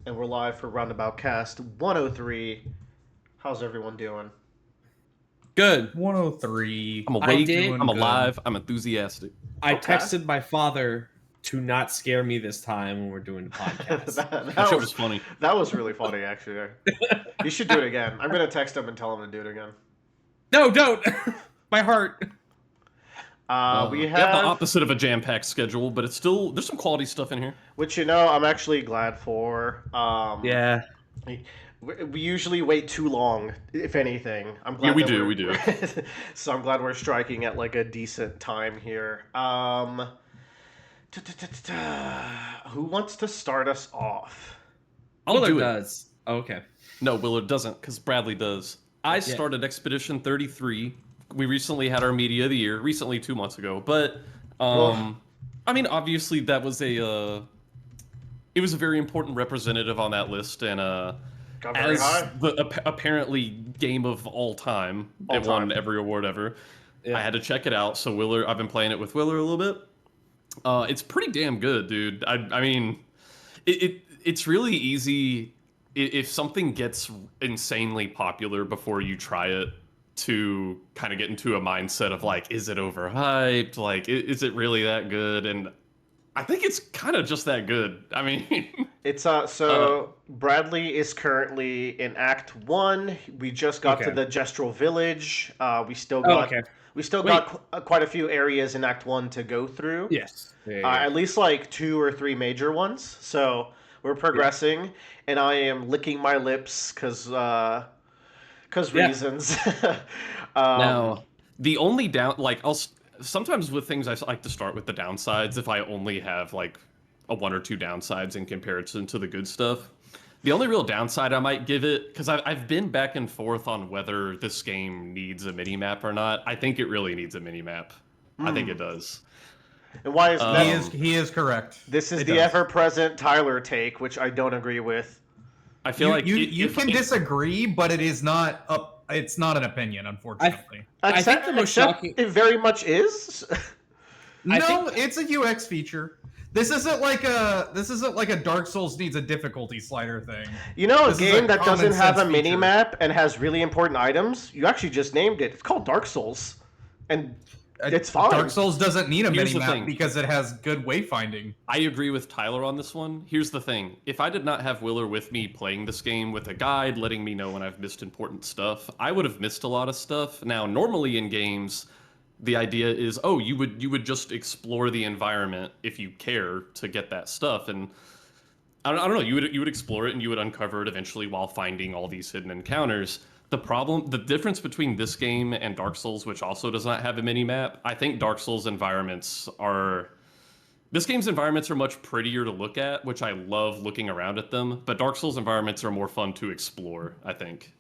And we're live for Roundabout Cast 103. How's everyone doing? Good. 103. I'm I'm awake. doing I'm good. alive. I'm enthusiastic. I Okay. texted my father to not scare me this time when we're doing the podcast. That shit was funny. That was really funny, actually. You should do it again. I'm gonna text him and tell him to do it again. No, don't. My heart. We We have the opposite of a jam-packed schedule, but it's still there's some quality stuff in here. which I'm actually glad for. Yeah. We usually wait too long, if anything. I'm glad. Yeah, we that do, we're- we do. So I'm glad we're striking at like a decent time here. Who wants to start us off? I'll Willard do it. does. Oh, okay. No, Willard doesn't, because Bradley does. I started Expedition 33. We recently had our Media of the Year, 2 months ago. But, I mean, obviously that was it was a very important representative on that list, and Got very as high. the apparently game of all time, All it won time. every award ever. Yeah. I had to check it out, so I've been playing it with Willer a little bit. It's pretty damn good, dude. I mean, it's really easy if something gets insanely popular before you try it to kind of get into a mindset of like, is it overhyped? Like, is it really that good? And I think it's kind of just that good. I mean, It's Bradley is currently in Act 1. We just got to Okay. the Gestural Village. We still Oh, got okay. quite a few areas in Act 1 to go through. Yes. Yeah. At least like 2 or 3 major ones. So we're progressing, and I am licking my lips because Yeah. reasons. now the only sometimes with things I like to start with the downsides if I only have like a 1 or 2 downsides in comparison to the good stuff. The only real downside I might give it, because I've been back and forth on whether this game needs a mini map or not. I think it really needs a mini map. I think it does. And why is that? He is correct. This is It the does. ever-present Tyler take, which I don't agree with. I feel like You can disagree, but it is not it's not an opinion, unfortunately. I think the most Except shocking- it very much is. I No, think- it's a UX feature. This isn't like a Dark Souls needs a difficulty slider thing. You know, a This is game a that doesn't common have a sense mini feature. map and has really important items. You actually just named it. It's called Dark Souls, and it's fine. Dark Souls doesn't need a Here's mini the map thing. because it has good wayfinding. I agree with Tyler on this one. Here's the thing. If I did not have Willer with me playing this game with a guide letting me know when I've missed important stuff, I would have missed a lot of stuff. Now, normally in games, the idea is, oh, you would just explore the environment if you care to get that stuff. And I don't know, you would explore it and you would uncover it eventually while finding all these hidden encounters. The difference between this game and Dark Souls, which also does not have a mini map, I think Dark Souls this game's environments are much prettier to look at, which I love looking around at them, but Dark Souls environments are more fun to explore, I think.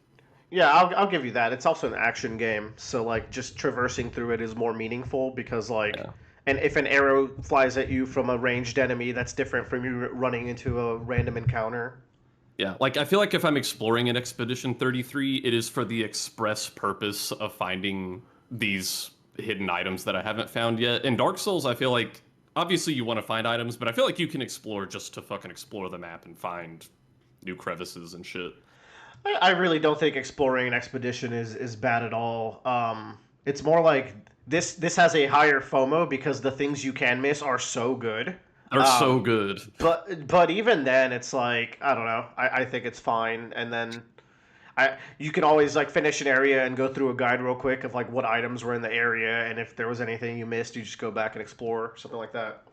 Yeah, I'll give you that. It's also an action game, so like just traversing through it is more meaningful because like, Yeah. and if an arrow flies at you from a ranged enemy, that's different from you running into a random encounter. Yeah, like I feel like if I'm exploring an Expedition 33, it is for the express purpose of finding these hidden items that I haven't found yet. In Dark Souls, I feel like obviously you want to find items, but I feel like you can explore just to fucking explore the map and find new crevices and shit. I really don't think exploring an expedition is bad at all. It's more like this has a higher FOMO because the things you can miss are so good. They're so good. But even then, it's like I don't know. I think it's fine, and then you can always like finish an area and go through a guide real quick of like what items were in the area, and if there was anything you missed, you just go back and explore something like that.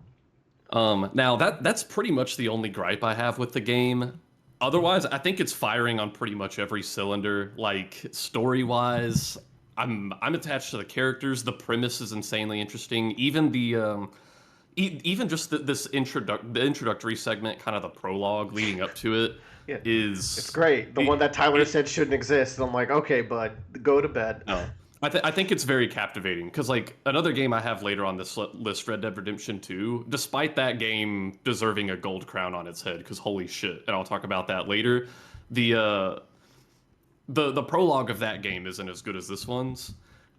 Now that's pretty much the only gripe I have with the game. Otherwise, I think it's firing on pretty much every cylinder. Like story-wise, I'm attached to the characters. The premise is insanely interesting. Even even just the introductory segment, kind of the prologue leading up to it, Yeah, is it's great. The one that Tyler said shouldn't exist. And I'm like, okay, bud, go to bed. No. I think it's very captivating because, like, another game I have later on this list, Red Dead Redemption 2, despite that game deserving a gold crown on its head, because holy shit, and I'll talk about that later, the prologue of that game isn't as good as this one's.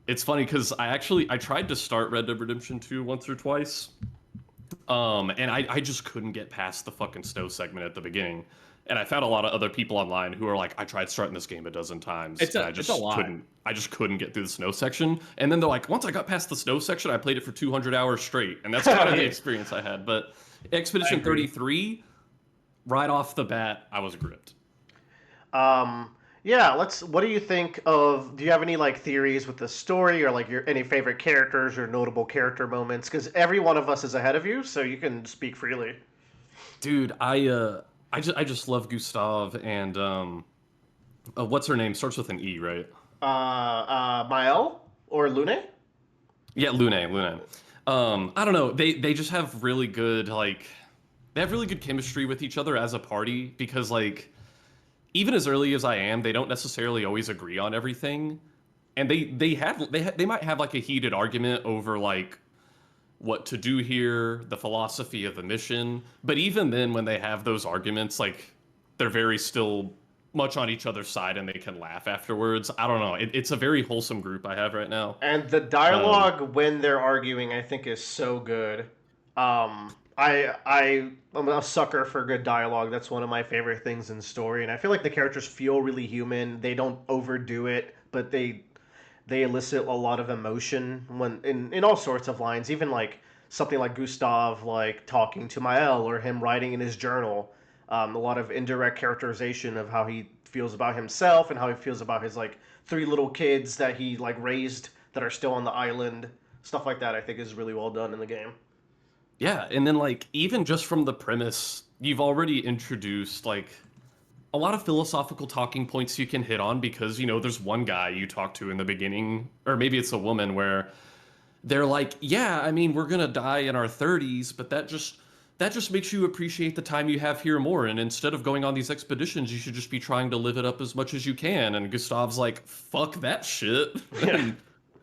It's funny because I tried to start Red Dead Redemption 2 once or twice, And I just couldn't get past the fucking snow segment at the beginning. And I found a lot of other people online who are like, I tried starting this game a dozen times, and It's a lot. I just couldn't get through the snow section. And then they're like, once I got past the snow section, I played it for 200 hours straight, and that's kind of the experience I had. But Expedition 33, right off the bat, I was gripped. Yeah, what do you think of? Do you have any like theories with the story, or like any favorite characters or notable character moments? Because every one of us is ahead of you, so you can speak freely. Dude, I just love Gustav and what's her name? Starts with an E, right? Mael or Lune? Yeah, Lune. I don't know. They just have really good they have really good chemistry with each other as a party because like even as early as I am, they don't necessarily always agree on everything, and they might have like a heated argument over like what to do here, the philosophy of the mission. But even then, when they have those arguments, like they're very still much on each other's side and they can laugh afterwards. I don't know. It's a very wholesome group I have right now. And the dialogue when they're arguing, I think, is so good. I'm a sucker for good dialogue. That's one of my favorite things in story, and I feel like the characters feel really human. They don't overdo it, but they elicit a lot of emotion when in all sorts of lines. Even like something like Gustav like talking to Mael or him writing in his journal. A lot of indirect characterization of how he feels about himself and how he feels about his like three little kids that he like raised that are still on the island. Stuff like that I think is really well done in the game. Yeah, and then like even just from the premise, you've already introduced like a lot of philosophical talking points you can hit on because, you know, there's one guy you talk to in the beginning, or maybe it's a woman, where they're like, yeah, I mean, we're gonna die in our 30s, but that just makes you appreciate the time you have here more. And instead of going on these expeditions, you should just be trying to live it up as much as you can. And Gustav's like, fuck that shit. Yeah.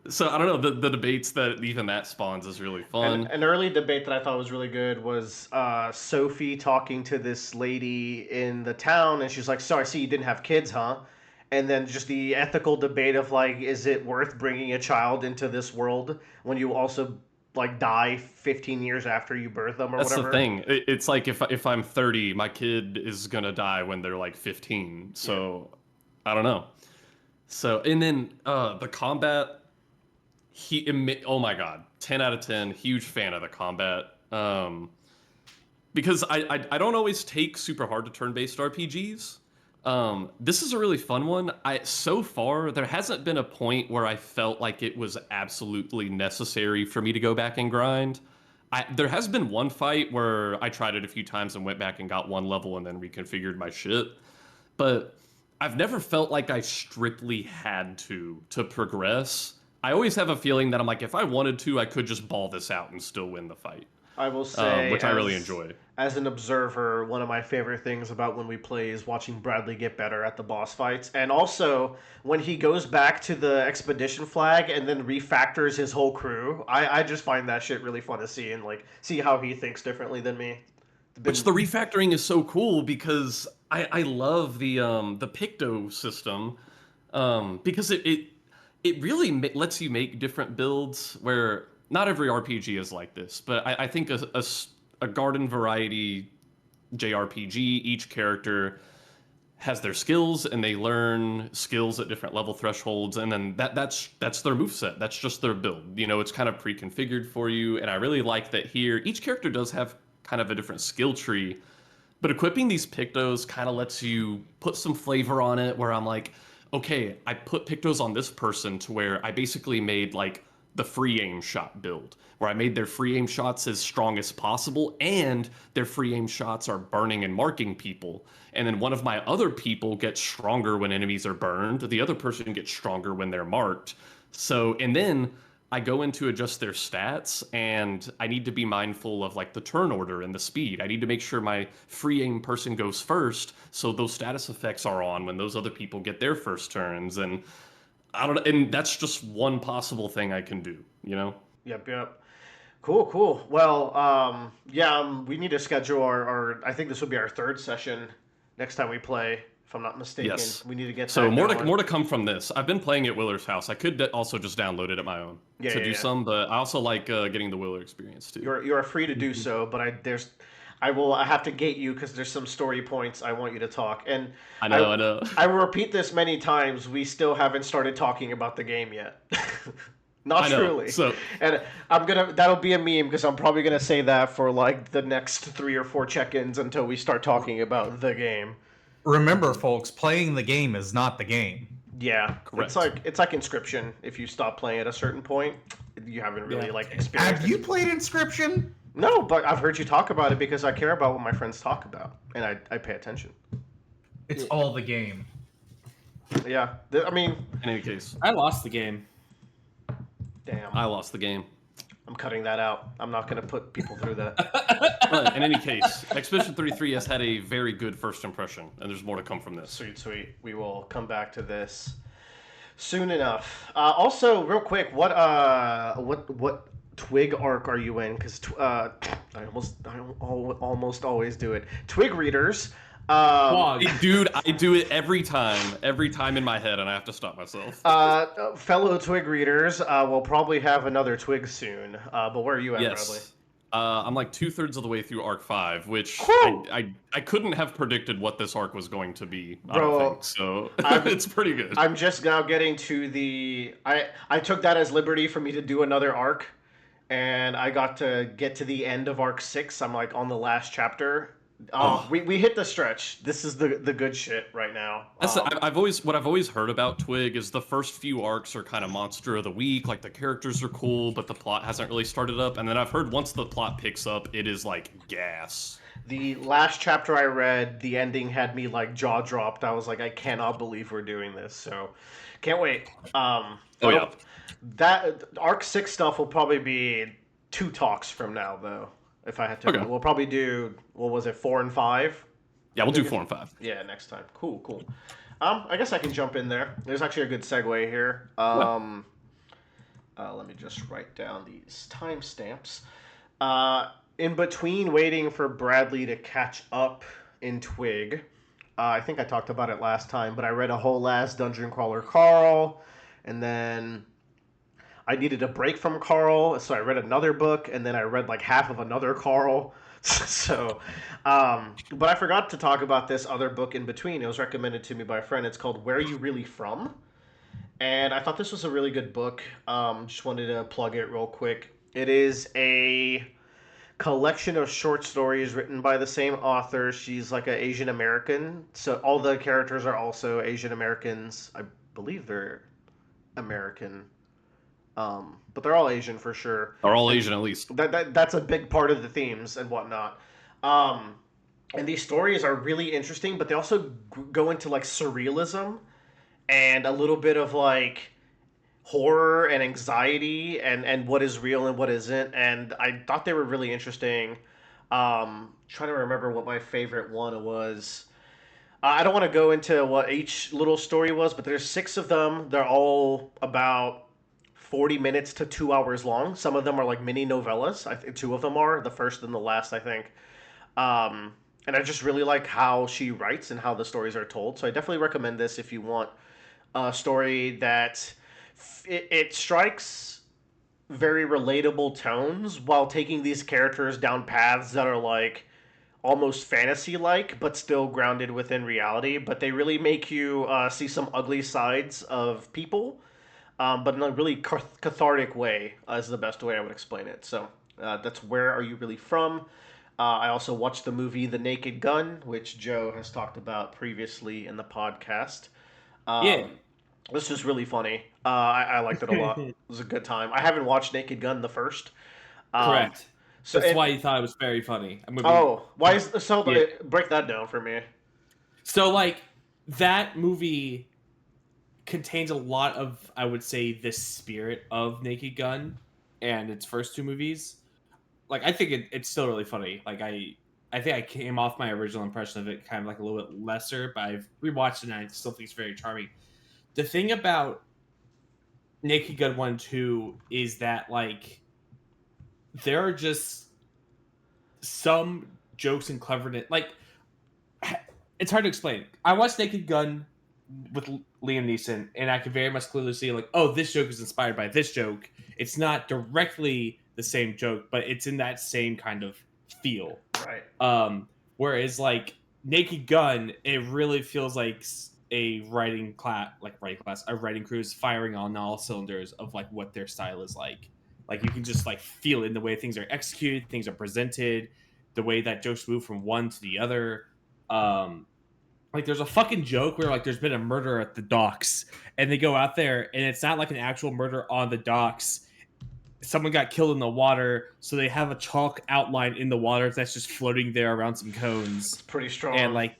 So I don't know, the debates that even that spawns is really fun. An early debate that I thought was really good was Sophie talking to this lady in the town, and she's like, "So I see you didn't have kids, huh?" And then just the ethical debate of like, is it worth bringing a child into this world when you also like die 15 years after you birth them or That's whatever? the thing. It's like if I'm 30, my kid is gonna die when they're like 15. So I don't know. So and then the combat. Oh my god, 10 out of 10. Huge fan of the combat. Because I don't always take super hard to turn-based RPGs. This is a really fun one. So far there hasn't been a point where I felt like it was absolutely necessary for me to go back and grind. There has been one fight where I tried it a few times and went back and got one level and then reconfigured my shit. But I've never felt like I strictly had to progress. I always have a feeling that I'm like, if I wanted to, I could just ball this out and still win the fight. I will say, which I really enjoy. As an observer, one of my favorite things about when we play is watching Bradley get better at the boss fights. And also, when he goes back to the expedition flag and then refactors his whole crew, I just find that shit really fun to see and like see how he thinks differently than me. Which the refactoring is so cool because I love the Picto system because it really lets you make different builds where not every RPG is like this, but I think a garden variety JRPG, each character has their skills and they learn skills at different level thresholds, and then that's their moveset. That's just their build. You know, it's kind of pre-configured for you, and I really like that here. Each character does have kind of a different skill tree, but equipping these Pictos kind of lets you put some flavor on it where I'm like, okay, I put Pictos on this person to where I basically made like the free aim shot build, where I made their free aim shots as strong as possible, and their free aim shots are burning and marking people. And then one of my other people gets stronger when enemies are burned. The other person gets stronger when they're marked. So, and then I go in to adjust their stats, and I need to be mindful of like the turn order and the speed. I need to make sure my free aim person goes first, so those status effects are on when those other people get their first turns. And I don't know, and that's just one possible thing I can do, you know? Yep. Cool. Well, we need to schedule our I think this will be our third session next time we play if I'm not mistaken. Yes. We need to get So that more going. to come from this. I've been playing at Willer's house. I could also just download it at my own Yeah, to yeah, do yeah. some, but I also like getting the Willer experience too. You're free to do so, but I have to gate you because there's some story points I want you to talk. And I know. I will repeat this many times. We still haven't started talking about the game yet. Not I know. truly. So And that'll be a meme because I'm probably gonna say that for like the next 3 or 4 check-ins until we start talking about the game. Remember, folks, playing the game is not the game. Yeah, Correct. it's like Inscription. If you stop playing at a certain point, you haven't really like experienced. Have you played Inscription? No, but I've heard you talk about it because I care about what my friends talk about, and I pay attention. It's all the game. Yeah, I mean, in any case, I lost the game. damn, I lost the game. I'm cutting that out. I'm not gonna put people through that. But in any case, Expedition 33 has had a very good first impression, and there's more to come from this. Sweet. We will come back to this soon enough. Also, real quick, what Twig arc are you in? Because I almost always do it. Twig readers. Dude, I do it every time in my head, and I have to stop myself. Fellow Twig readers, we'll probably have another Twig soon. But where are you at, Bradley? Yes. I'm like 2/3 of the way through arc 5, which Whew! I couldn't have predicted what this arc was going to be. I Bro, don't think. So it's pretty good. I'm just now getting to the. I took that as liberty for me to do another arc, and I got to get to the end of arc 6. I'm like on the last chapter. We hit the stretch. This is the good shit right now. I've always heard about Twig is the first few arcs are kind of monster of the week. Like the characters are cool, but the plot hasn't really started up. And then I've heard once the plot picks up, it is like gas. The last chapter I read, the ending had me like jaw dropped. I was like, I cannot believe we're doing this. So, can't wait. Yeah. That arc 6 stuff will probably be 2 talks from now, though. If I had to, Okay. We'll probably do, what was it, 4 and 5? Yeah, we'll do 4 and 5. Yeah, next time. Cool. I guess I can jump in there. There's actually a good segue here. Let me just write down these timestamps. In between waiting for Bradley to catch up in Twig, I think I talked about it last time, but I read a whole last Dungeon Crawler Carl, and then I needed a break from Carl, so I read another book, and then I read like half of another Carl. So, but I forgot to talk about this other book in between. It was recommended to me by a friend. It's called Where Are You Really From? And I thought this was a really good book. Just wanted to plug it real quick. It is a collection of short stories written by the same author. She's like an Asian American. So all the characters are also Asian Americans. I believe they're American. But they're all Asian for sure. They're all Asian at least. That's a big part of the themes and whatnot. And these stories are really interesting, but they also go into like surrealism and a little bit of like horror and anxiety and what is real and what isn't. And I thought they were really interesting. Trying to remember what my favorite one was. I don't want to go into what each little story was, but there's 6 of them. They're all about 40 minutes to 2 hours long. Some of them are like mini novellas. I think 2 of them are, the first and the last, I think. And I just really like how she writes and how the stories are told. So I definitely recommend this if you want a story that it strikes very relatable tones while taking these characters down paths that are like almost fantasy-like, but still grounded within reality. But they really make you see some ugly sides of people. But in a really cathartic way is the best way I would explain it. So that's Where Are You Really From? I also watched the movie The Naked Gun, which Joe has talked about previously in the podcast. This was really funny. I liked it a lot. It was a good time. I haven't watched Naked Gun the first. Correct. So That's why you thought it was very funny. Why is so? Yeah. Break that down for me. So like that movie contains a lot of, I would say, the spirit of Naked Gun and its first 2 movies. Like I think it's still really funny. Like I think I came off my original impression of it kind of like a little bit lesser, but I've rewatched it and I still think it's very charming. The thing about Naked Gun 1 and 2 is that like there are just some jokes and cleverness. Like it's hard to explain. I watched Naked Gun with Liam Neeson, and I could very much clearly see like, oh, this joke is inspired by this joke. It's not directly the same joke, but it's in that same kind of feel. Right. Whereas like Naked Gun, it really feels like a writing crew is firing on all cylinders of like what their style is like. Like you can just like feel it in the way things are executed, things are presented, the way that jokes move from one to the other. Like there's a fucking joke where like there's been a murder at the docks, and they go out there, and it's not like an actual murder on the docks. Someone got killed in the water, so they have a chalk outline in the water that's just floating there around some cones. It's pretty strong. And like,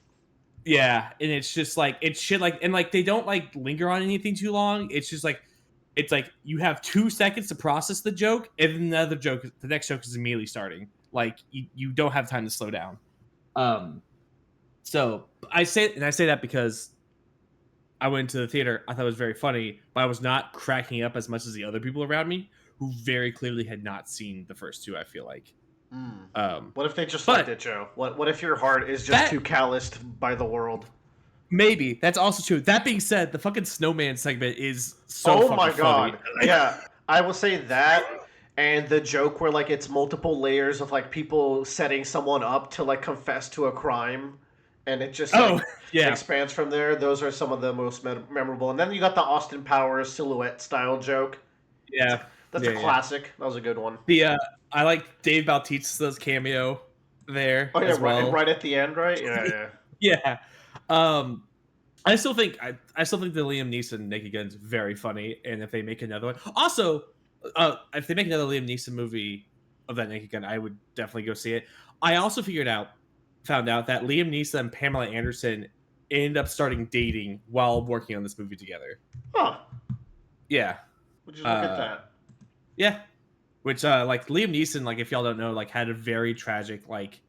yeah, and it's just like it's shit like, and like they don't like linger on anything too long. It's just like, it's like you have 2 seconds to process the joke, and then the next joke is immediately starting. Like you don't have time to slow down. So I say that because I went to the theater. I thought it was very funny, but I was not cracking up as much as the other people around me who very clearly had not seen the first two. I feel like. What if they just liked it, Joe? What if your heart is just too calloused by the world? Maybe that's also true. That being said, the fucking snowman segment is so. Oh my god! Funny. Yeah, I will say that. And the joke where like it's multiple layers of like people setting someone up to like confess to a crime, and it just expands from there. Those are some of the most memorable. And then you got the Austin Powers silhouette style joke. Yeah, that's a classic. That was a good one. I like Dave Bautista's cameo there. Oh yeah, as well. right at the end, right? Yeah. Yeah. I still think the Liam Neeson Naked Gun's very funny, and if they make another one, also. If they make another Liam Neeson movie of that Naked Gun, I would definitely go see it. I also found out that Liam Neeson and Pamela Anderson ended up starting dating while working on this movie together. Huh. Yeah. Would you look at that? Yeah. Which, like, Liam Neeson, like, if y'all don't know, like, had a very tragic, like,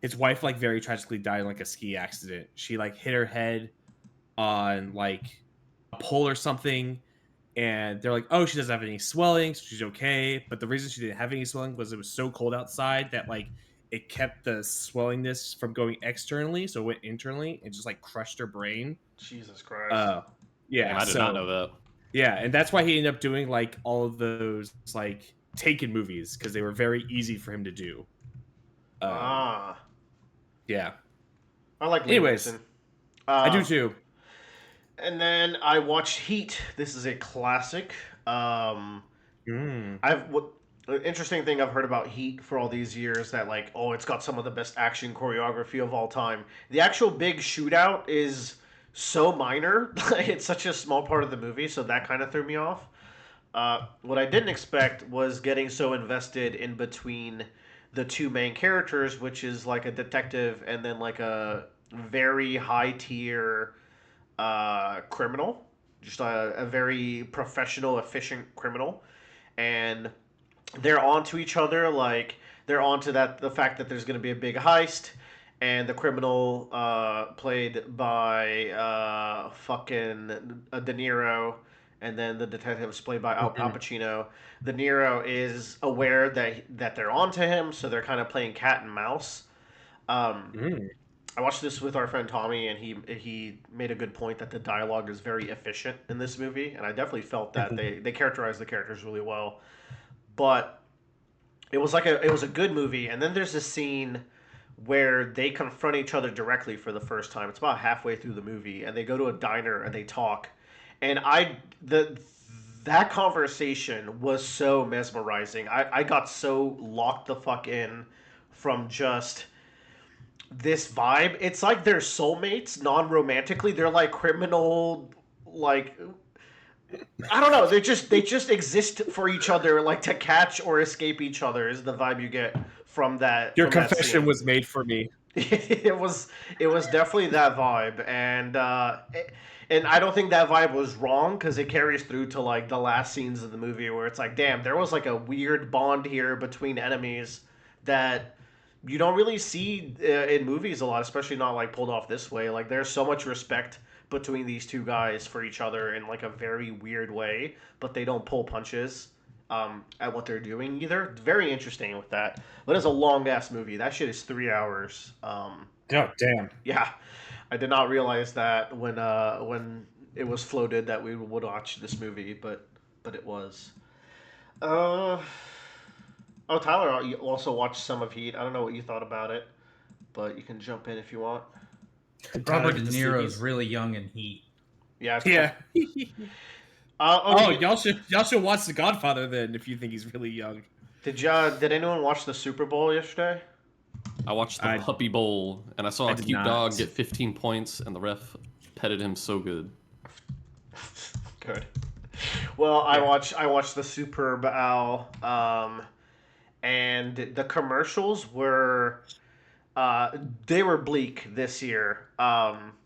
his wife, like, very tragically died in, like, a ski accident. She, like, hit her head on, like, a pole or something. And they're like, oh, she doesn't have any swelling, so she's okay. But the reason she didn't have any swelling was it was so cold outside that, like, it kept the swellingness from going externally, so it went internally and just, like, crushed her brain. Jesus Christ. Yeah. I did not know that. Yeah, and that's why he ended up doing, like, all of those, like, Taken movies, because they were very easy for him to do. Yeah. I like Liam Neeson. I do too. And then I watched Heat. This is a classic. Interesting thing I've heard about Heat for all these years that like, oh, it's got some of the best action choreography of all time. The actual big shootout is so minor. It's such a small part of the movie, so that kind of threw me off. What I didn't expect was getting so invested in between the two main characters, which is like a detective and then like a very high tier criminal, just a very professional, efficient criminal, and they're onto each other. Like they're onto the fact that there's going to be a big heist, and the criminal played by fucking De Niro, and then the detective is played by Al Pacino. De Niro is aware that they're onto him, so they're kind of playing cat and mouse. I watched this with our friend Tommy, and he made a good point that the dialogue is very efficient in this movie, and I definitely felt that they characterized the characters really well. But it was a good movie, and then there's a scene where they confront each other directly for the first time. It's about halfway through the movie, and they go to a diner and they talk, and that conversation was so mesmerizing. I got so locked the fuck in from just this vibe. It's like they're soulmates, non-romantically. They're like criminal, like I don't know. They just exist for each other, like to catch or escape each other. Is the vibe you get from that? Your confession was made for me. It was definitely that vibe, and I don't think that vibe was wrong because it carries through to like the last scenes of the movie where it's like, damn, there was like a weird bond here between enemies that you don't really see in movies a lot, especially not like pulled off this way. Like there's so much respect between these two guys for each other in like a very weird way, but they don't pull punches at what they're doing either. Very interesting with that. But it's a long ass movie. That shit is 3 hours. Oh damn. Yeah. I did not realize that when it was floated that we would watch this movie, but it was. Uh, oh, Tyler, you also watched some of Heat. I don't know what you thought about it, but you can jump in if you want. Robert De Get the Niro is sleepies. really young in Heat. Yeah. Yeah. Okay. Oh, y'all should watch The Godfather then if you think he's really young. Did anyone watch the Super Bowl yesterday? I watched the I- Puppy Bowl, and I saw I a did cute not. dog get 15 points, and the ref petted him so good. Good. Well, I watched the Super Bowl, and the commercials were they were bleak this year.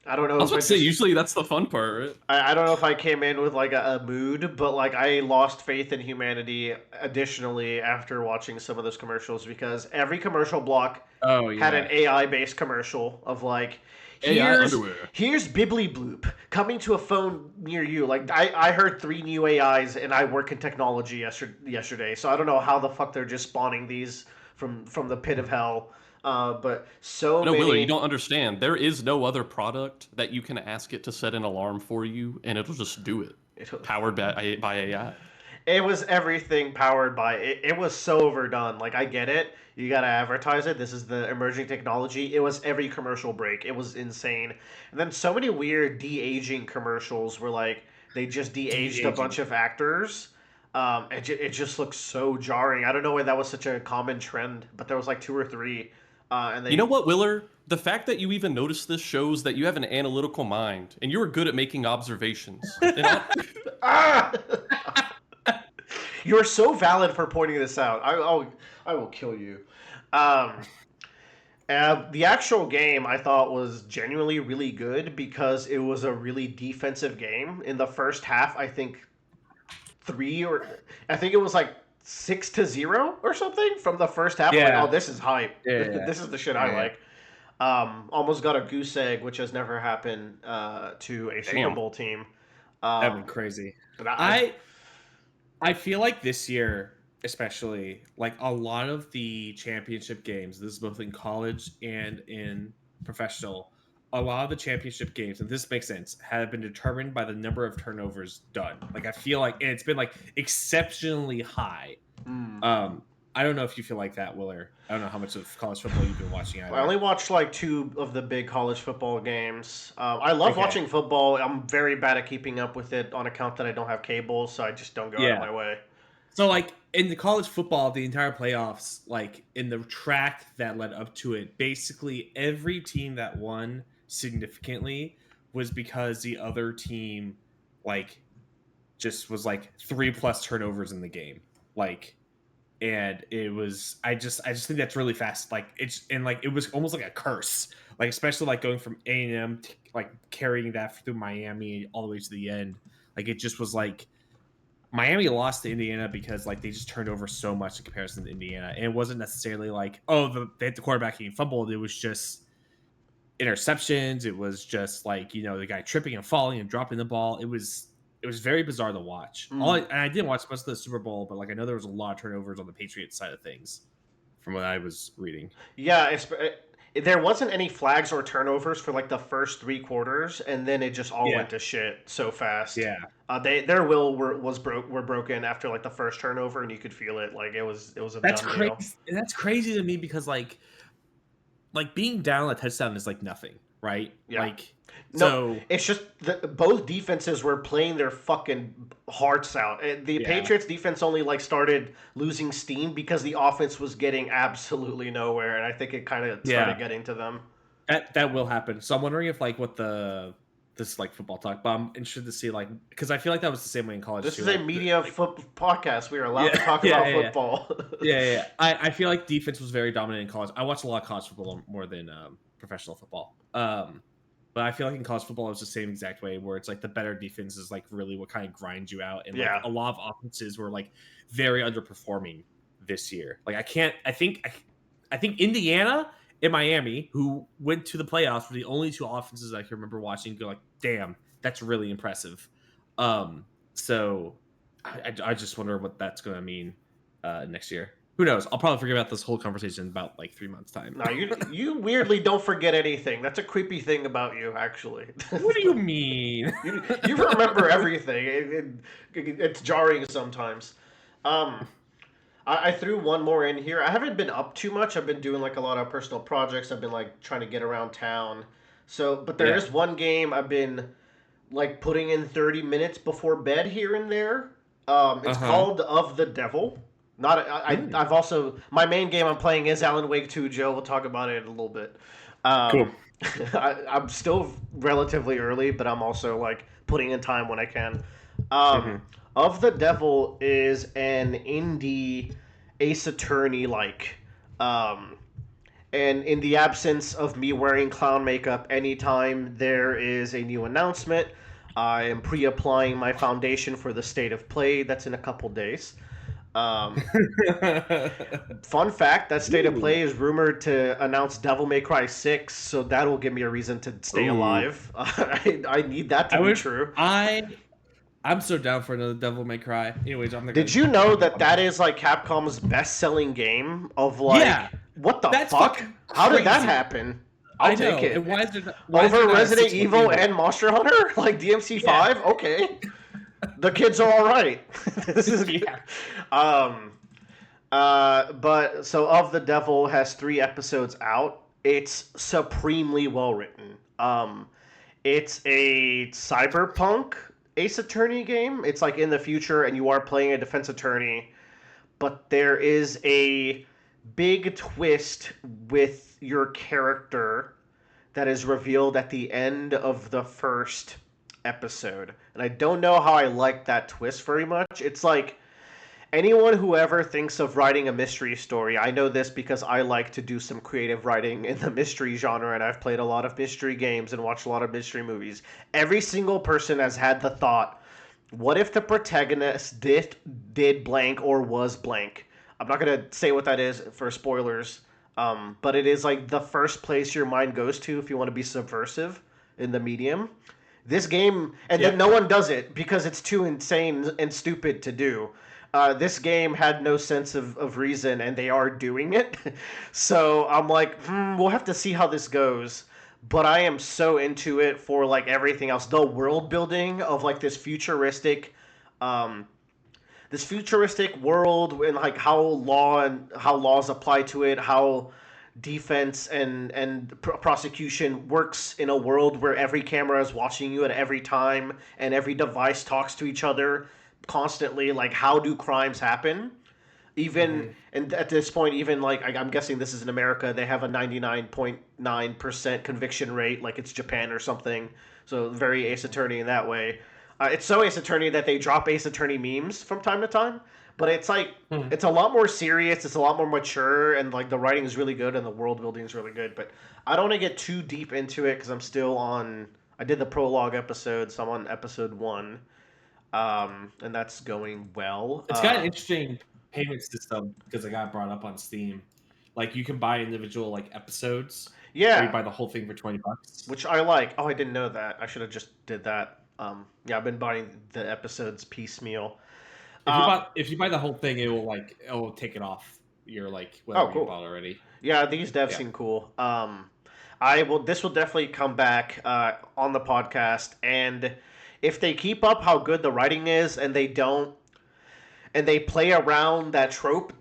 I don't know I was if about I to say, just usually that's the fun part, right? I don't know if I came in with like a mood, but like I lost faith in humanity additionally after watching some of those commercials because every commercial block Oh had an yeah. AI based commercial of like AI here's underwear. here's Bibbly Bloop coming to a phone near you. Like I heard 3 new AIs and I work in technology yesterday, so I don't know how the fuck they're just spawning these from the pit of hell. But so No, Willer, you many. don't understand. There is no other product that you can ask it to set an alarm for you, and it'll just do it. Powered by AI. It was everything powered by it. It was so overdone. Like I get it. You gotta advertise it. This is the emerging technology. It was every commercial break. It was insane. And then so many weird de-aging commercials where like they just de-aged a bunch De-aging. of actors. It just looks so jarring. I don't know why that was such a common trend, but there was like 2 or 3. And they You know what, Willer? The fact that you even noticed this shows that you have an analytical mind, and you are good at making observations. ah! You're so valid for pointing this out. I will kill you. Um, the actual game I thought was genuinely really good because it was a really defensive game. In the first half, I think it was like 6-0 or something from the first half. I'm like, Yeah. oh, this is hype. Yeah. This is the shit I Yeah. like. Almost got a goose egg, which has never happened to a Super Damn. Bowl team. That'd been crazy. And I feel like this year, especially, like a lot of the championship games, this is both in college and in professional, a lot of the championship games, and this makes sense, have been determined by the number of turnovers done. Like I feel like, and it's been like exceptionally high. I don't know if you feel like that, Willer. I don't know how much of college football you've been watching either. I only watched like 2 of the big college football games. I love Okay. watching football. I'm very bad at keeping up with it on account that I don't have cable, so I just don't go out of Yeah. my way. So, like, in the college football, the entire playoffs, like, in the track that led up to it, basically every team that won significantly was because the other team, like, just was, like, 3+ turnovers in the game. Like, and it was, I just think that's really fast. Like, it was almost like a curse. Like, especially, like, going from A&M, like, carrying that through Miami all the way to the end. Like, it just was, like, Miami lost to Indiana because like they just turned over so much in comparison to Indiana, and it wasn't necessarily like they had the quarterback getting fumbled. It was just interceptions. It was just like the guy tripping and falling and dropping the ball. It was very bizarre to watch. And I didn't watch most of the Super Bowl, but like I know there was a lot of turnovers on the Patriots side of things, from what I was reading. Yeah, there wasn't any flags or turnovers for like the first 3 quarters, and then it just all went to shit so fast. Yeah. Their will were broken after like the first turnover, and you could feel it. Like it was a That's done crazy. deal. And that's crazy to me because like being down a touchdown is like nothing, right? Yeah. Like No, it's just both defenses were playing their fucking hearts out. The Patriots defense only like started losing steam because the offense was getting absolutely nowhere, and I think it kind of started getting to them. That will happen. So I'm wondering if like what this is like football talk, but I'm interested to see like because I feel like that was the same way in college. This too. is like, a media podcast. We are allowed to talk about football. Yeah. I feel like defense was very dominant in college. I watched a lot of college football more than professional football. But I feel like in college football, it's the same exact way where it's like the better defense is like really what kind of grinds you out. And like a lot of offenses were like very underperforming this year. Like I think Indiana and Miami, who went to the playoffs, were the only 2 offenses I can remember watching go like, damn, that's really impressive. So I just wonder what that's going to mean next year. Who knows? I'll probably forget about this whole conversation in about like 3 months time. No, you weirdly don't forget anything. That's a creepy thing about you, actually. What do you mean? You remember everything. It's jarring sometimes. I threw one more in here. I haven't been up too much. I've been doing like a lot of personal projects. I've been like trying to get around town. So, but there is one game I've been like putting in 30 minutes before bed here and there. It's called Of the Devil. Not I've also my main game I'm playing is Alan Wake 2. Joe, we'll talk about it in a little bit. Cool. I'm still relatively early, but I'm also like putting in time when I can. Of the Devil is an indie Ace Attorney like. And in the absence of me wearing clown makeup, anytime there is a new announcement, I am pre-applying my foundation for the State of Play. That's in a couple days. Fun fact, that State of Play is rumored to announce Devil May Cry 6, so that'll give me a reason to stay alive. I need that to be true. I'm so down for another Devil May Cry. Anyways, Did you know that is like Capcom's best-selling game of like what the fuck? How did that happen? I'll take it. And why is there over Resident Evil and Monster Hunter? Like DMC5? Okay. The kids are all right. This is but so Of the Devil has 3 episodes out. It's supremely well written. It's a cyberpunk Ace Attorney game. It's like in the future and you are playing a defense attorney, but there is a big twist with your character that is revealed at the end of the first episode. And I don't know how I like that twist very much. It's like anyone who ever thinks of writing a mystery story, I know this because I like to do some creative writing in the mystery genre, and I've played a lot of mystery games and watched a lot of mystery movies. Every single person has had the thought, what if the protagonist did blank or was blank? I'm not going to say what that is for spoilers, but it is like the first place your mind goes to if you want to be subversive in the medium. This game, and then no one does it because it's too insane and stupid to do. This game had no sense of reason, and they are doing it. So I'm like, we'll have to see how this goes. But I am so into it for like everything else. The world building of like this futuristic world, and like how laws apply to it, how defense and prosecution works in a world where every camera is watching you at every time and every device talks to each other constantly. Like, how do crimes happen? Even and at this point, even like I'm guessing this is in America, they have a 99.9% conviction rate, like it's Japan or something. So very Ace Attorney in that way. It's so Ace Attorney that they drop Ace Attorney memes from time to time. But it's like it's a lot more serious, it's a lot more mature, and like the writing is really good and the world building is really good. But I don't want to get too deep into it because I'm still on. I did the prologue episode, so I'm on episode 1, and that's going well. It's got an interesting payment system because it got brought up on Steam. Like you can buy individual like episodes. Yeah, or you buy the whole thing for $20, which I like. Oh, I didn't know that. I should have just did that. Yeah, I've been buying the episodes piecemeal. If you buy the whole thing, it will take it off your like whatever you bought already. Yeah, these devs seem cool. This will definitely come back on the podcast, and if they keep up how good the writing is, and they play around that trope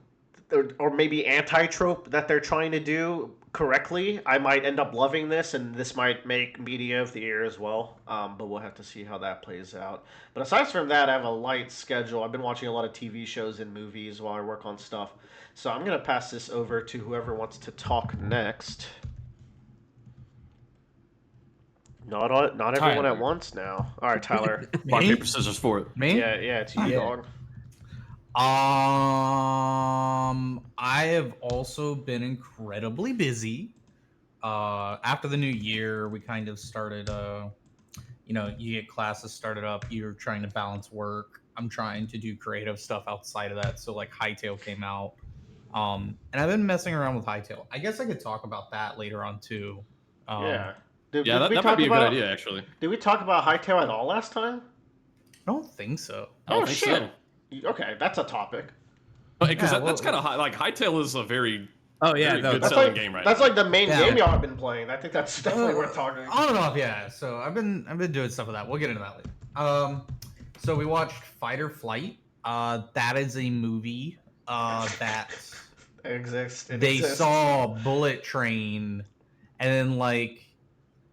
or maybe anti-trope that they're trying to do correctly, I might end up loving this, and this might make media of the year as well. But we'll have to see how that plays out. But aside from that, I have a light schedule. I've been watching a lot of TV shows and movies while I work on stuff. So I'm going to pass this over to whoever wants to talk next. Not everyone at once now. All right, Tyler. Rock, paper, scissors for it. Me? Yeah, it's you, dog. I have also been incredibly busy. After the new year, we kind of started, you get classes started up, you're trying to balance work. I'm trying to do creative stuff outside of that. So like Hytale came out. And I've been messing around with Hytale. I guess I could talk about that later on too. Yeah. That might be a good idea, actually. Did we talk about Hytale at all last time? I don't think so. I don't think so. Okay, that's a topic. Because Yeah, that's well, kind of high. Like Hytale is a very Oh yeah, very no, good That's selling like game right that's now. like the main Yeah. game y'all have been playing. I think that's definitely worth talking. On and off, yeah. So I've been doing stuff with that. We'll get into that later. So we watched Fight or Flight. That is a movie that It exists. It they exists. saw Bullet Train, and then like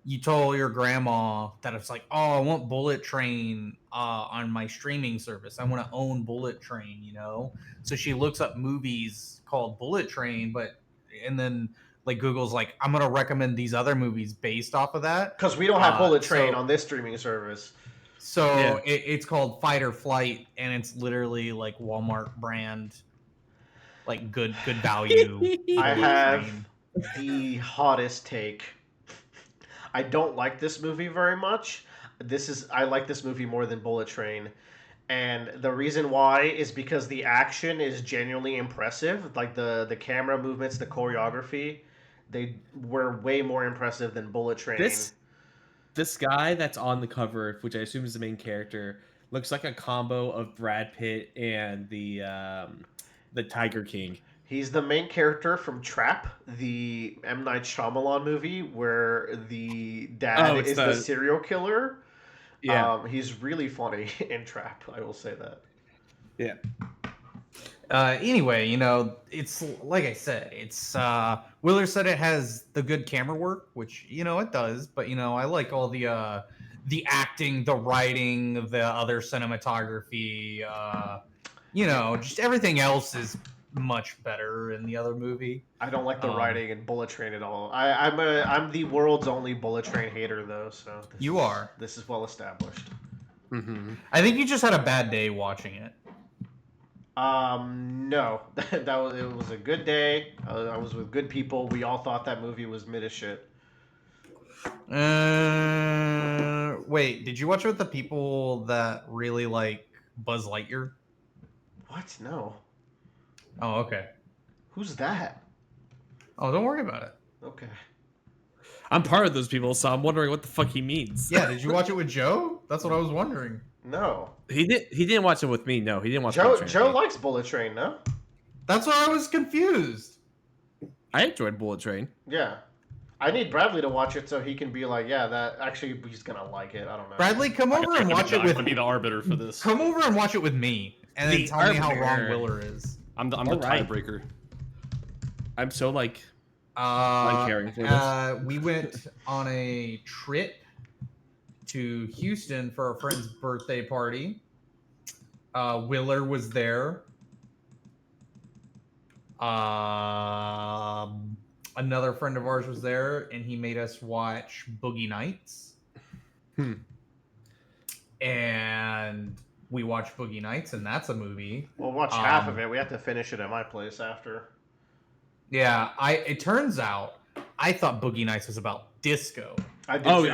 you told your grandma that it's like, oh, I want Bullet Train on my streaming service. I want to own Bullet Train, you know. So she looks up movies called Bullet Train, and then like Google's like, I'm gonna recommend these other movies based off of that. Because we don't have Bullet So- Train on this streaming service. So Yeah. it's called Fight or Flight, and it's literally like Walmart brand, like good value. I Bullet have Train. the hottest take. I don't like this movie very much. I like this movie more than Bullet Train. And the reason why is because the action is genuinely impressive. Like the camera movements, the choreography, they were way more impressive than Bullet Train. This guy that's on the cover, which I assume is the main character, looks like a combo of Brad Pitt and the Tiger King. He's the main character from Trap, the M. Night Shyamalan movie, where the dad it's is the- the serial killer. Yeah, He's really funny in Trap. I will say that. yeah. Anyway, you know, it's like I said, it's Willer said it has the good camera work, which you know it does, but you know, I like all the acting, the writing, the other cinematography, you know, just everything else is much better in the other movie. I don't like the writing in Bullet Train at all. I'm the world's only Bullet Train hater though. So You are. This is well established. Mm-hmm. I think you just had a bad day watching it. No, it was a good day. I was with good people. We all thought that movie was mid as shit. Wait, did you watch it with the people that really like Buzz Lightyear? What? No. Oh, okay. Who's that? Oh, don't worry about it. Okay. I'm part of those people, so I'm wondering what the fuck he means. Yeah, did you watch it with Joe? That's what I was wondering. No. He didn't watch it with me. No, he didn't watch Bullet Train Joe with me. likes Bullet Train, no? That's why I was confused. I enjoyed Bullet Train. Yeah. I need Bradley to watch it so he can be like, yeah, that actually he's gonna like it. I don't know. Bradley, come over and watch it I'm with gonna be the arbiter for this. Come over and watch it with me, and then The tell me how arbiter. wrong Willer is. I'm the Alright. tiebreaker. I'm so like uncaring for this. We went on a trip to Houston for a friend's birthday party. Willer was there. Another friend of ours was there, and he made us watch Boogie Nights. And we watched Boogie Nights, and that's a movie. We'll watch half of it. We have to finish it at my place after. Yeah, it turns out I thought Boogie Nights was about disco. I did Oh, too.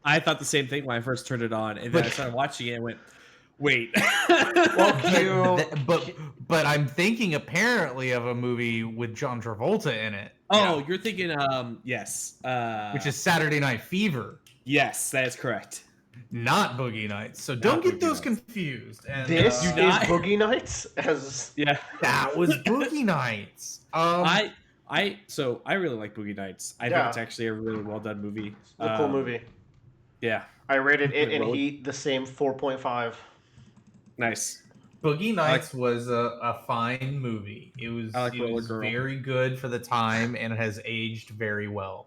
I thought the same thing when I first turned it on, and then I started watching it and went, "Wait." Well, But I'm thinking apparently of a movie with John Travolta in it, Oh, you're thinking, yes, which is Saturday Night Fever, yes, that is correct. not Boogie Nights. So don't get Boogie those Nights. confused. And This You is not- Boogie Nights as Yeah, that was Boogie Nights. I really like Boogie Nights. I Yeah. think it's actually a really well done movie. it's a cool movie. Yeah, I rated it and Road. Heat the same 4.5. nice. Boogie Nights was a fine movie. It was, I like it Roller was Girl. very good for the time and has aged very well.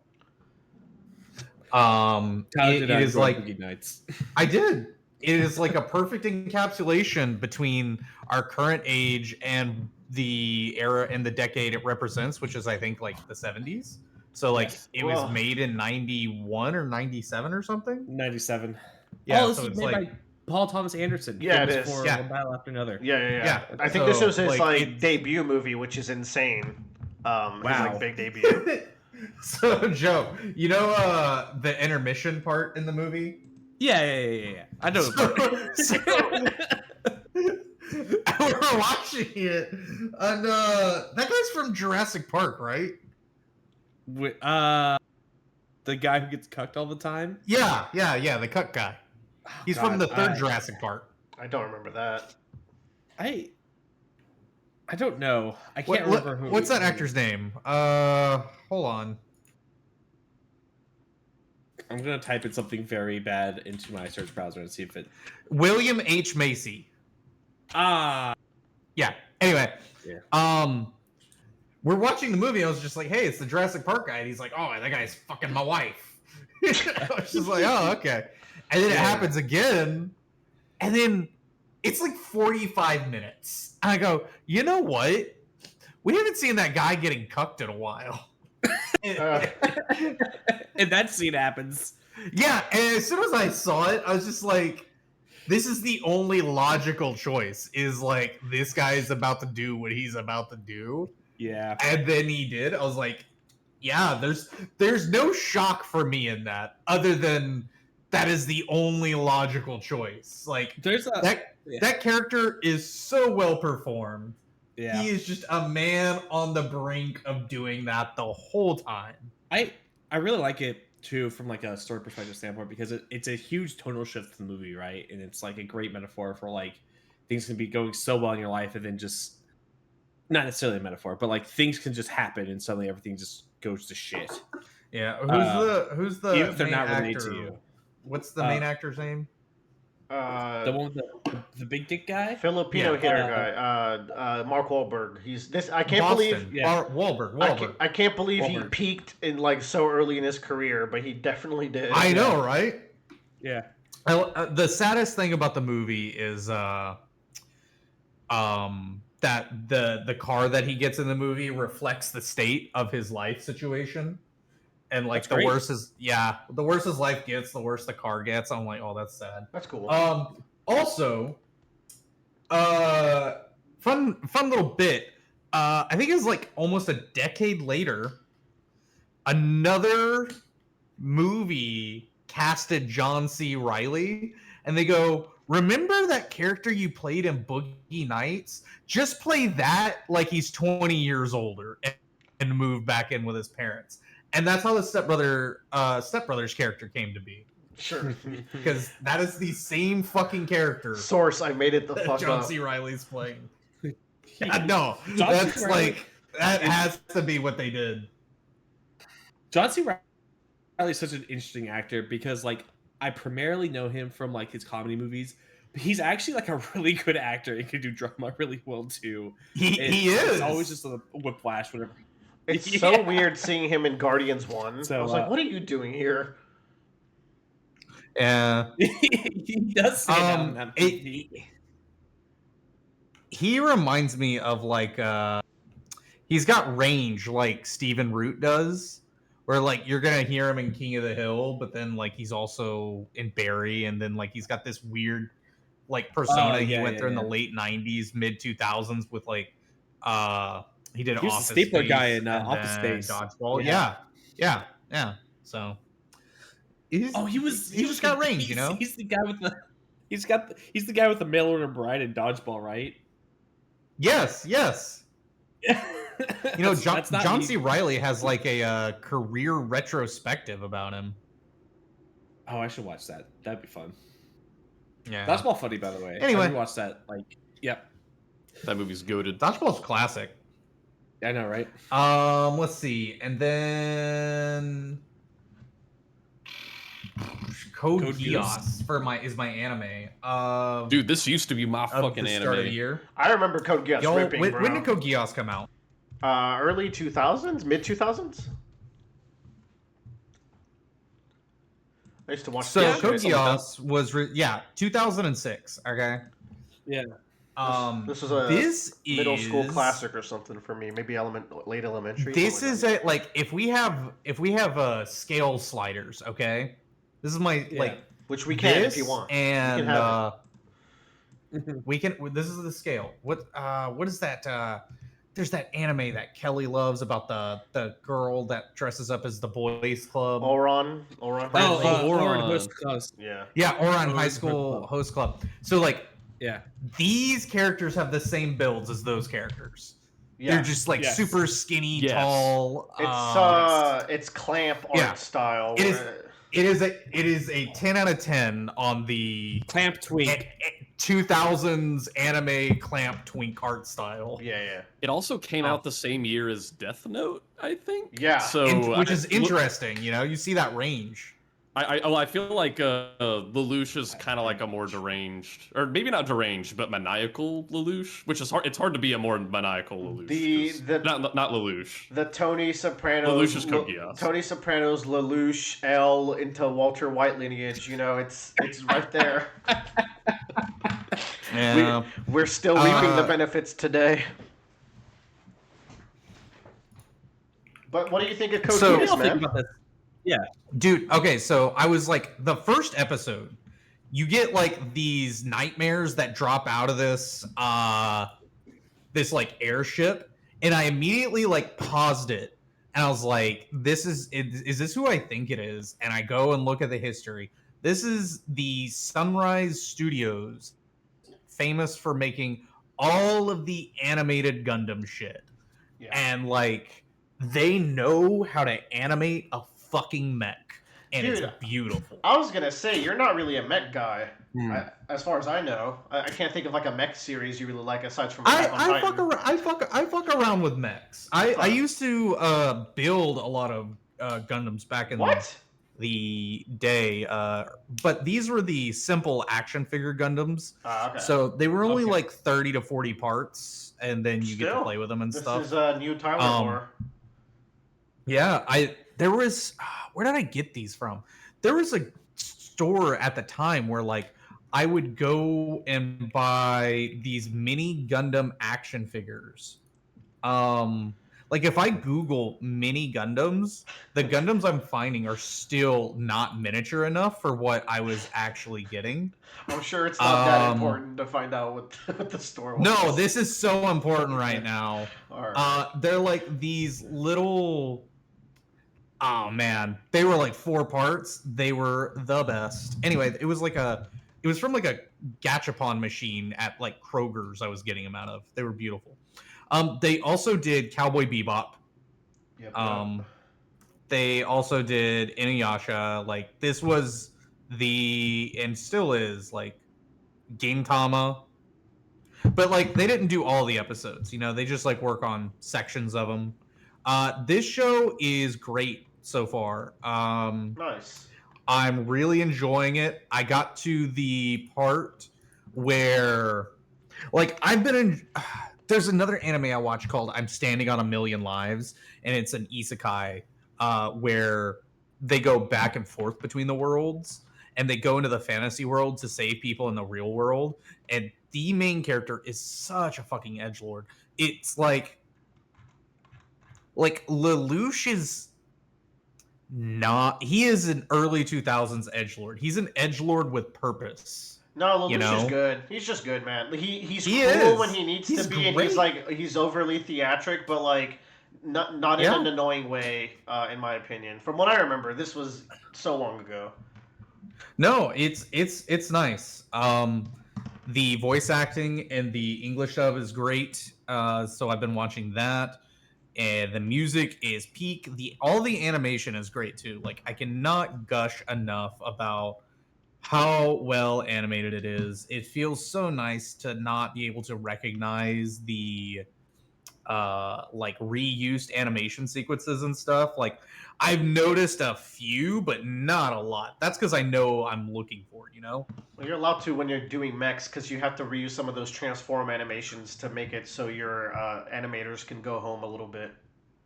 It is like Boogie Nights. I did. It is like a perfect encapsulation between our current age and the era and the decade it represents, which is I think like the 70s. So like Yes. it was Well. made in 91 or 97 or something. 97. Yeah, oh, this so is it's made like by Paul Thomas Anderson. Yeah, it famous is. For Yeah. One Battle After Another. Yeah. Yeah, I think this so, was his like, like debut movie, which is insane. His Wow. like big debut. So Joe, you know the intermission part in the movie? Yeah. I know. So we were watching it, and that guy's from Jurassic Park, right? The guy who gets cucked all the time. Yeah, the cut guy. He's from God, the third I- Jurassic Park. I don't remember that. I don't know. I can't remember who. What's that actor's name? Hold on. I'm gonna type in something very bad into my search browser and see if it. William H. Macy. Ah. Yeah. Anyway. Yeah. We're watching the movie. I was just like, "Hey, it's the Jurassic Park guy." And he's like, "Oh, that guy's fucking my wife." I was just like, "Oh, okay." And then it happens again, and then it's like 45 minutes. And I go, "You know what? We haven't seen that guy getting cucked in a while." And that scene happens. Yeah, and as soon as I saw it, I was just like, this is the only logical choice, is like, this guy is about to do what he's about to do. Yeah. And then he did. I was like, yeah, there's no shock for me in that, other than that is the only logical choice. Like, There's that character is so well performed. Yeah. He is just a man on the brink of doing that the whole time. I really like it too from like a story perspective standpoint, because it's a huge tonal shift in the movie, right? And it's like a great metaphor for like things can be going so well in your life and then just not necessarily a metaphor, but like things can just happen and suddenly everything just goes to shit. Yeah, who's the even if they're main not related actor? to you. What's the main actor's name? The one with the big dick guy? Filipino hitter guy, Mark Wahlberg. He's this. I can't believe. Yeah. Wahlberg. I can't believe he Wahlberg. peaked in like so early in his career, but he definitely did. I know, right? Yeah. The saddest thing about the movie is that the car that he gets in the movie reflects the state of his life situation. And like That's great. the worse his life gets, the worse the car gets. I'm like, oh, that's sad. That's cool. Also, fun little bit. I think it was like almost a decade later, another movie casted John C. Reilly, and they go, "Remember that character you played in Boogie Nights? Just play that like he's 20 years older and move back in with his parents." And that's how the stepbrother's character came to be. Sure. Because that is the same fucking character Source, I made it the that fuck John up. C. Reilly's playing. Yeah, no, John that's C. Reilly- like, that has to be what they did. John C. Reilly is such an interesting actor because like I primarily know him from like his comedy movies. But he's actually like a really good actor and can do drama really well too. He is. It's always just a whiplash whenever. It's so weird seeing him in Guardians 1. So, I was like, what are you doing here? Yeah. He does say that on TV. He reminds me of like he's got range like Stephen Root does, where like you're gonna hear him in King of the Hill, but then like he's also in Barry, and then like he's got this weird like persona he went through in the late 90s, mid 2000s with like he did He was Office the stapler Space guy in and Office then Space. Dodgeball. Yeah. Yeah. So he just got range, you know. He's the guy with the he's the guy with the mail order bride in Dodgeball, right? Yes. You know, That's not John me. C. Reilly has like a career retrospective about him. Oh, I should watch that. That'd be fun. Yeah. Dodgeball funny, by the way. Anyway. I watched that. Like, yep. That movie's goated. Dodgeball's classic. I know, right? Let's see. And then Code Geass is my anime. Dude, this used to be my of fucking the start of the anime. year. I remember Code Geass Yo, ripping, when bro. did Code Geass come out? Early 2000s? Mid 2000s? I used to watch So that Code shit. Geass was 2006. Okay. Yeah. This was a this middle school is- classic or something for me. Maybe late elementary. This something is like a like if we have scale sliders, okay? This is my Yeah. like that. Which we can this if you want. and You can have we can. This is the scale. What is that? There's that anime that Kelly loves about the girl that dresses up as the boys club. Oron. Oh, Bradley. Oran Host Class. Yeah. Yeah, Oran Oran High School Host Club. So like Yeah. these characters have the same builds as those characters. Yeah. They're just like Yes. super skinny, Yes. tall. It's clamp art yeah. style. It is- where- It is a 10 out of 10 on the Clamp Twig. 2000s anime clamp twink art style. Yeah. It also came out the same year as Death Note, I think. Yeah. So Which is interesting, you know, you see that range. I feel like Lelouch is kind of like a more deranged, or maybe not deranged, but maniacal Lelouch, which is hard. It's hard to be a more maniacal Lelouch. Not Lelouch. The Tony Sopranos. Lelouch is Geass. Tony Sopranos, Lelouch, L into Walter White lineage. You know, it's right there. Yeah. We're still reaping the benefits today. But what do you think of Code Geass, man? About this. Yeah. Dude, okay, so I was like, the first episode, you get like these nightmares that drop out of this this like airship, and I immediately like paused it, and I was like, is this who I think it is? And I go and look at the history. This is the Sunrise Studios, famous for making all of the animated Gundam shit. Yeah. And like, they know how to animate a fucking mech, and Dude, it's beautiful. I was gonna say you're not really a mech guy, as far as I know. I can't think of like a mech series you really like aside from. I fuck around with mechs. I used to build a lot of Gundams back in the day, but these were the simple action figure Gundams. Okay. So they were only like 30 to 40 parts, and then you get to play with them and stuff. This is new Tyler Moore. Yeah, there was where did I get these from? There was a store at the time where like I would go and buy these mini Gundam action figures. Like if I Google mini Gundams, the Gundams I'm finding are still not miniature enough for what I was actually getting. I'm sure it's not that important to find out what the store was. No, this is so important right now. All right. They're like these little. Oh man, they were like 4 parts. They were the best. Anyway, it was from like a gachapon machine at like Kroger's. I was getting them out of. They were beautiful. They also did Cowboy Bebop. Yep. They also did Inuyasha. Like this was and still is like Gintama. But like they didn't do all the episodes, you know. They just like work on sections of them. This show is great so far. Nice. I'm really enjoying it. I got to the part where, like, there's another anime I watch called I'm Standing on a Million Lives, and it's an isekai where they go back and forth between the worlds, and they go into the fantasy world to save people in the real world, and the main character is such a fucking edgelord. It's like Lelouch is not. He is an early 2000s edgelord. He's an edgelord with purpose. No, Lelouch is good. He's just good, man. He's cool is. when he needs to be, great. and he's overly theatric, but like not in an annoying way, in my opinion. From what I remember, this was so long ago. No, it's nice. The voice acting and the English dub is great. So I've been watching that. And the music is peak. All the animation is great too. Like I cannot gush enough about how well animated it is. It feels so nice to not be able to recognize the like reused animation sequences and stuff. Like I've noticed a few, but not a lot. That's because I know I'm looking for it, you know? Well, you're allowed to when you're doing mechs because you have to reuse some of those transform animations to make it so your animators can go home a little bit.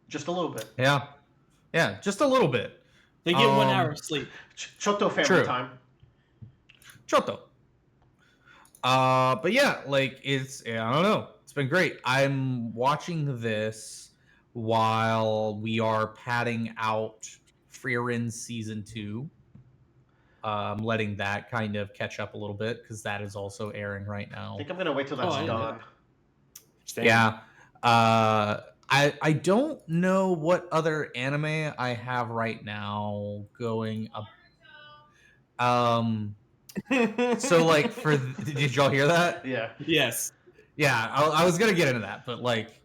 Just a little bit. Yeah, just a little bit. They get 1 hour of sleep. Choto family time. Choto. But yeah, like I don't know. It's been great. I'm watching this while we are padding out Frieren season 2. Letting that kind of catch up a little bit because that is also airing right now. I think I'm gonna wait till that's done. Yeah. I don't know what other anime I have right now going up. So like did y'all hear that? Yeah. Yes. Yeah, I was gonna get into that, but like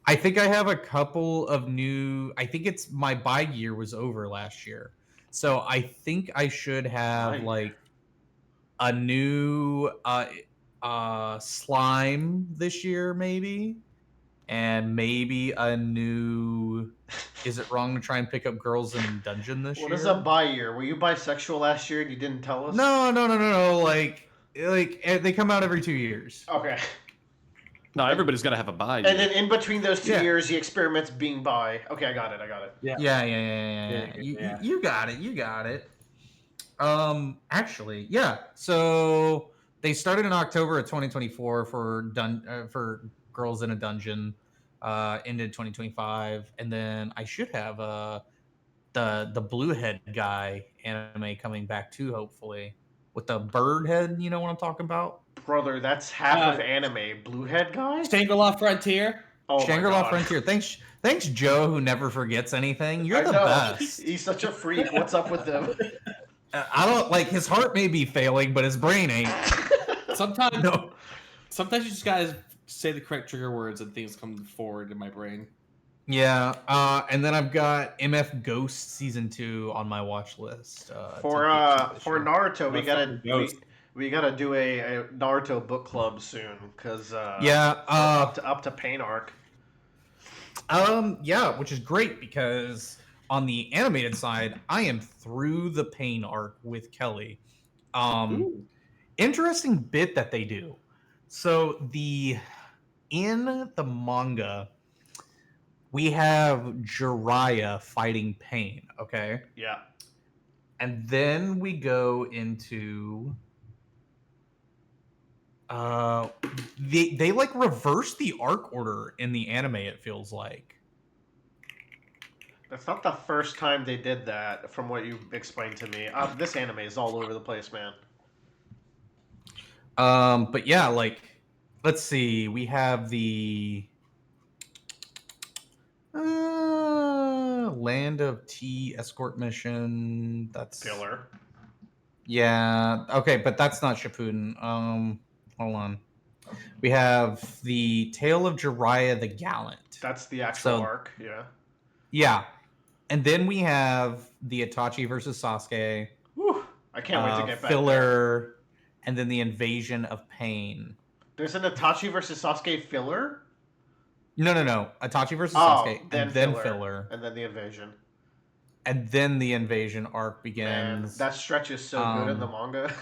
I think I have a couple of new. I think it's my buy year was over last year, so I think I should have like a new slime this year, maybe, and maybe a new. Is it wrong to try and pick up girls in dungeon this What year? is a bi year? Were you bisexual last year and you didn't tell us? No. Like they come out every 2 years. Okay. No, everybody's got to have a buy. And then in between those 2 Yeah. years, he experiments being bi. Okay, I got it. Yeah. Yeah. You got it. Actually, yeah. So they started in October of 2024 for Girls in a Dungeon, ended 2025, and then I should have the blue head guy anime coming back too, hopefully, with the bird head. You know what I'm talking about? Brother, that's half of anime. Bluehead guy? Shangri-La Frontier. Oh Shangri-La my God. Frontier. Thanks, Joe, who never forgets anything. You're I the know. best. He's such a freak. What's up with him? I don't like his heart may be failing, but his brain ain't. Sometimes, No. sometimes you just gotta say the correct trigger words and things come forward in my brain. Yeah, and then I've got MF Ghost season 2 on my watch list. For Naruto, we gotta do a Naruto book club soon because up to Pain arc. Yeah, which is great because on the animated side, I am through the Pain arc with Kelly. Interesting bit that they do. So in the manga, we have Jiraiya fighting Pain, okay? Yeah. And then we go into they like reverse the arc order in the anime, it feels like. That's not the first time they did that, from what you explained to me. This anime is all over the place, man. But yeah, like, let's see. We have the Land of Tea escort mission. That's Filler. Yeah. Okay, but that's not Shippuden. Hold on. We have the Tale of Jiraiya the Gallant. That's the actual arc. Yeah. Yeah. And then we have the Itachi versus Sasuke. Whew. I can't wait to get back filler, there. And then the Invasion of Pain. There's an Itachi versus Sasuke filler? No. Itachi versus Sasuke, and then filler. filler. And then the invasion. And then the invasion arc begins. Man, that stretch is so good in the manga.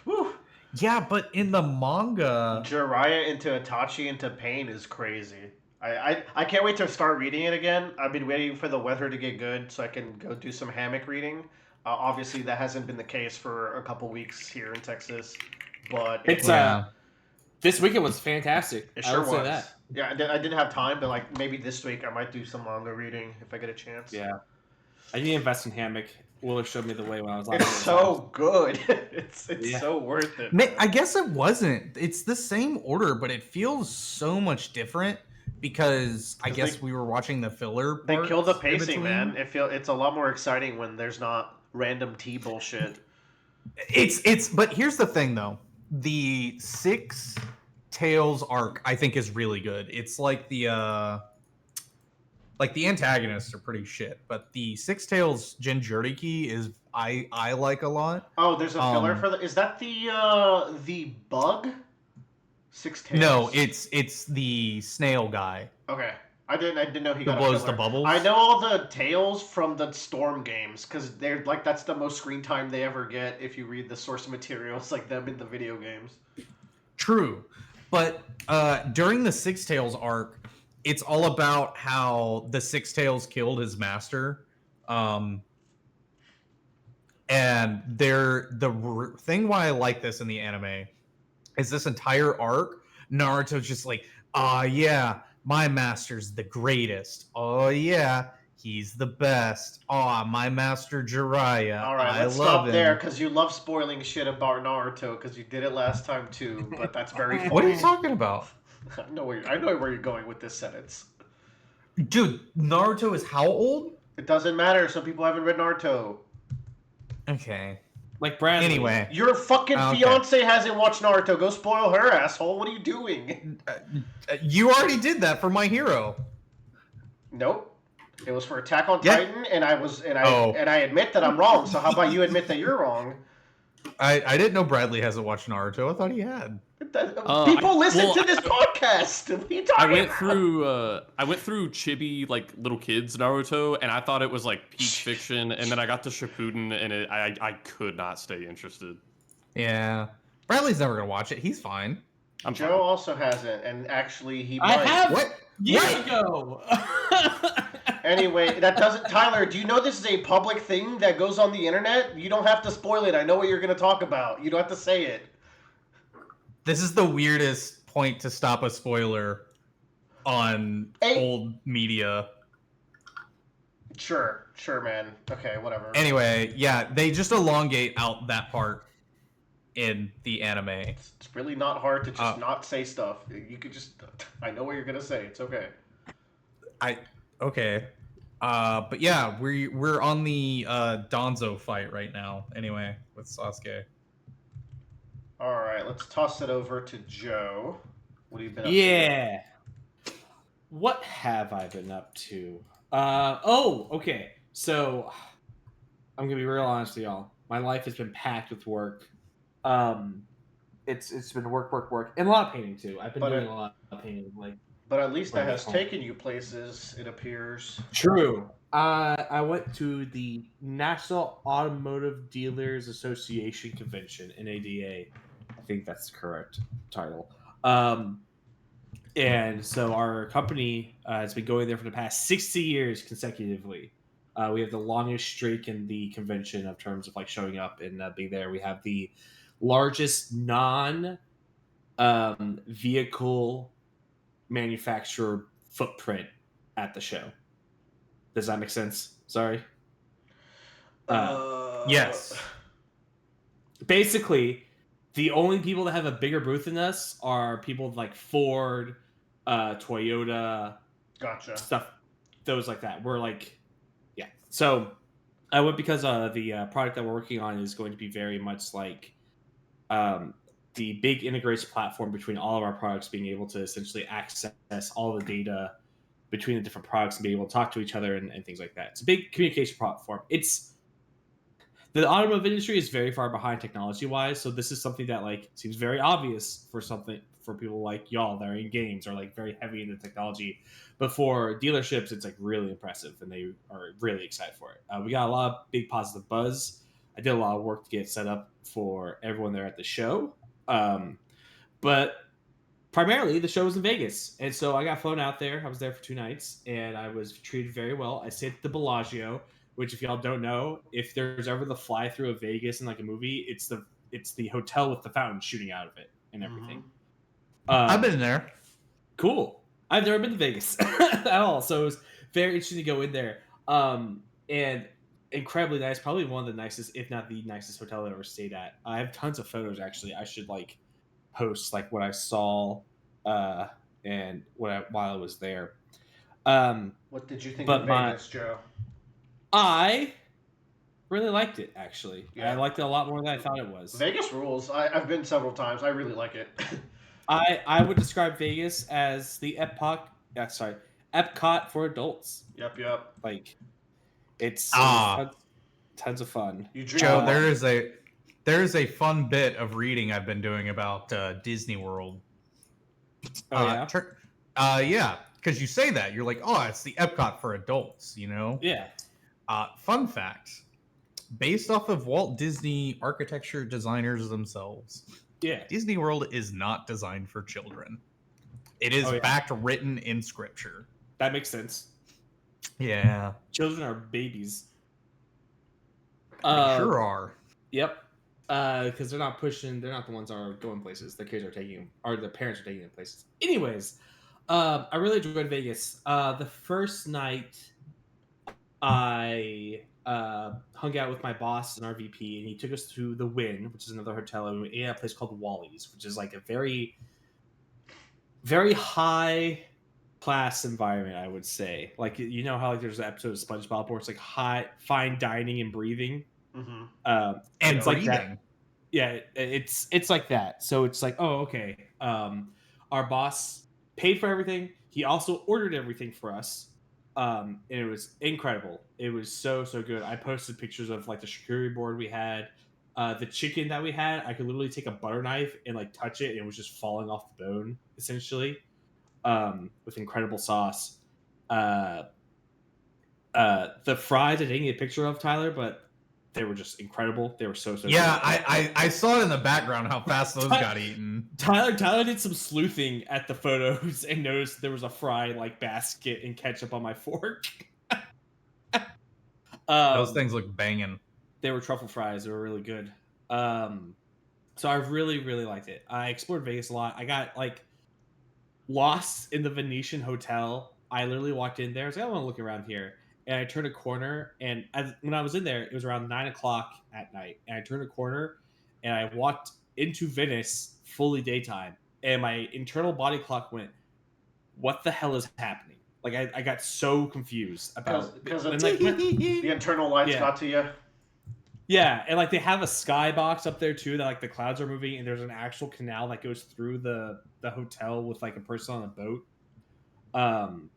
Woo. Yeah, but in the manga, Jiraiya into Itachi into Pain is crazy. I can't wait to start reading it again. I've been waiting for the weather to get good so I can go do some hammock reading. Obviously, that hasn't been the case for a couple weeks here in Texas, but this weekend was fantastic. It sure I will say that. Yeah, I didn't have time, but like maybe this week I might do some manga reading if I get a chance. Yeah, I need to invest in hammock. Willer showed me the way when I was last. It's so good. It's so worth it. I guess it wasn't. It's the same order, but it feels so much different because I guess we were watching the filler. They kill the pacing, man. It's a lot more exciting when there's not random tea bullshit. But here's the thing though. The Six Tails arc I think is really good. It's like the antagonists are pretty shit, but the Six Tails Jinchuriki is I like a lot. Oh, there's a filler for the. Is that the bug? Six Tails. No, it's the snail guy. Okay, I didn't know he got blows a the filler. bubbles. I know all the Tails from the Storm games because they're like that's the most screen time they ever get if you read the source materials like them in the video games. True, but during the Six Tails arc, it's all about how the Six Tails killed his master. And the thing why I like this in the anime is this entire arc, Naruto's just like, oh yeah, my master's the greatest. Oh yeah, he's the best. Oh, my master Jiraiya. All right, let's love stop him. there because you love spoiling shit about Naruto because you did it last time too. But that's very funny. What are you talking about? I know where you're going with this sentence. Dude, Naruto is how old? It doesn't matter. Some people haven't read Naruto. Okay. Like Bradley. Anyway. Your fucking fiance hasn't watched Naruto. Go spoil her, asshole. What are you doing? You already did that for My Hero. Nope. It was for Attack on Titan, and I admit that I'm wrong. So how about you admit that you're wrong? I didn't know Bradley hasn't watched Naruto. I thought he had. People listen to this podcast. What are you talking I went through chibi like little kids Naruto, and I thought it was like peak fiction, and then I got to Shippuden, and I could not stay interested. Yeah, Bradley's never gonna watch it. He's fine. Joe also hasn't, and actually he I might. have What? years ago. Anyway, that doesn't. Tyler, do you know this is a public thing that goes on the internet? You don't have to spoil it. I know what you're going to talk about. You don't have to say it. This is the weirdest point to stop a spoiler on old media. Sure, man. Okay, whatever. Anyway, yeah, they just elongate out that part in the anime. It's really not hard to just not say stuff. You could just. I know what you're going to say. It's okay. Okay. But yeah, we're on the Donzo fight right now. Anyway, with Sasuke. All right, let's toss it over to Joe. What have you been up to? Yeah. What have I been up to? Okay. So I'm gonna be real honest with y'all. My life has been packed with work. It's been work, and a lot of painting too. I've been doing a lot of painting lately. But at least that has taken you places, it appears. True. I went to the National Automotive Dealers Association Convention, NADA. I think that's the correct title. And so our company has been going there for the past 60 years consecutively. We have the longest streak in the convention of terms of like showing up and being there. We have the largest non-vehicle manufacturer footprint at the show. Does that make sense? Sorry. Yes. Basically, the only people that have a bigger booth than us are people like Ford, Toyota, gotcha, stuff, those like that. We're like, yeah. So I went because the product that we're working on is going to be very much like the big integration platform between all of our products, being able to essentially access all the data between the different products and be able to talk to each other and things like that. It's a big communication platform. The automotive industry is very far behind technology wise, so this is something that like seems very obvious for people like y'all that are in games or like very heavy into technology. But for dealerships, it's like really impressive, and they are really excited for it. We got a lot of big positive buzz. I did a lot of work to get set up for everyone there at the show. But primarily the show was in Vegas. And so I got flown out there. I was there for 2 nights and I was treated very well. I stayed at the Bellagio, which if y'all don't know, if there's ever the fly through of Vegas in like a movie, it's the hotel with the fountain shooting out of it and everything. I've been there. Cool. I've never been to Vegas at all. So it was very interesting to go in there. And incredibly nice, probably one of the nicest, if not the nicest hotel I've ever stayed at. I have tons of photos actually. I should like post like what I saw and while I was there. What did you think of Vegas, Joe? I really liked it actually. Yeah. I liked it a lot more than I thought it was. Vegas rules. I've been several times. I really like it. I would describe Vegas as the Epcot for adults. Yep. Like it's tons of fun. Joe, there is a fun bit of reading I've been doing about Disney World. Oh yeah, because you say that you're like, oh, it's the Epcot for adults, you know? Yeah. Fun fact, based off of Walt Disney architecture designers themselves. Yeah. Disney World is not designed for children. It is fact written in scripture. That makes sense. Yeah. Children are babies. They sure are. Yep. Because they're not the ones that are going places. The kids are taking them, or the parents are taking them places. Anyways, I really enjoyed Vegas. The first night, I hung out with my boss and our VP, and he took us to the Wynn, which is another hotel, and we ate at a place called Wally's, which is like a very, very high class environment, I would say. Like, you know how like there's an episode of SpongeBob where it's like fine dining and breathing. Mm-hmm. And it's breathing. Like that. Yeah, it's like that. So it's like, oh, okay. Our boss paid for everything. He also ordered everything for us. And it was incredible. It was so good. I posted pictures of like the charcuterie board we had. The chicken that we had, I could literally take a butter knife and like touch it, and it was just falling off the bone, essentially, with incredible sauce. Uh, the fries I didn't get a picture of, Tyler, but they were just incredible. They were so Yeah, good. I saw it in the background how fast those got eaten. Tyler did some sleuthing at the photos and noticed there was a fry like basket and ketchup on my fork. Those things look banging. They were truffle fries. They were really good. So I really, really liked it. I explored Vegas a lot. I got like lost in the Venetian hotel. I literally walked in there. I was like, I want to look around here. And I turned a corner. And when I was in there, it was around 9:00 at night. And I turned a corner and I walked into Venice fully daytime. And my internal body clock went, what the hell is happening? Like I got so confused about because and, like, the internal lights Yeah. got to you. Yeah, and like they have a skybox up there too that like the clouds are moving, and there's an actual canal that goes through the hotel with like a person on a boat. And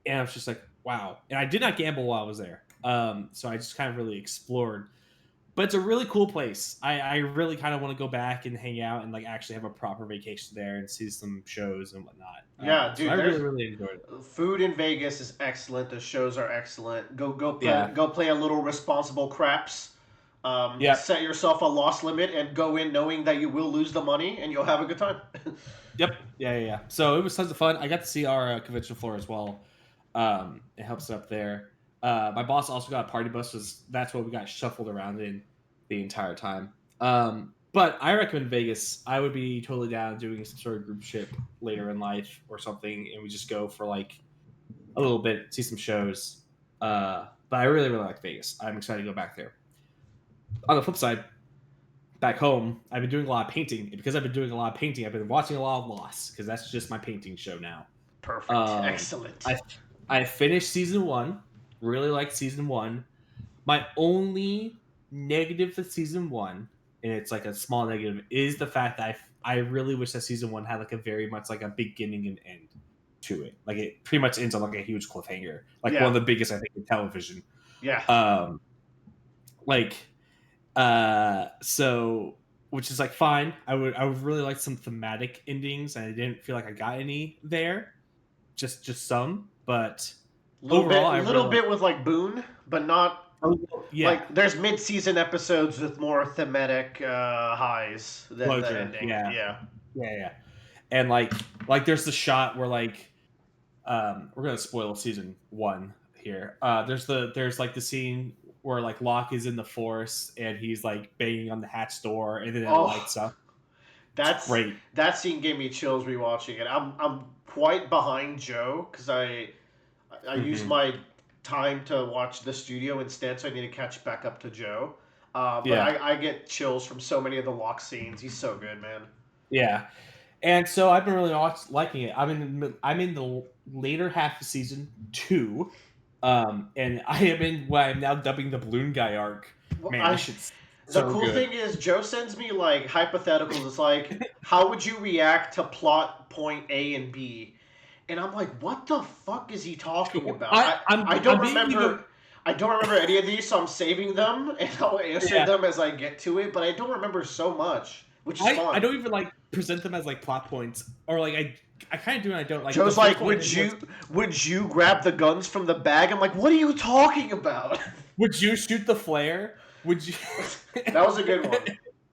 I was just like, wow. And I did not gamble while I was there. So I just kind of really explored. But it's a really cool place. I really kind of want to go back and hang out and like actually have a proper vacation there and see some shows and whatnot. Yeah, dude, so I really enjoyed it. Food in Vegas is excellent. The shows are excellent. Go play Yeah. go play a little responsible craps. Yeah. Set yourself a loss limit and go in knowing that you will lose the money and you'll have a good time. Yep. Yeah. So it was tons of fun. I got to see our convention floor as well. It helps up there. My boss also got a party bus. That's what we got shuffled around in the entire time. But I recommend Vegas. I would be totally down doing some sort of group trip later in life or something, and we just go for like a little bit, see some shows. But I really, really like Vegas. I'm excited to go back there. On the flip side, back home, I've been doing a lot of painting. And because I've been doing a lot of painting, I've been watching a lot of Lost because that's just my painting show now. Perfect. Excellent. I finished season 1. Really liked season 1. My only negative for season 1, and it's like a small negative, is the fact that I really wish that season 1 had like a very much like a beginning and end to it. Like it pretty much ends on like a huge cliffhanger, like one of the biggest I think in television. Yeah. So which is like fine. I would really like some thematic endings, and I didn't feel like I got any there. Just some, but little bit with like Boone, but not. Yeah, like there's mid-season episodes with more thematic highs than Closure, the ending. Yeah. And like there's the shot where like we're gonna spoil season 1 here. There's like the scene where like Locke is in the forest and he's like banging on the hatch door and then it lights up. That's great. That scene gave me chills rewatching it. I'm quite behind Joe because I use my time to watch the studio instead, so I need to catch back up to Joe. But I get chills from so many of the Locke scenes. He's so good, man. Yeah, and so I've been really liking it. I'm in the later half of season 2, and I am in what I'm now dubbing the balloon guy arc. Man, the cool thing is Joe sends me like hypotheticals. It's like, how would you react to plot point A and B? And I'm like, what the fuck is he talking about? I don't remember any of these, so I'm saving them and I'll answer them as I get to it. But I don't remember so much, which is fun. I don't even like present them as like plot points, or like I kind of do and I don't. Like Joe's like, would you grab the guns from the bag? I'm like, what are you talking about? Would you shoot the flare? Would you? That was a good one.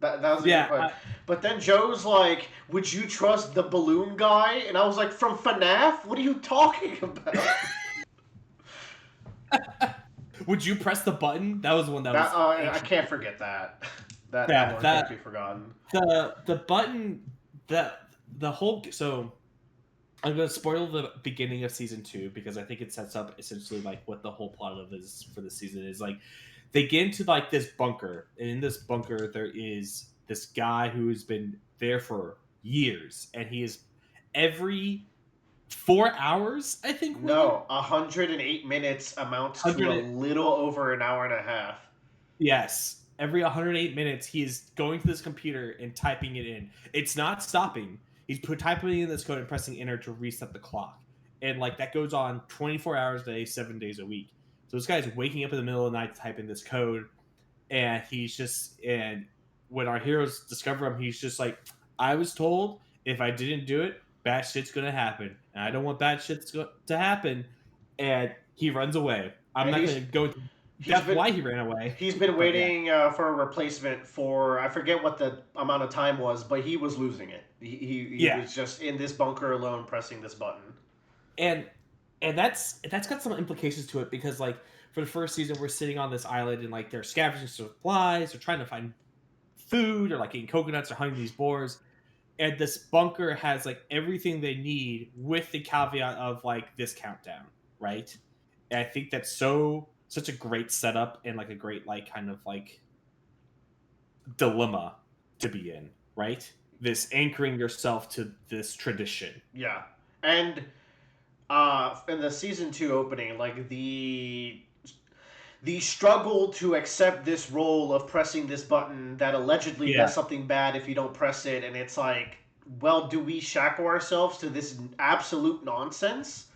That was a good one. But then Joe's like, would you trust the balloon guy? And I was like, from FNAF? What are you talking about? Would you press the button? That was one that was... I can't forget that. That one can't be forgotten. The button... The whole... So, I'm going to spoil the beginning of season 2 because I think it sets up essentially like what the whole plot of this for the season is. Like, they get into like this bunker, and in this bunker there is this guy who has been there for years, and he is every 4 hours, I think. No, 108 minutes amounts to a little over an hour and a half. Yes, every 108 minutes he is going to this computer and typing it in. It's not stopping. He's typing in this code and pressing enter to reset the clock, and like that goes on 24 hours a day, 7 days a week. So this guy is waking up in the middle of the night to type in this code, and when our heroes discover him, he's just like, I was told if I didn't do it, bad shit's gonna happen, and I don't want bad shit to happen, and he runs away. I'm And not gonna go into he's depth been why he ran away. he's been But yeah. waiting for a replacement for, I forget what the amount of time was, but he was losing it. He Yeah. was just in this bunker alone pressing this button. and that's got some implications to it, because like for the first season we're sitting on this island and like they're scavenging supplies, they're trying to find food, or like eating coconuts or hunting these boars, and this bunker has like everything they need with the caveat of like this countdown, right? And I think that's such a great setup and like a great like kind of like dilemma to be in, right? This anchoring yourself to this tradition. Yeah, and in the season 2 opening, like the struggle to accept this role of pressing this button that allegedly Yeah. does something bad if you don't press it, and it's like, well, do we shackle ourselves to this absolute nonsense?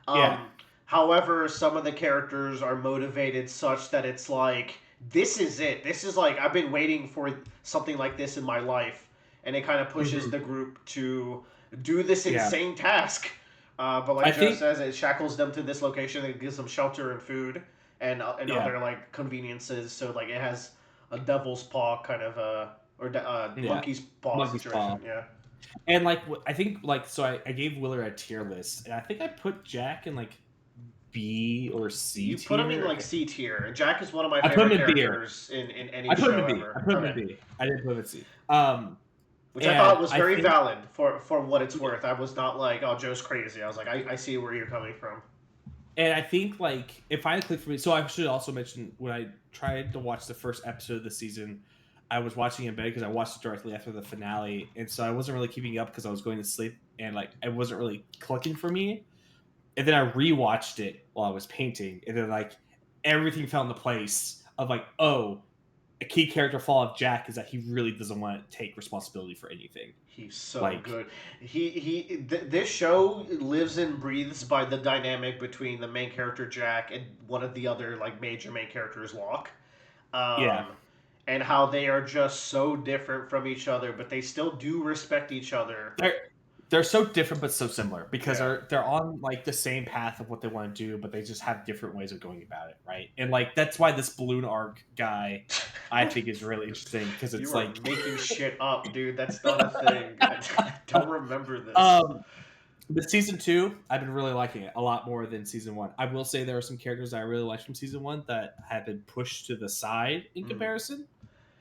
Yeah. However, some of the characters are motivated such that it's like, this is it. This is like, I've been waiting for something like this in my life, and it kind of pushes the group to do this insane task. But like Joe says, it shackles them to this location. It gives them shelter and food and other like conveniences. So like it has a devil's paw kind of monkey's paw situation. Paw. Yeah. And like I think like so I gave Willer a tier list, and I think I put Jack in like B or C. You tier. put him in like C tier. And Jack is one of my favorite characters in any show ever. I put him in B. I didn't put him in C. Which I thought was very valid for what it's worth. I was not like, oh, Joe's crazy. I was like, I see where you're coming from. And I think like it finally clicked for me. So I should also mention, when I tried to watch the first episode of the season, I was watching in bed because I watched it directly after the finale, and so I wasn't really keeping up because I was going to sleep, and like it wasn't really clicking for me. And then I rewatched it while I was painting, and then like everything fell into place of like, oh, a key character flaw of Jack is that he really doesn't want to take responsibility for anything. He's so good. This show lives and breathes by the dynamic between the main character Jack and one of the other like major main characters, Locke. And how they are just so different from each other, but they still do respect each other. They're so different but so similar, because they're on like the same path of what they want to do, but they just have different ways of going about it, right? And like that's why this balloon arc guy, I think, is really interesting, because it's like making shit up, dude. That's not a thing. I don't remember this. But season 2, I've been really liking it a lot more than season 1. I will say there are some characters that I really liked from season 1 that have been pushed to the side in comparison.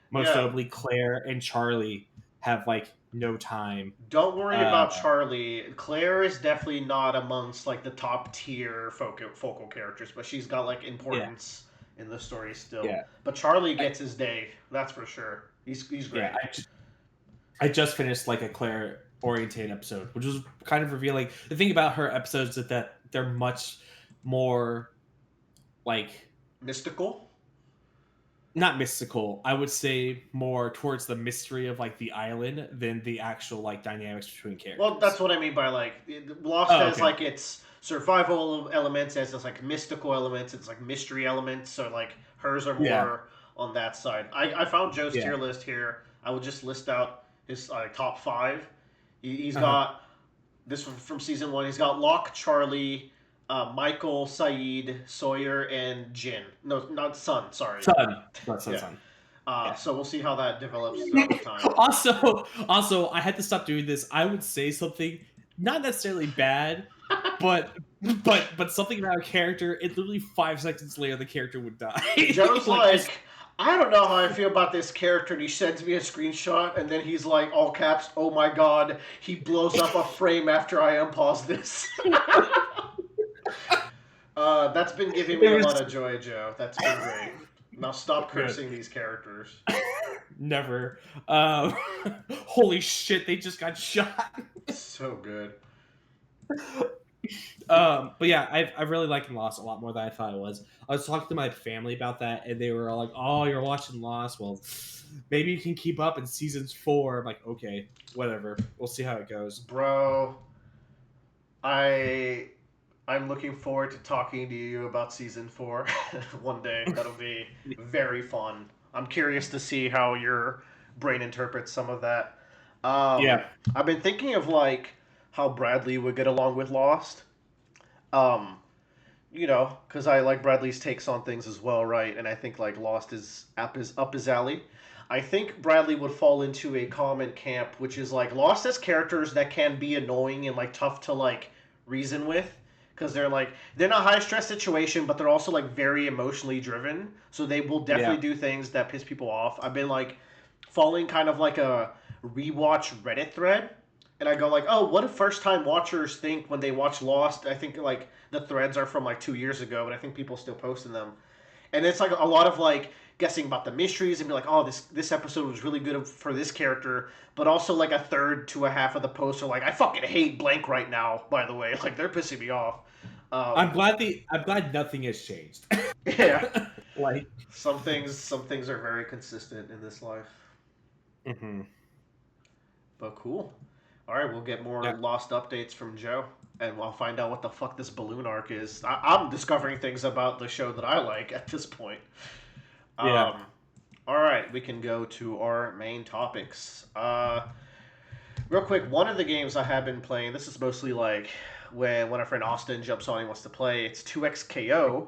Most notably, Claire and Charlie have like no time. Don't worry about Charlie. Claire is definitely not amongst like the top tier focal characters, but she's got like importance in the story still. Yeah. But Charlie gets his day, that's for sure. He's great. Yeah, I just finished like a Claire oriented episode, which was kind of revealing. The thing about her episodes is that they're much more like mystical. Not mystical. I would say more towards the mystery of like the island than the actual like dynamics between characters. Well, that's what I mean by like Lost has like its survival elements, as it's like mystical elements, it's like mystery elements. So like hers are more on that side. I found Joe's tier list here. I would just list out his top 5. He's got this from season 1. He's got Locke, Charlie, Michael, Saeed, Sawyer, and Jin. No, not Sun. Sorry, Sun. So we'll see how that develops over time. Also, I had to stop doing this. I would say something not necessarily bad, but something about a character. And literally 5 seconds later, the character would die. Joe's like, I don't know how I feel about this character, and he sends me a screenshot, and then he's like, all caps, oh my god, he blows up a frame after I unpause this. That's been giving me a lot of joy, Joe. That's been great. Now stop cursing these characters. Never. Holy shit, they just got shot. So good. But yeah, I really like Lost a lot more than I thought it was. I was talking to my family about that, and they were all like, "Oh, you're watching Lost? Well, maybe you can keep up in seasons 4." I'm like, "Okay, whatever. We'll see how it goes." Bro, I'm looking forward to talking to you about season 4 one day. That'll be very fun. I'm curious to see how your brain interprets some of that. Um, Yeah. I've been thinking of like how Bradley would get along with Lost. Um, because I like Bradley's takes on things as well, right? And I think like Lost is up his alley. I think Bradley would fall into a common camp, which is like Lost as characters that can be annoying and like tough to like reason with, because they're not high stress situation, but they're also like very emotionally driven. So they will definitely Yeah. do things that piss people off. I've been like following kind of like a rewatch Reddit thread, and I go like, oh, what do first time watchers think when they watch Lost? I think like the threads are from like 2 years ago, but I think people still posting them, and it's like a lot of like guessing about the mysteries and be like, oh, this episode was really good for this character, but also like a third to a half of the posts are like, I fucking hate blank right now. By the way, like they're pissing me off. I'm Um, glad nothing has changed. yeah, Like, some things are very consistent in this life, mhm. but cool. All right, we'll get more Yeah. Lost updates from Joe, and we'll find out what the fuck this balloon arc is. I'm discovering things about the show that I like at this point. Yeah. Um, all right, we can go to our main topics. Real quick, one of the games I have been playing, this is mostly like when our friend Austin jumps on and wants to play, it's 2XKO,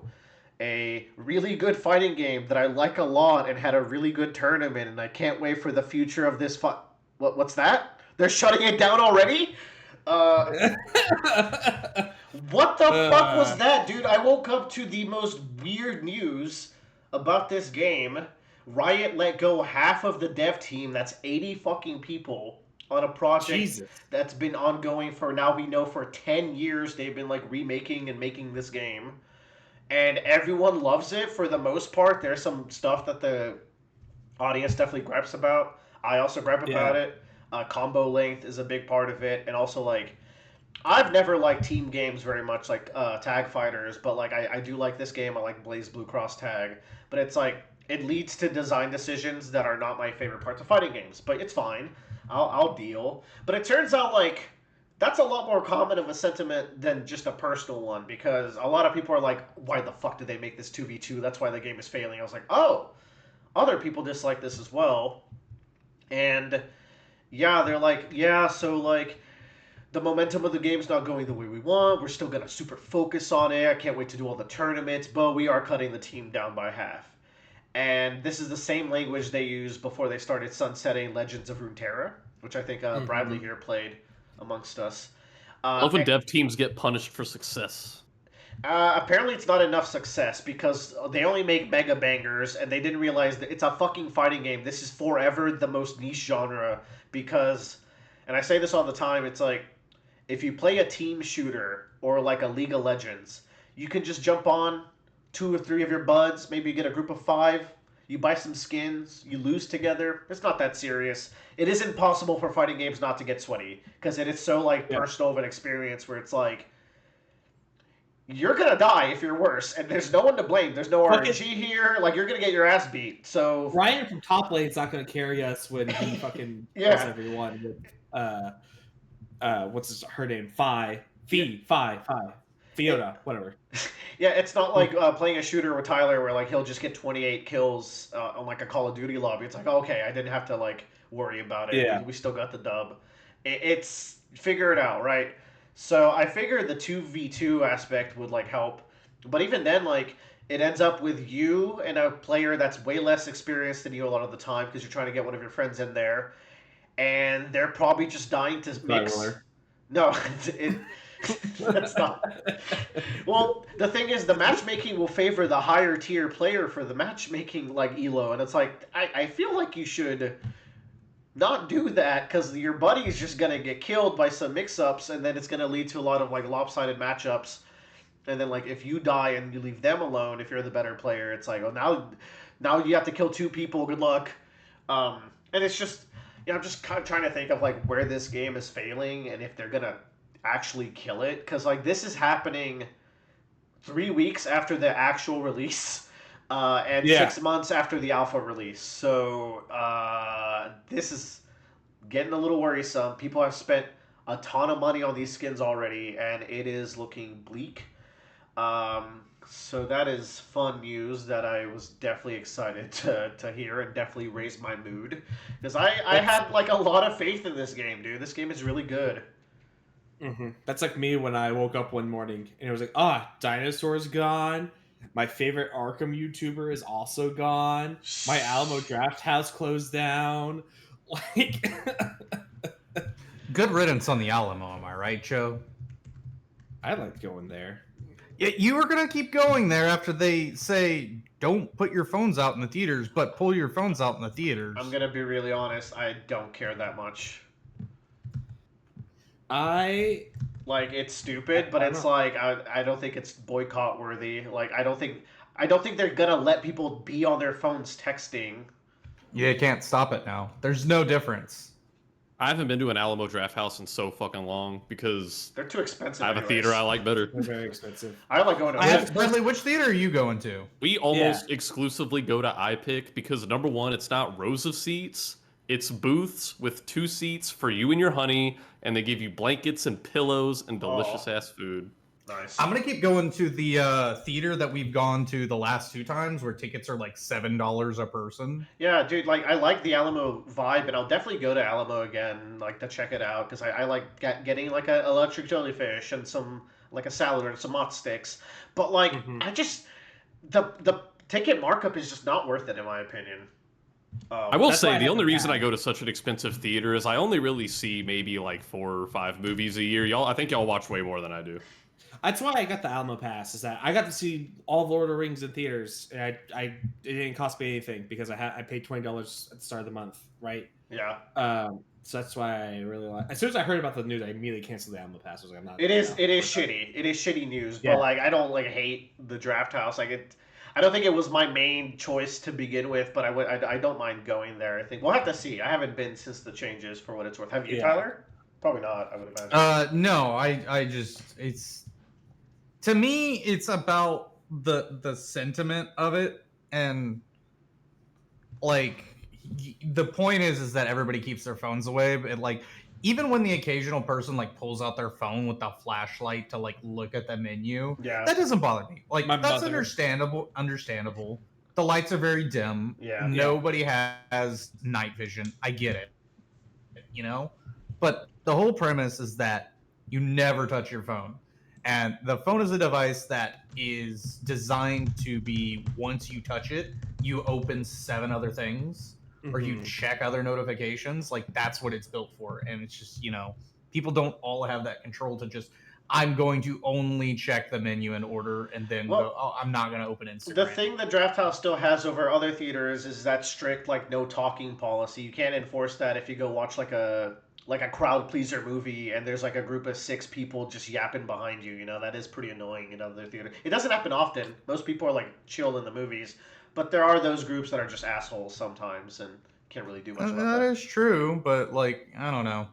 a really good fighting game that I like a lot and had a really good tournament, and I can't wait for the future of this what's that? They're shutting it down already? Uh, what the fuck was Uh, that, dude? I woke up to the most weird news about this game. Riot let go half of the dev team, that's 80 fucking people, on a project Jesus. that's been ongoing for now we know for 10 years. They've been like remaking and making this game. And everyone loves it for the most part. There's some stuff that the audience definitely gripes about. I also gripe about Yeah. it. Combo length is a big part of it, and also like I've never liked team games very much, like tag fighters, but like I do like this game. I like Blaze Blue Cross Tag, but it's like it leads to design decisions that are not my favorite parts of fighting games. But it's fine. I'll deal. But it turns out like that's a lot more common of a sentiment than just a personal one, because a lot of people are like, why the fuck did they make this 2v2? That's why the game is failing. I was like, oh, other people dislike this as well. And yeah, they're like, yeah, so like the momentum of the game's not going the way we want. We're still gonna super focus on it. I can't wait to do all the tournaments, but we are cutting the team down by half. And this is the same language they used before they started sunsetting Legends of Runeterra, which I think Bradley Mhm. here played amongst us. I Uh, love when dev teams get punished for success. Apparently, it's not enough success because they only make mega bangers, and they didn't realize that it's a fucking fighting game. This is forever the most niche genre because, and I say this all the time, it's like if you play a team shooter or like a League of Legends, you can just jump on two or three of your buds, maybe you get a group of five, you buy some skins, you lose together. It's not that serious. It is impossible for fighting games not to get sweaty because it is so like Yeah. personal of an experience where it's like you're gonna die if you're worse, and there's no one to blame. There's no Fucking RNG here. Like you're gonna get your ass beat. So Ryan from Top Lane's not going to carry us when he fucking kills yeah, everyone with what's her name? Fiona, whatever. yeah. It's not like playing a shooter with Tyler where like he'll just get 28 kills on like a Call of Duty lobby. It's like okay, I didn't have to like worry about it. Yeah. We still got the dub. It's figure it out, right? So I figured the 2v2 aspect would like help, but even then, like it ends up with you and a player that's way less experienced than you a lot of the time because you're trying to get one of your friends in there, and they're probably just dying to Sorry, mix. Willer. No, it, that's not. Well, the thing is, the matchmaking will favor the higher tier player for the matchmaking, like Elo, and it's like I feel like you should not do that because your buddy's just gonna get killed by some mix-ups, and then it's gonna lead to a lot of like lopsided matchups. And then like if you die and you leave them alone, if you're the better player, it's like oh now you have to kill two people. Good luck. And it's just I'm just kind of trying to think of like where this game is failing and if they're gonna actually kill it because like this is happening 3 weeks after the actual release. And Yeah. 6 months after the alpha release. So this is getting a little worrisome. People have spent a ton of money on these skins already, and it is looking bleak. So that is fun news that I was definitely excited to hear and definitely raised my mood. Because I That's had like a lot of faith in this game, dude. This game is really good. that's like me when I woke up one morning and it was like, ah, dinosaurs gone. My favorite Arkham YouTuber is also gone. My Alamo Drafthouse closed down. Like, Good riddance on the Alamo, am I right, Joe? I like going there. Yeah, you were gonna keep going there after they say don't put your phones out in the theaters, but pull your phones out in the theaters. I'm gonna be really honest. I don't care that much. I Like it's stupid, but I it's don't know. like I don't think it's boycott worthy. Like I don't think they're gonna let people be on their phones texting. You can't stop it now. There's no difference. I haven't been to an Alamo Draft House in so fucking long because They're too expensive. I have a anyways. theater I like better. They're very expensive. I like going to. I have Bradley. Which theater are you going to? We almost exclusively go to iPick because number one, it's not rows of seats. It's booths with 2 seats for you and your honey, and they give you blankets and pillows and delicious ass food. Nice. I'm gonna keep going to the theater that we've gone to the last 2 times, where tickets are like $7 a person. Yeah, dude. Like I like the Alamo vibe, and I'll definitely go to Alamo again, like to check it out, because I like getting like an electric jellyfish and some like a salad or some mott sticks. But like Mhm. I just the ticket markup is just not worth it in my opinion. I will That's why say I the only haven't reason I had- go to such an expensive theater is I only really see maybe like 4 or 5 movies a year. I think y'all watch way more than I do. That's why I got the Alamo Pass. Is that I got to see all of Lord of the Rings in theaters, and it didn't cost me anything because I paid $20 at the start of the month, right? Yeah, So that's why I really like. As soon as I heard about the news, I immediately canceled the Alamo Pass. I was like, I'm not. it is. no. It is shitty. It is shitty news. Yeah. But like I don't like hate the Draft House. Like it. I don't think it was my main choice to begin with, but I don't mind going there. I think we'll have to see. I haven't been since the changes, for what it's worth. Have you, Yeah. Tyler? Probably not. I would imagine. No, I just it's to me it's about the sentiment of it, and like the point is that everybody keeps their phones away, but like even when the occasional person like pulls out their phone with the flashlight to like look at the menu, Yeah. that doesn't bother me. Like My that's mother. understandable. The lights are very dim. Yeah. Nobody has night vision. I get it. You know? But the whole premise is that you never touch your phone. And the phone is a device that is designed to be, once you touch it, you open 7 other things or you Mhm. check other notifications. Like that's what it's built for. And it's just, people don't all have that control to just, I'm going to only check the menu and order and then Well, go, oh, I'm not going to open Instagram. The thing that Draft House still has over other theaters is that strict like no talking policy. You can't enforce that if you go watch like a crowd pleaser movie and there's like a group of 6 people just yapping behind you. That is pretty annoying in other theaters. It doesn't happen often. Most people are like chill in the movies, but there are those groups that are just assholes sometimes and can't really do much about That that. is true, but like I don't know.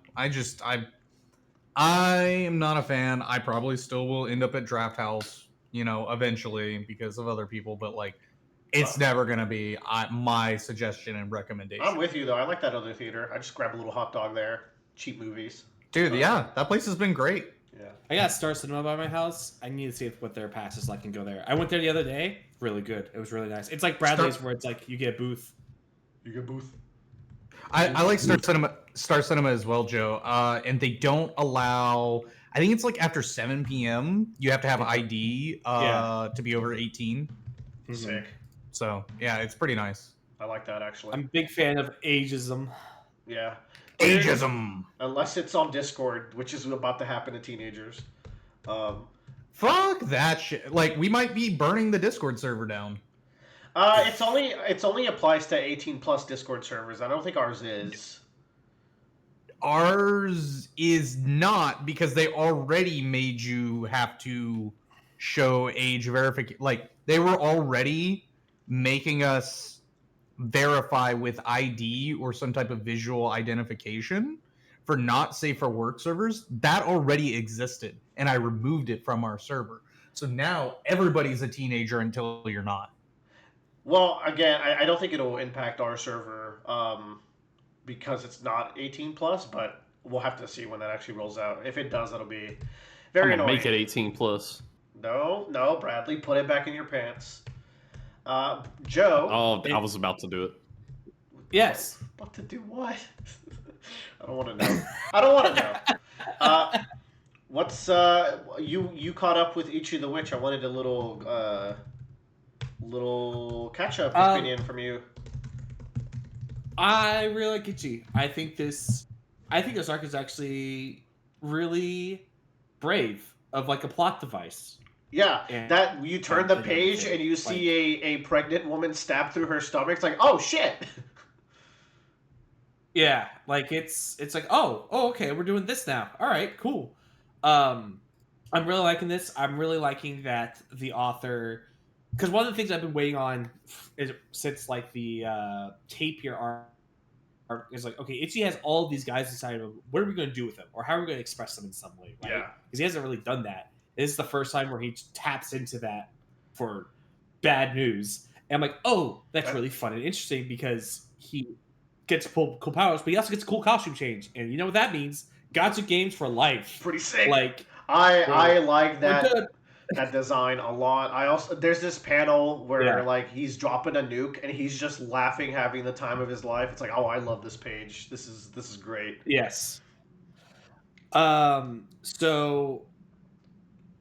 I am not a fan. I probably still will end up at Draft House, eventually because of other people. But like, it's never gonna be my suggestion and recommendation. I'm with you though. I like that other theater. I just grab a little hot dog there. Cheap movies. Dude, yeah, that place has been great. Yeah. I got Star Cinema by my house. I need to see what their pass is like and go there. I went there the other day. Really good. It was really nice. It's like Bradley's, where it's like you get a booth. You get booth. I like Star Cinema as well, Joe. And they don't allow. I think it's like after 7 p.m. You have to have ID to be over 18. Mhm. Sick. So yeah, it's pretty nice. I like that actually. I'm a big fan of ageism. Yeah. Ageism. Unless it's on Discord, which is about to happen to teenagers. Fuck that shit. Like we might be burning the Discord server down. It's only applies to 18 plus Discord servers. I don't think ours is. Ours is not because they already made you have to show age verification. Like they were already making us verify with ID or some type of visual identification for not safe for work servers. That already existed, and I removed it from our server. So now everybody's a teenager until you're not. Well, again, I don't think it'll impact our server because it's not 18 plus, but we'll have to see when that actually rolls out. If it does, that'll be very I'm gonna annoying. make it 18 plus. No, Bradley, put it back in your pants. Joe. Oh, I was about to do it. Yes. What to do what? I don't want to know. I don't want to know. What's you caught up with Ichi the Witch? I wanted a little catch up opinion from you. I really like Ichi. I think this arc is actually really brave of like a plot device. Yeah, And- that you turn the and page everything. and you see a pregnant woman stabbed through her stomach. It's like, oh shit. Yeah, like it's like oh okay, we're doing this now. All right, cool. I'm really liking this. I'm really liking that the author, because one of the things I've been waiting on is since like the Tapir arc is like, okay, Ichi has all these guys decided what are we going to do with them, or how are we going to express them in some way, right? Yeah. Because he hasn't really done that. This is the first time where he taps into that for bad news, and I'm like, oh, that's really fun and interesting because he gets cool powers, but he also gets a cool costume change, and you know what that means? Gotcha games for life. Pretty sick. Like I like that design a lot. I also there's this panel where like he's dropping a nuke and he's just laughing, having the time of his life. It's like, oh, I love this page. This is great. Yes. So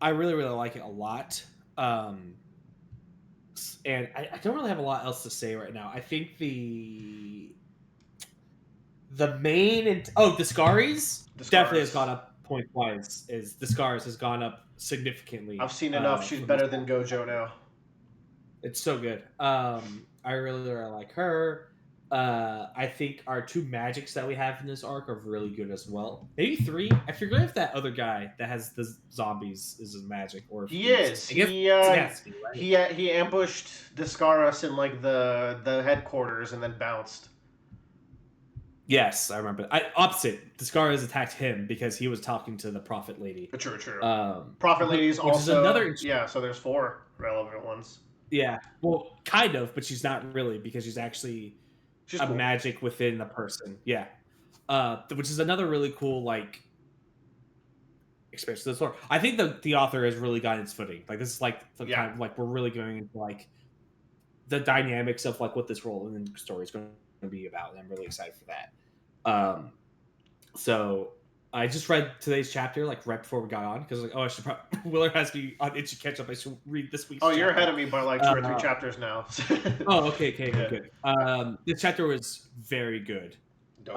I really like it a lot. And I don't really have a lot else to say right now. I think the main Discaris definitely has gone up point wise. Is Discaris has gone up significantly. I've seen enough. She's better than Gojo now. It's so good. I really like her. I think our 2 magics that we have in this arc are really good as well. Maybe 3. I forget if that other guy that has the zombies is a magic or if he is. He ambushed Discaris in like the headquarters and then bounced. Yes, I remember. Opposite. Discaris attacked him because he was talking to the Prophet Lady. True. Prophet Lady is also another. Yeah, so there's 4 relevant ones. Yeah, well, kind of, but she's not really because she's actually a cool magic within the person. Yeah, which is another really cool like experience to the story. I think the author has really gotten its footing. Like this is like the kind of like we're really going into like the dynamics of like what this role in the story is going to be about, and I'm really excited for that. So I just read today's chapter like right before we got on because like I should probably Willer has me on Itchy catch up. I should read this week's. You're ahead of me by like 2 or 3 chapters now. Okay, good. This chapter was very good. Dope.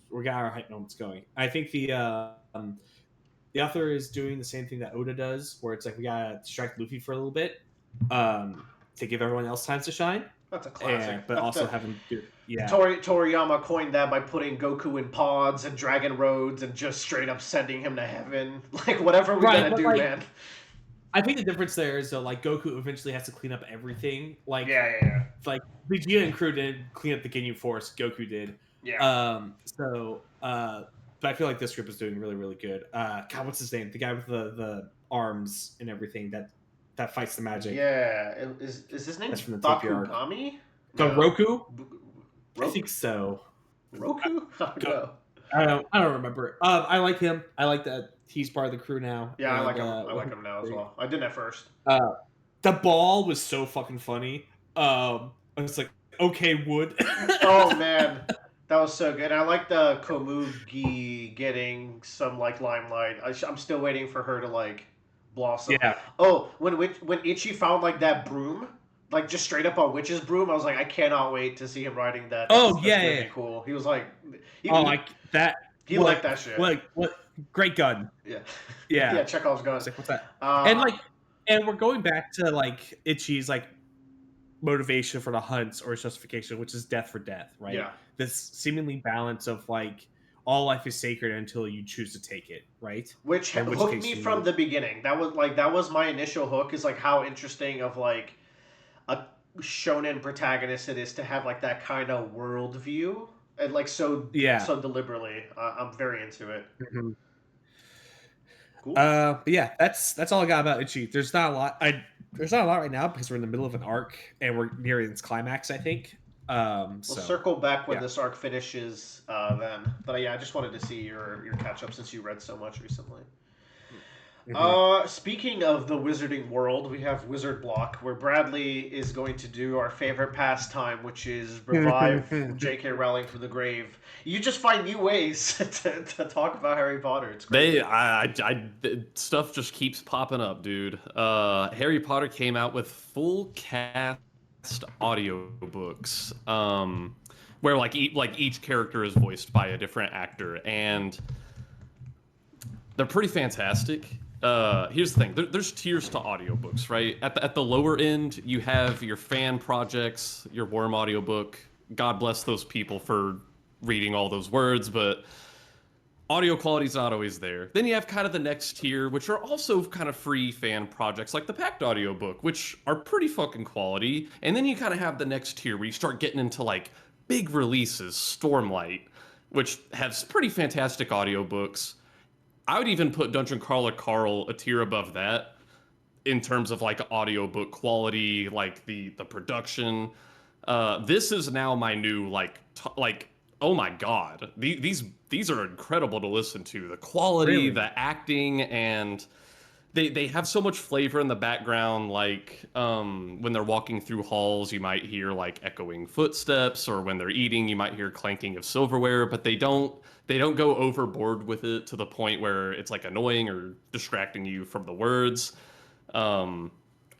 We got our hype moments going. I think the author is doing the same thing that Oda does, where it's like we gotta distract Luffy for a little bit, to give everyone else time to shine. That's a classic. But also have him do. Yeah. Toriyama coined that by putting Goku in pods and Dragon Roads and just straight up sending him to heaven. Like whatever we're gonna do, like, man. I think the difference there is though, like Goku eventually has to clean up everything. Like Like Vegeta and crew didn't clean up the Ginyu Force, Goku did. Yeah. But I feel like this group is doing really, really good. God, what's his name? The guy with the arms and everything that fights the magic. Yeah. Is his name Bakugami? No. Roku? I think so. Roku? I don't remember. I like him. I like that he's part of the crew now. Yeah, I like him. I like him now as well. I didn't at first. The ball was so fucking funny. I was like, okay, Wood. Oh man, that was so good. I like the Komugi getting some like limelight. I'm still waiting for her to like blossom. Yeah. Oh, when Ichi found like that broom, like just straight up on Witch's broom, I was like, I cannot wait to see him riding that. That's really cool. He was like, like that. He liked that shit. What? Great gun. Yeah. Yeah. Yeah. Chekhov's gun. Like, what's that? And we're going back to like Ichi's like motivation for the hunts or justification, which is death for death, right? Yeah. This seemingly balance of like all life is sacred until you choose to take it, right? Which hooked me from the beginning. That was my initial hook. Is like how interesting of like a shonen protagonist it is to have like that kind of worldview and like so deliberately. I'm very into it. Mm-hmm. Cool. But yeah, that's all I got about Ichi. There's not a lot. There's not a lot right now because we're in the middle of an arc and we're nearing its climax, I think. We'll circle back when this arc finishes then. But yeah, I just wanted to see your catch up since you read so much recently. Speaking of the wizarding world, we have Wizard Block, where Bradley is going to do our favorite pastime, which is revive J.K. Rowling from the grave. You just find new ways to talk about Harry Potter. It's great. Stuff just keeps popping up, dude. Harry Potter came out with full cast audiobooks, where like each character is voiced by a different actor, and they're pretty fantastic. Here's the thing: there's tiers to audiobooks, right? At the lower end, you have your fan projects, your Worm audiobook. God bless those people for reading all those words, but audio quality's not always there. Then you have kind of the next tier, which are also kind of free fan projects, like the Pact audiobook, which are pretty fucking quality. And then you kind of have the next tier where you start getting into like big releases, Stormlight, which has pretty fantastic audiobooks. I would even put Dungeon Crawler Carl a tier above that in terms of like audiobook quality, like the production. This is now my new like oh my god, these are incredible to listen to. The quality, Really? the acting, and they have so much flavor in the background. Like when they're walking through halls, you might hear like echoing footsteps, or when they're eating, you might hear clanking of silverware. But they don't go overboard with it to the point where it's like annoying or distracting you from the words. I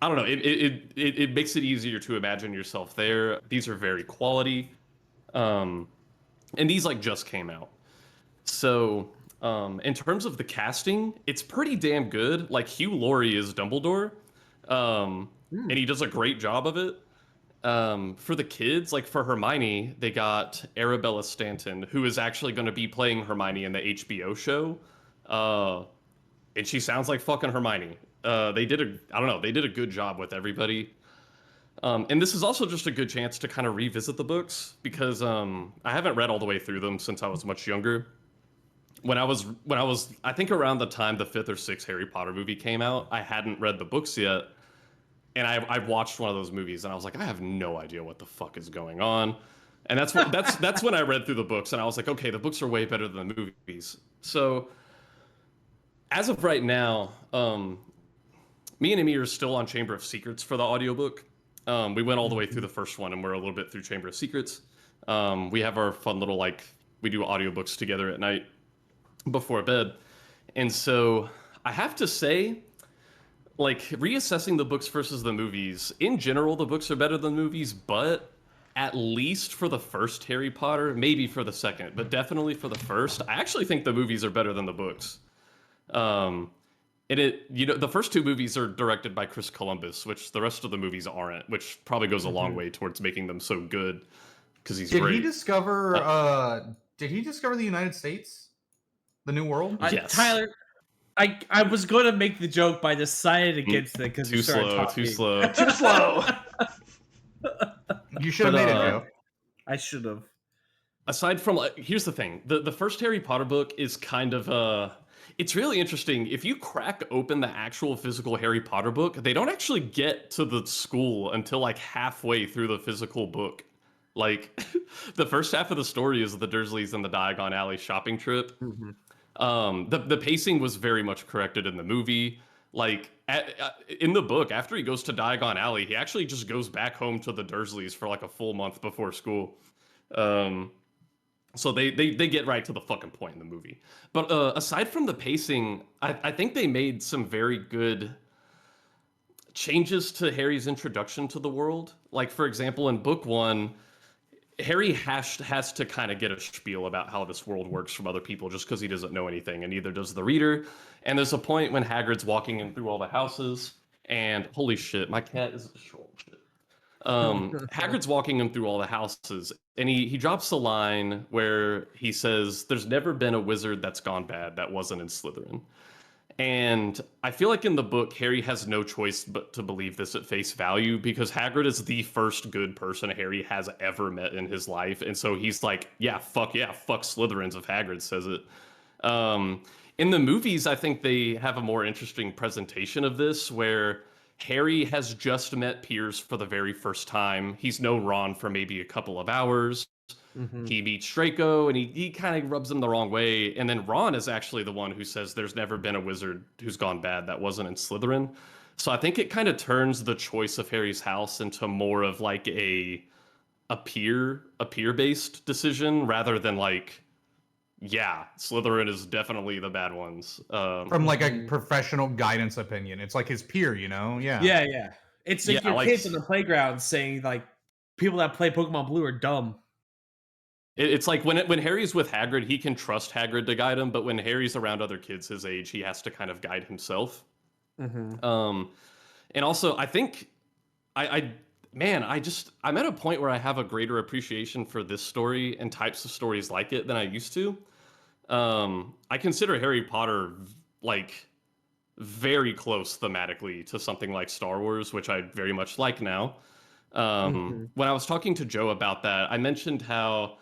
don't know. It makes it easier to imagine yourself there. These are very quality. And these like just came out. So, in terms of the casting, it's pretty damn good. Like Hugh Laurie is Dumbledore, and he does a great job of it. For the kids, like for Hermione, they got Arabella Stanton, who is actually going to be playing Hermione in the HBO show, and she sounds like fucking Hermione. They did a good job with everybody. And this is also just a good chance to kind of revisit the books because I haven't read all the way through them since I was much younger. When I was, I think around the time the fifth or sixth Harry Potter movie came out, I hadn't read the books yet, and I watched one of those movies, and I was like, I have no idea what the fuck is going on. And that's when I read through the books, and I was like, okay, the books are way better than the movies. So as of right now, me and Amir are still on Chamber of Secrets for the audiobook. We went all the way through the first one, and we're a little bit through Chamber of Secrets. We have our fun little, like, we do audiobooks together at night before bed. And so I have to say, like, reassessing the books versus the movies, in general, the books are better than the movies, but at least for the first Harry Potter, maybe for the second, but definitely for the first, I actually think the movies are better than the books. And the first two movies are directed by Chris Columbus, which the rest of the movies aren't, which probably goes a long way towards making them so good because he's Did great. he discover? Did he discover the United States, the New World? Yes. Tyler, I was going to make the joke, but I decided against it because you started talking. Too slow. Too slow. You should have made it, Joe. I should have. Aside from, here's the thing: the first Harry Potter book is kind of it's really interesting. If you crack open the actual physical Harry Potter book, they don't actually get to the school until like halfway through the physical book. Like, the first half of the story is the Dursleys and the Diagon Alley shopping trip. Mm-hmm. The pacing was very much corrected in the movie. Like, in the book, after he goes to Diagon Alley, he actually just goes back home to the Dursleys for like a full month before school. So they get right to the fucking point in the movie. But aside from the pacing, I think they made some very good changes to Harry's introduction to the world. Like, for example, in book one, Harry has to kind of get a spiel about how this world works from other people just because he doesn't know anything, and neither does the reader. And there's a point when Hagrid's walking in through all the houses, and holy shit, my cat is shit. Hagrid's walking him through all the houses, and he drops a line where he says, "There's never been a wizard that's gone bad that wasn't in Slytherin." And I feel like in the book, Harry has no choice but to believe this at face value because Hagrid is the first good person Harry has ever met in his life. And so he's like, yeah, fuck Slytherins if Hagrid says it. In the movies, I think they have a more interesting presentation of this where Harry has just met Piers for the very first time. He's known Ron for maybe a couple of hours. Mhm. he meets Draco and he kind of rubs him the wrong way. And then Ron is actually the one who says there's never been a wizard who's gone bad that wasn't in Slytherin. So I think it kind of turns the choice of Harry's house into more of like a peer based decision rather than like, yeah, Slytherin is definitely the bad ones. From like a Mhm. professional guidance opinion. It's like his peer, Yeah. Yeah, yeah. It's like yeah, your like kids on the playground saying like people that play Pokemon Blue are dumb. it's like when Harry's with Hagrid, he can trust Hagrid to guide him, but when Harry's around other kids his age, he has to kind of guide himself. Mm-hmm. Um, and also, I think I man, I'm at a point where I have a greater appreciation for this story and types of stories like it than I used to. I consider Harry Potter like very close thematically to something like Star Wars, which I very much like now. Mm-hmm. When I was talking to Joe about that, I mentioned how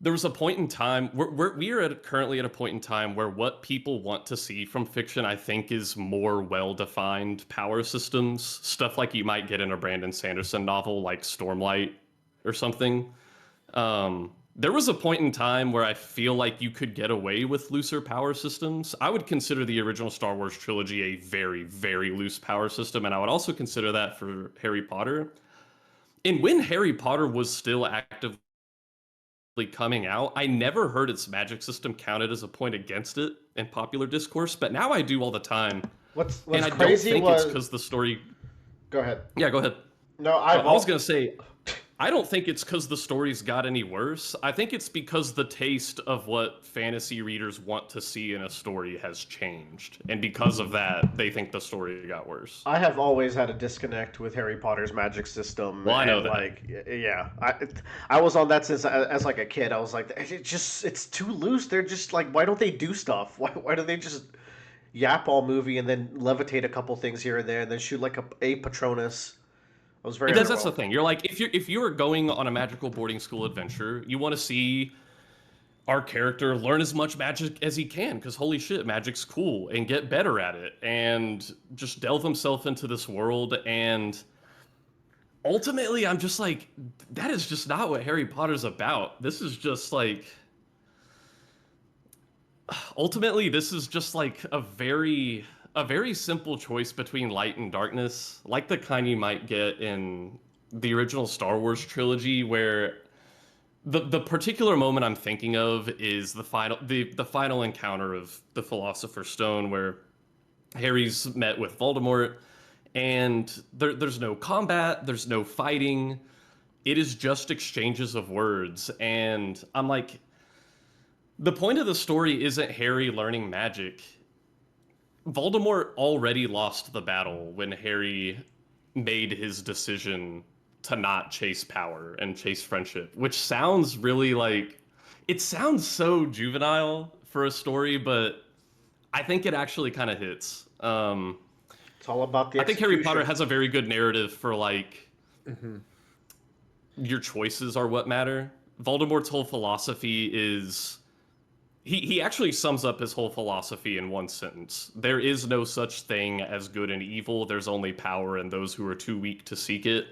there was a point in time currently at a point in time where what people want to see from fiction, I think, is more well-defined power systems, stuff like you might get in a Brandon Sanderson novel like Stormlight or something. There was a point in time where I feel like you could get away with looser power systems. I would consider the original Star Wars trilogy a very, very loose power system, and I would also consider that for Harry Potter. And when Harry Potter was still actively coming out, I never heard its magic system counted as a point against it in popular discourse, but now I do all the time. And What's I don't crazy think it's was. because the story. Go ahead. Yeah, go ahead. No, I was going to say, I don't think it's because the stories got any worse. I think it's because the taste of what fantasy readers want to see in a story has changed. And because of that, they think the story got worse. I have always had a disconnect with Harry Potter's magic system, Well, I know and that. like, yeah, I was on that since as like a kid. I was like, it's too loose. They're just like, why don't they do stuff? Why do they just yap all movie and then levitate a couple things here and there and then shoot like a Patronus? I was very That's the underwhelmed. thing. You're like, if you're going on a magical boarding school adventure, you want to see our character learn as much magic as he can because holy shit, magic's cool, and get better at it and just delve himself into this world. And ultimately, I'm just like, that is just not what Harry Potter's about. This is just like, ultimately, this is just like a very simple choice between light and darkness, like the kind you might get in the original Star Wars trilogy, where the particular moment I'm thinking of is the final encounter of the Philosopher's Stone, where Harry's met with Voldemort, and there's no combat, there's no fighting. It is just exchanges of words, and I'm like, the point of the story isn't Harry learning magic. Voldemort already lost the battle when Harry made his decision to not chase power and chase friendship, which sounds really like it sounds so juvenile for a story, but I think it actually kind of hits. It's all about the I think Harry Potter execution. has a very good narrative for like Mm-hmm. your choices are what matter. Voldemort's whole philosophy is he actually sums up his whole philosophy in one sentence. There is no such thing as good and evil. There's only power and those who are too weak to seek it.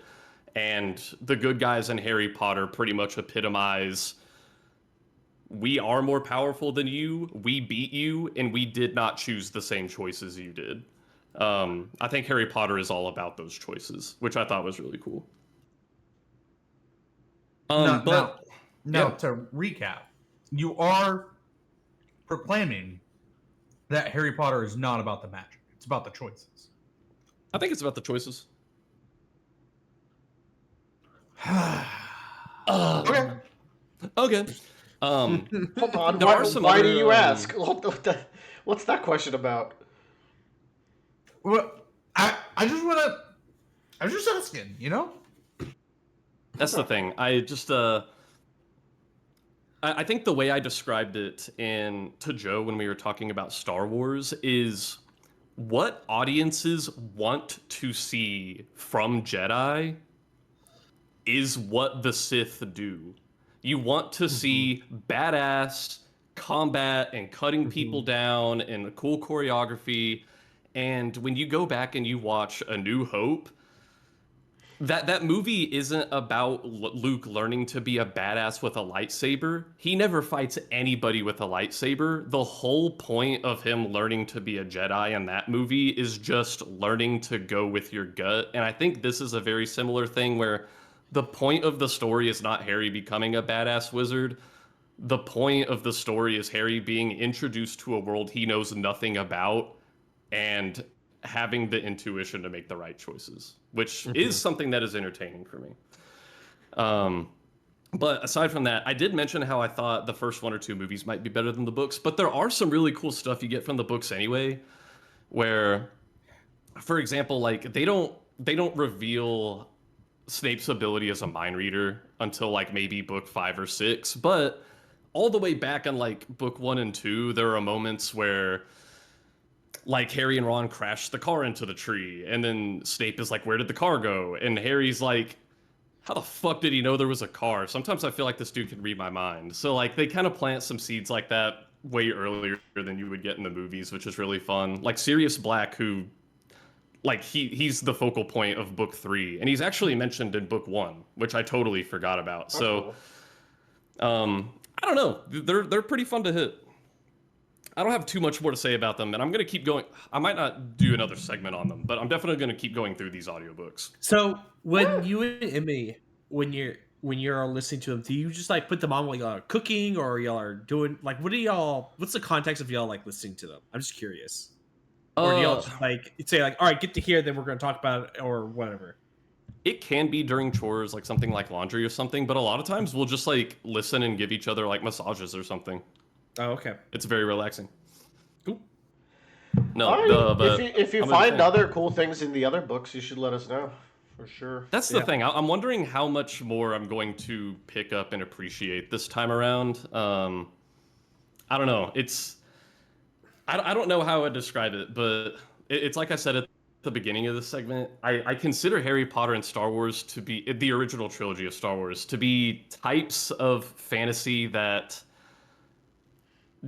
And the good guys in Harry Potter pretty much epitomize we are more powerful than you, we beat you, and we did not choose the same choices you did. I think Harry Potter is all about those choices, which I thought was really cool. Now, now, But now yeah, to recap, you are proclaiming that Harry Potter is not about the magic. It's about the choices. I think it's about the choices. Okay. Okay. Hold on, There are some why do other you ask? What's that question about? Well, I just want to. I was just asking. That's the thing. I think the way I described it to Joe when we were talking about Star Wars is what audiences want to see from Jedi is what the Sith do. You want to see badass combat and cutting people down and a cool choreography. And when you go back and you watch A New Hope, that movie isn't about Luke learning to be a badass with a lightsaber. He never fights anybody with a lightsaber. The whole point of him learning to be a Jedi in that movie is just learning to go with your gut. And I think this is a very similar thing where the point of the story is not Harry becoming a badass wizard. The point of the story is Harry being introduced to a world he knows nothing about and having the intuition to make the right choices, which is something that is entertaining for me. But aside from that, I did mention how I thought the first one or two movies might be better than the books, but there are some really cool stuff you get from the books anyway, where, for example, like they don't reveal Snape's ability as a mind reader until like maybe book 5 or 6, but all the way back in like book 1 and 2, there are moments where like Harry and Ron crash the car into the tree, and then Snape is like, where did the car go? And Harry's like, how the fuck did he know there was a car? Sometimes I feel like this dude can read my mind. So like they kind of plant some seeds like that way earlier than you would get in the movies, which is really fun. Like Sirius Black, who like he's the focal point of book 3, and he's actually mentioned in book 1, which I totally forgot about. So I don't know, they're pretty fun to hit. I don't have too much more to say about them, and I'm going to keep going. I might not do another segment on them, but I'm definitely going to keep going through these audiobooks. So when you and Emmy, when you're listening to them, do you just like put them on while y'all are cooking, or y'all are doing like what's the context of y'all like listening to them? I'm just curious. Or do y'all just like say like, all right, get to here, then we're going to talk about it or whatever? It can be during chores, like something like laundry or something, but a lot of times we'll just like listen and give each other like massages or something. Oh, okay. It's very relaxing. Cool. No, Right. but if you find other cool things in the other books, you should let us know for sure. That's the thing. I'm wondering how much more I'm going to pick up and appreciate this time around. I don't know. I don't know how I would describe it, but it's like I said at the beginning of this segment. I consider Harry Potter and Star Wars to be the original trilogy of Star Wars to be types of fantasy that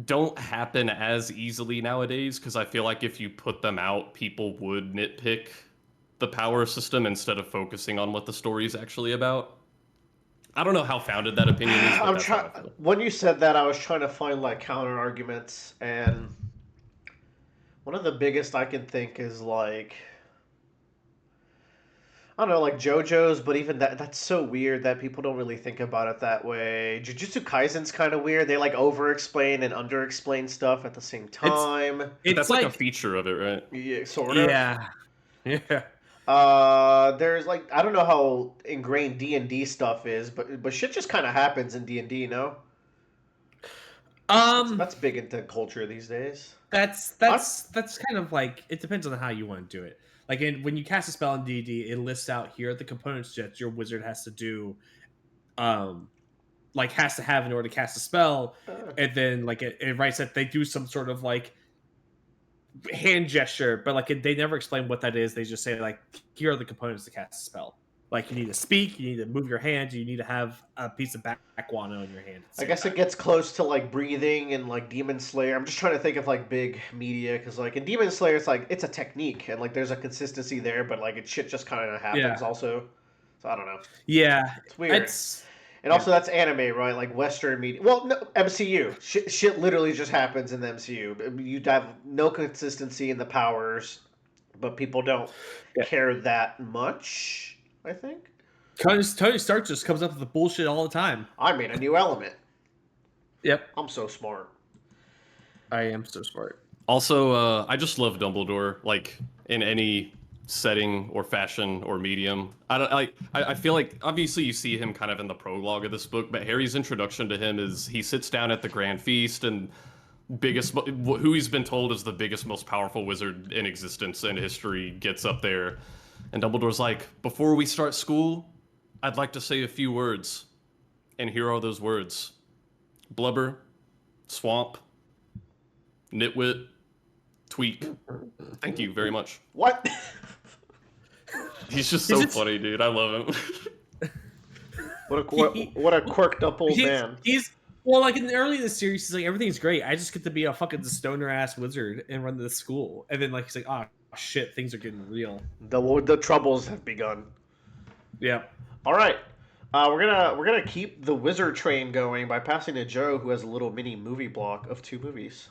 don't happen as easily nowadays, because I feel like if you put them out, people would nitpick the power system instead of focusing on what the story is actually about. I don't know how founded that opinion is. But that's how I feel. When you said that, I was trying to find like counter arguments, and one of the biggest I can think is like, I don't know, like JoJo's, but even that's so weird that people don't really think about it that way. Jujutsu Kaisen's kind of weird. They like over-explain and under-explain stuff at the same time. It's That's like a feature of it, right? Yeah, sort of. Yeah. There's like, I don't know how ingrained D&D stuff is, but shit just kind of happens in D&D, no? That's big into culture these days. That's kind of like, it depends on how you want to do it. Like when you cast a spell in D&D, it lists out here the components that your wizard has to do, like has to have in order to cast a spell, and then like it writes that they do some sort of like hand gesture, but like they never explain what that is. They just say like, here are the components to cast a spell. Like you need to speak, you need to move your hand, you need to have a piece of backguano in your hand. I guess it gets close to like breathing and like Demon Slayer. I'm just trying to think of like big media, because like in Demon Slayer, it's like it's a technique and like there's a consistency there, but like shit just kind of happens also. So I don't know. Yeah, it's weird. And also that's anime, right? Like Western media. Well, no, MCU. Shit literally just happens in the MCU. You have no consistency in the powers, but people don't care that much, I think. Tony Stark just comes up with the bullshit all the time. I made a new element. Yep. I'm so smart. I am so smart. Also, I just love Dumbledore, like in any setting or fashion or medium. I feel like obviously you see him kind of in the prologue of this book, but Harry's introduction to him is he sits down at the Grand Feast, and who he's been told is the biggest, most powerful wizard in existence in history gets up there. And Dumbledore's like, before we start school, I'd like to say a few words. And here are those words. Blubber, swamp, nitwit, tweak. Thank you very much. What? He's just so funny, dude. I love him. What a quirked up old man. Well, like in the early in the series, he's like, everything's great. I just get to be a fucking stoner ass wizard and run the school. And then like he's like, oh shit, things are getting real. The troubles have begun. Yeah. All right. We're gonna keep the wizard train going by passing to Joe, who has a little mini movie block of 2 movies.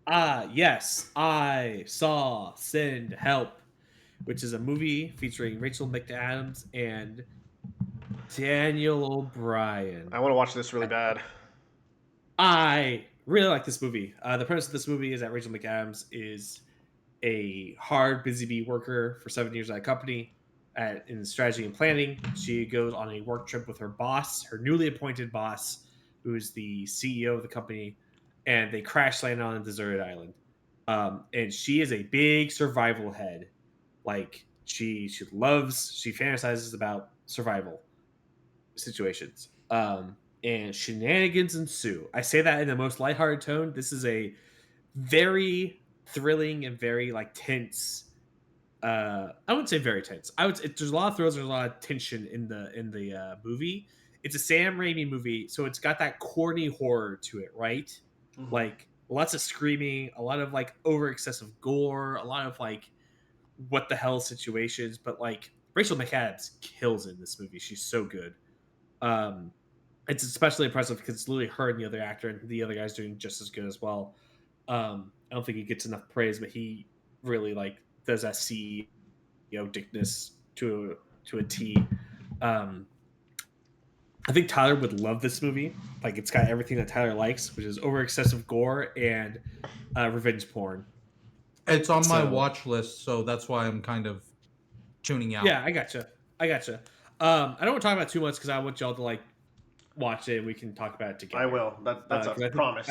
Yes, I saw Send Help, which is a movie featuring Rachel McAdams and Daniel O'Brien. I want to watch this really bad. I really like this movie. The premise of this movie is that Rachel McAdams is a hard, busy bee worker for 7 years at a company in strategy and planning. She goes on a work trip with her boss, her newly appointed boss, who is the CEO of the company, and they crash land on a deserted island. And she is a big survival head. Like she fantasizes about survival situations. And shenanigans ensue. I say that in the most lighthearted tone. This is a very thrilling and very like tense. I wouldn't say very tense. There's a lot of thrills. There's a lot of tension in the movie. It's a Sam Raimi movie, so it's got that corny horror to it, right? Mhm. Like lots of screaming, a lot of like over excessive gore, a lot of like what the hell situations. But like Rachel McAdams kills in this movie. She's so good. Um, it's especially impressive because it's literally her and the other actor, and the other guy's doing just as good as well. I don't think he gets enough praise, but he really like does that CEO dickness to a T. I think Tyler would love this movie. Like it's got everything that Tyler likes, which is over excessive gore and revenge porn. It's on my So- watch list, so that's why I'm kind of tuning out. Yeah, I gotcha. I don't want to talk about it too much because I want y'all to like watch it and we can talk about it together. I will. That's a 'cause I think- promise.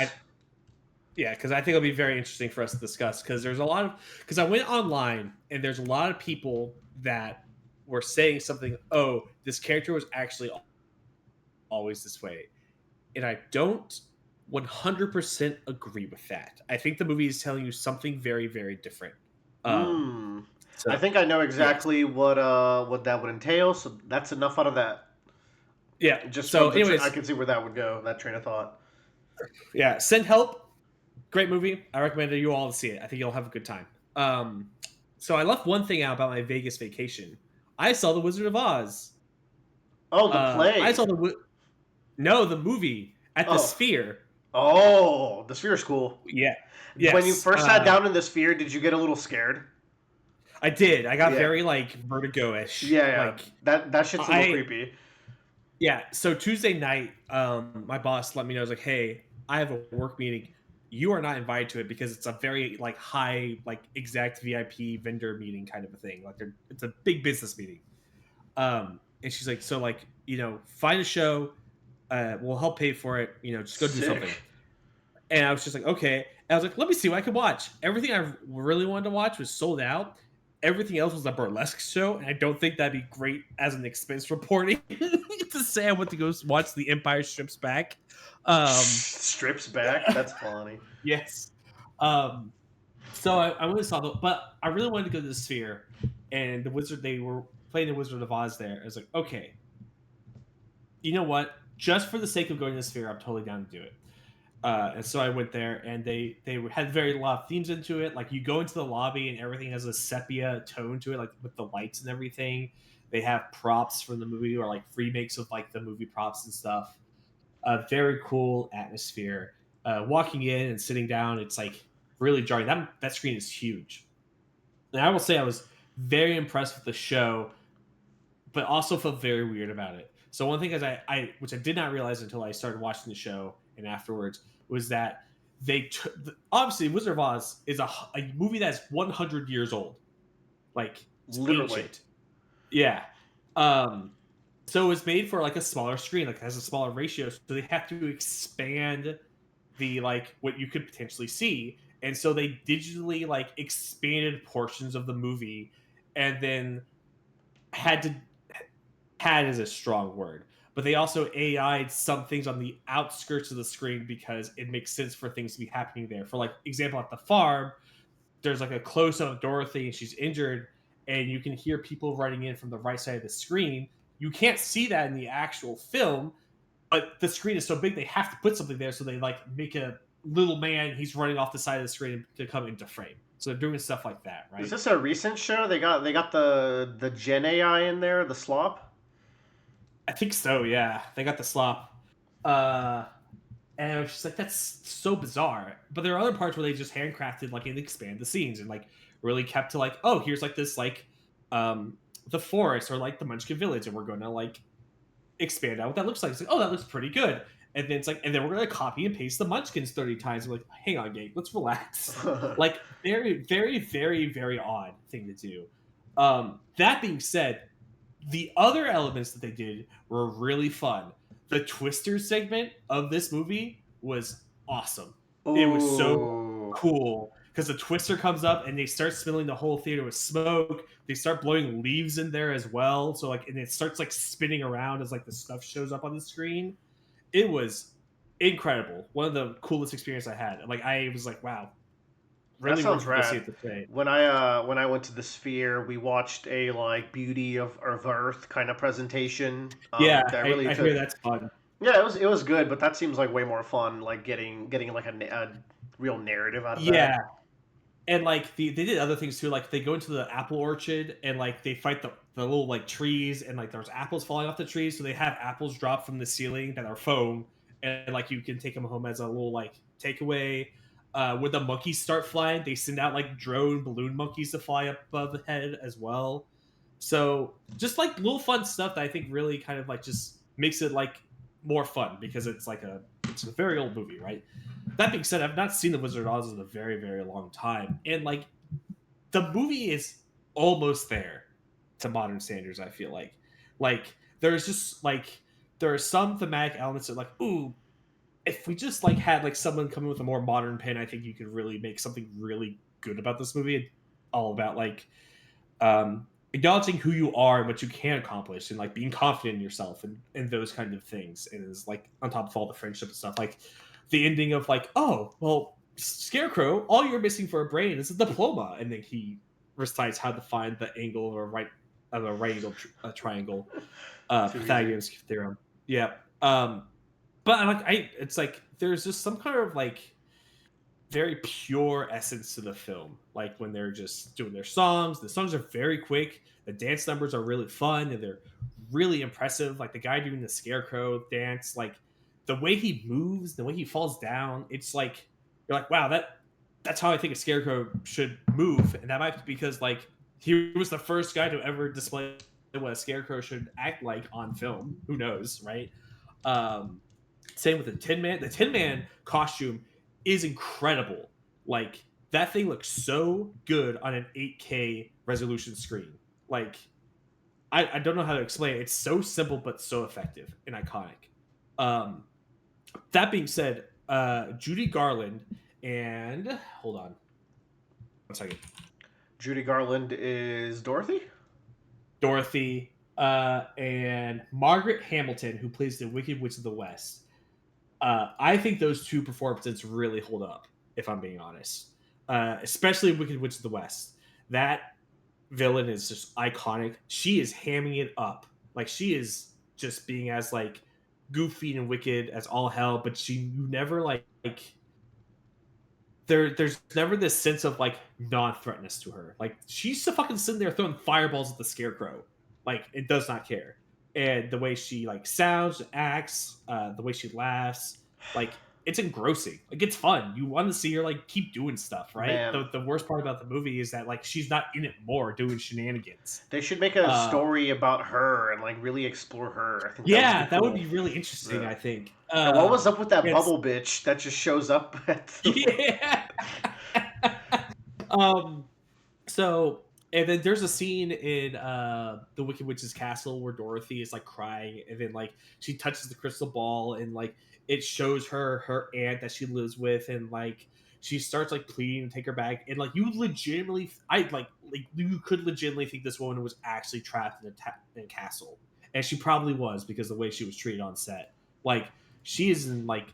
Yeah, because I think it'll be very interesting for us to discuss. Because there's a lot of I went online and there's a lot of people that were saying something. Oh, this character was actually always this way, and I don't 100% agree with that. I think the movie is telling you something very, very different. So, I think I know exactly what that would entail. So that's enough out of that. yeah. Just So, from the anyways, I can see where that would go. That train of thought. yeah, Send Help. Great movie. I recommend you all to see it. I think you'll have a good time. So I left one thing out about my Vegas vacation. I saw The Wizard of Oz. Oh, the play. I saw the movie at the Oh. Sphere. Oh, the Sphere's cool. Yeah. When you Yes. first sat down in the Sphere, did you get a little scared? I did. I got Yeah. very like vertigo-ish. Yeah. Like that shit's a little creepy. yeah. So Tuesday night, my boss let me know. I was like, "Hey, I have a work meeting. You are not invited to it because it's a very like high, like exact VIP vendor meeting kind of a thing. Like it's a big business meeting." And she's like, "So like find a show. We'll help pay for it. Just go do Sick. something." And I was just like, "Okay." And I was like, "Let me see what I can watch." Everything I really wanted to watch was sold out. Everything else was a burlesque show, and I don't think that'd be great as an expense reporting to say I went to go watch The Empire Strips Back. Strips back. That's funny. Yes. So I went and saw but I really wanted to go to the Sphere, and they were playing the Wizard of Oz there. I was like, okay, you know what? Just for the sake of going to the Sphere, I'm totally down to do it. And so I went there, and they had a lot of themes into it. Like you go into the lobby, and everything has a sepia tone to it, like with the lights and everything. They have props from the movie, or like remakes of like the movie props and stuff. Very cool atmosphere. Walking in and sitting down, it's like really jarring. That screen is huge. And I will say I was very impressed with the show, but also felt very weird about it. So one thing is which I did not realize until I started watching the show and afterwards, was that obviously Wizard of Oz is a movie that's 100 years old. Like it's Literally. ancient. Yeah. So it's made for like a smaller screen, like it has a smaller ratio, so they have to expand the like what you could potentially see. And so they digitally like expanded portions of the movie, and then had is a strong word, but they also AI'd some things on the outskirts of the screen because it makes sense for things to be happening there. For like example, at the farm, there's like a close up of Dorothy and she's injured, and you can hear people running in from the right side of the screen. You can't see that in the actual film, but the screen is so big they have to put something there, so they like make a little man, he's running off the side of the screen to come into frame. So they're doing stuff like that, right? Is this a recent show? They got the Gen AI in there, the slop. I think so. Yeah, they got the slop. Uh, and I was just like, that's so bizarre. But there are other parts where they just handcrafted, like, and expand the scenes and like really kept to like, oh, here's like this like the forest or like the Munchkin village, and we're going to like expand out what that looks like. It's like, oh, that looks pretty good. And then it's like, and then we're gonna copy and paste the Munchkins 30 times. I'm like, hang on, Gabe, let's relax. Like, very, very, very, very odd thing to do. That being said, the other elements that they did were really fun. The Twister segment of this movie was awesome. It was so Ooh. cool because the Twister comes up and they start spilling the whole theater with smoke. They start blowing leaves in there as well. So like, and it starts like spinning around as like the stuff shows up on the screen. It was incredible. One of the coolest experiences I had. Like, I was like, wow, really That sounds worth to see rad. it this day. When I went to the Sphere, we watched a like Beauty of Earth kind of presentation. Yeah, That really I took. hear that's fun. Yeah, it was good, but that seems like way more fun. Like getting like a real narrative out of that. Yeah, and like they did other things too. Like they go into the apple orchard and like they fight the little like trees and like there's apples falling off the trees. So they have apples drop from the ceiling that are foam, and like you can take them home as a little like takeaway. When the monkeys start flying, they send out like drone balloon monkeys to fly up above the head as well. So just like little fun stuff that I think really kind of like just makes it like more fun because it's a very old movie, right? That being said, I've not seen The Wizard of Oz in a very, very long time. And like the movie is almost there to modern standards, I feel like. Like there's just like there are some thematic elements that like, ooh, if we just like had like someone come in with a more modern pen, I think you could really make something really good about this movie. All about like acknowledging who you are and what you can accomplish and like being confident in yourself and those kind of things. And it's like on top of all the friendship and stuff, like the ending of like, oh, well, Scarecrow, all you're missing for a brain is a diploma. And then he recites how to find the angle of a right angle triangle, Pythagorean's theorem. Yeah. But it's like there's just some kind of like very pure essence to the film. Like when they're just doing their songs, the songs are very quick. The dance numbers are really fun and they're really impressive. Like the guy doing the Scarecrow dance, like the way he moves, the way he falls down, it's like you're like, wow, that's how I think a Scarecrow should move. And that might be because like he was the first guy to ever display what a Scarecrow should act like on film. Who knows, right? Same with the Tin Man. The Tin Man costume is incredible. Like that thing looks so good on an 8K resolution screen. Like I don't know how to explain it. It's so simple but so effective and iconic. That being said, Judy Garland and hold on 1 second. Judy Garland is Dorothy. Dorothy and Margaret Hamilton, who plays the Wicked Witch of the West. I think those two performances really hold up, if I'm being honest. Especially Wicked Witch of the West. That villain is just iconic. She is hamming it up. Like she is just being as like goofy and wicked as all hell, but you never like there's never this sense of like non-threatness to her. Like she's still fucking sitting there throwing fireballs at the Scarecrow. Like it does not care. And the way she like sounds, acts, the way she laughs, like it's engrossing. Like it's fun. You want to see her like keep doing stuff, right? The worst part about the movie is that like she's not in it more doing shenanigans. They should make a story about her and like really explore her. I think that would be really interesting. Yeah. I think. And what was up with that bubble bitch that just shows up? Yeah. So, and then there's a scene in the Wicked Witch's castle where Dorothy is like crying, and then like she touches the crystal ball, and like it shows her aunt that she lives with, and like she starts like pleading to take her back, and like you legitimately, you could legitimately think this woman was actually trapped in a castle, and she probably was because the way she was treated on set. Like she is in like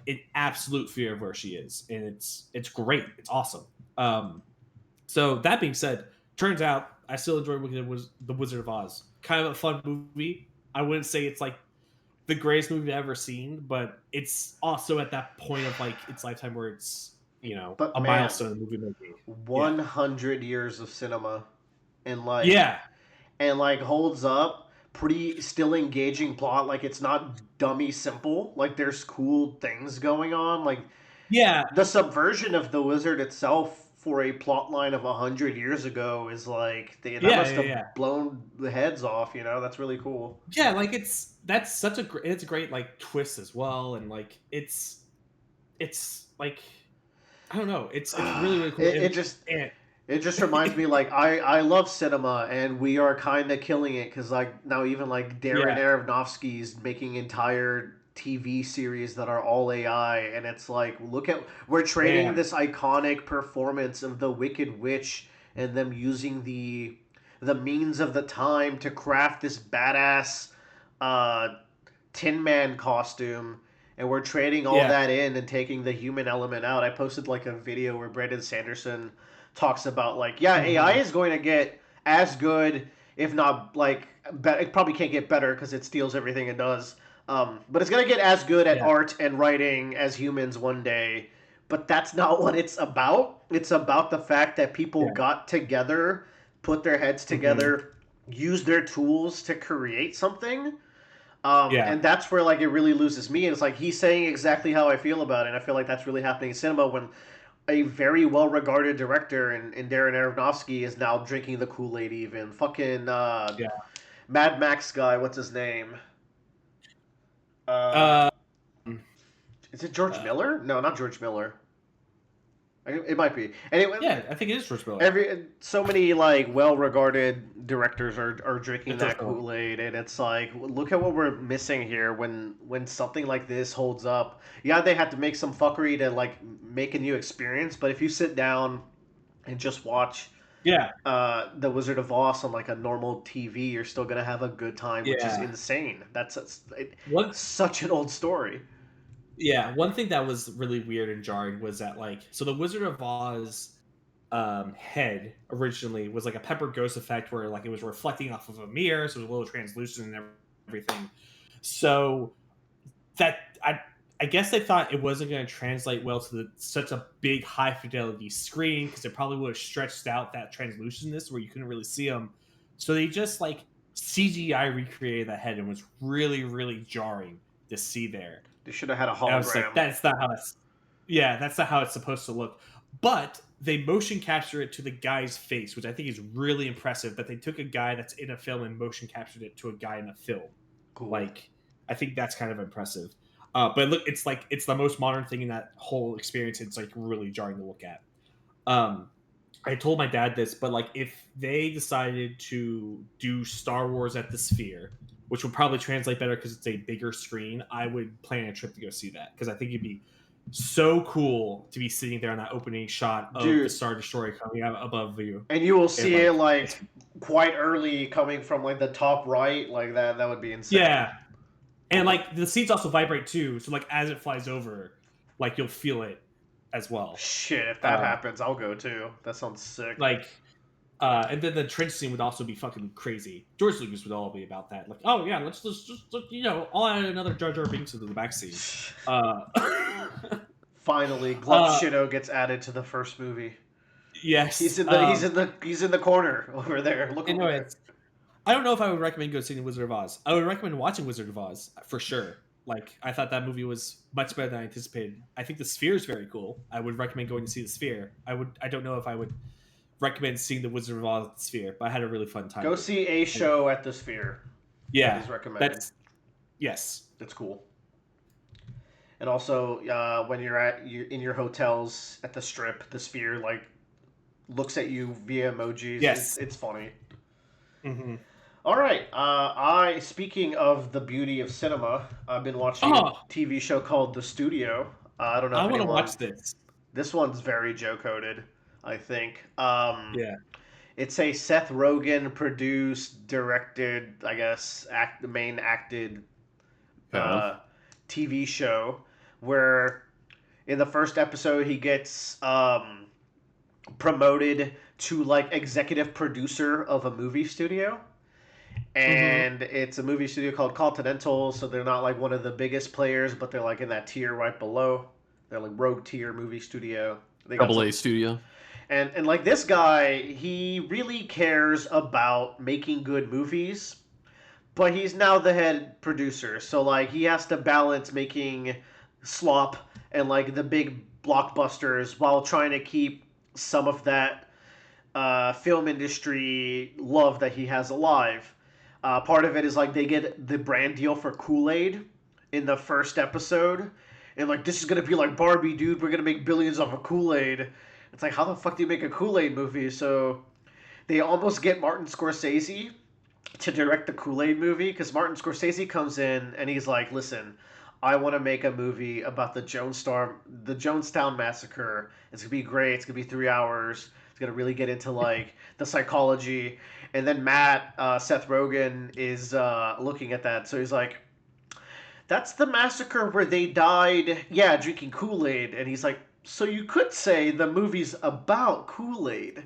in absolute fear of where she is, and it's great, it's awesome. So that being said, turns out I still enjoy The Wizard of Oz. Kind of a fun movie. I wouldn't say it's like the greatest movie I've ever seen, but it's also at that point of like its lifetime where it's milestone in movie making. 100 years of cinema, and like yeah, and like holds up. pretty still engaging plot. Like it's not dummy simple. Like there's cool things going on. Like Yeah, the subversion of the wizard itself for a plot line of 100 years ago is like that yeah, must yeah, have yeah. blown the heads off. That's really cool. Yeah, like that's such it's a great like twist as well, and like it's like I don't know, it's really really cool. it just And It just reminds me, like, I love cinema, and we are kind of killing it because, like, now even like Darren yeah, Aronofsky's making entire TV series that are all AI, and it's like, we're trading man, this iconic performance of the Wicked Witch and them using the means of the time to craft this badass uh, Tin Man costume. And we're trading all yeah, that in and taking the human element out. I posted like a video where Brandon Sanderson talks about like, yeah, AI hmm is going to get as good, if not like, it probably can't get better because it steals everything it does. But it's going to get as good at yeah, art and writing as humans one day. But that's not what it's about. It's about the fact that people yeah, got together, put their heads hmm together, used their tools to create something. yeah, And that's where like it really loses me. And it's like he's saying exactly how I feel about it. And I feel like that's really happening in cinema when a very well regarded director in Darren Aronofsky is now drinking the Kool Aid. Even fucking yeah. Mad Max guy, what's his name? Uh, Uh, is it George uh, Miller? No, not George Miller. It might be. Anyway, yeah, I think it is George Miller. so many like well-regarded directors are drinking It's George that Miller. Kool-Aid, and it's like, look at what we're missing here when something like this holds up. Yeah, they had to make some fuckery to like make a new experience, but if you sit down and just watch Yeah, The Wizard of Oz on like a normal TV, you're still gonna have a good time, which is yeah. insane. One Such an old story. Yeah, one thing that was really weird and jarring was that like so the Wizard of Oz head originally was like a pepper ghost effect where like it was reflecting off of a mirror, so it was a little translucent and everything. So that I guess they thought it wasn't going to translate well to such a big high fidelity screen because it probably would have stretched out that translucentness where you couldn't really see them. So they just like CGI recreated that head and was really really jarring to see there. They should have had a And I was like, hologram. that's not how it's. Yeah, that's not how it's supposed to look. But they motion capture it to the guy's face, which I think is really impressive. That they took a guy that's in a film and motion captured it to a guy in a film. Cool. Like, I think that's kind of impressive. But look, it's the most modern thing in that whole experience. It's like really jarring to look at. I told my dad this, but like if they decided to do Star Wars at the Sphere, which would probably translate better because it's a bigger screen, I would plan a trip to go see that because I think it'd be so cool to be sitting there on that opening shot of the Dude. Star Destroyer coming out above you. And you will see it like like quite early coming from like the top right, like that would be insane. yeah, and like the seats also vibrate too, so like as it flies over, like you'll feel it as well. Shit, if that happens, I'll go too. That sounds sick. Like and then the trench scene would also be fucking crazy. George Lucas would all be about that. Like, oh yeah, let's just I'll add another Jar Jar Binks into the back scene. Finally, Glub Shido gets added to the first movie. Yes, He's in the corner over there. Look over there. I don't know if I would recommend go seeing Wizard of Oz. I would recommend watching Wizard of Oz for sure. Like I thought that movie was much better than I anticipated. I think the Sphere is very cool. I would recommend going to see the Sphere. I don't know if I would recommend seeing the Wizard of Oz at the Sphere, but I had a really fun time. Go see a show at the Sphere. Yeah, that is recommended. Yes, that's cool. And also, when you're in your hotels at the Strip, the Sphere like looks at you via emojis. Yes, it's funny. Mm-hmm. All right. Speaking of the beauty of cinema, I've been watching a TV show called The Studio. I don't know. I want to watch this. This one's very Joe coded, I think. Yeah. It's a Seth Rogen produced, directed, I guess, main acted TV show where in the first episode he gets promoted to like executive producer of a movie studio. And it's a movie studio called Continental, so they're not like one of the biggest players, but they're like in that tier right below. They're like rogue tier movie studio. Double A studio. And like this guy, he really cares about making good movies, but he's now the head producer, so like he has to balance making slop and like the big blockbusters while trying to keep some of that film industry love that he has alive. Part of it is like they get the brand deal for Kool-Aid in the first episode, and like this is gonna be like Barbie, dude. We're gonna make billions off of Kool-Aid. It's like, how the fuck do you make a Kool-Aid movie? So they almost get Martin Scorsese to direct the Kool-Aid movie because Martin Scorsese comes in and he's like, "Listen, I want to make a movie about the Jonestown massacre. It's gonna be great. It's gonna be 3 hours. It's gonna really get into like the psychology." And then Seth Rogen is looking at that, so he's like, "That's the massacre where they died, yeah, drinking Kool-Aid." And he's like, "So you could say the movie's about Kool-Aid."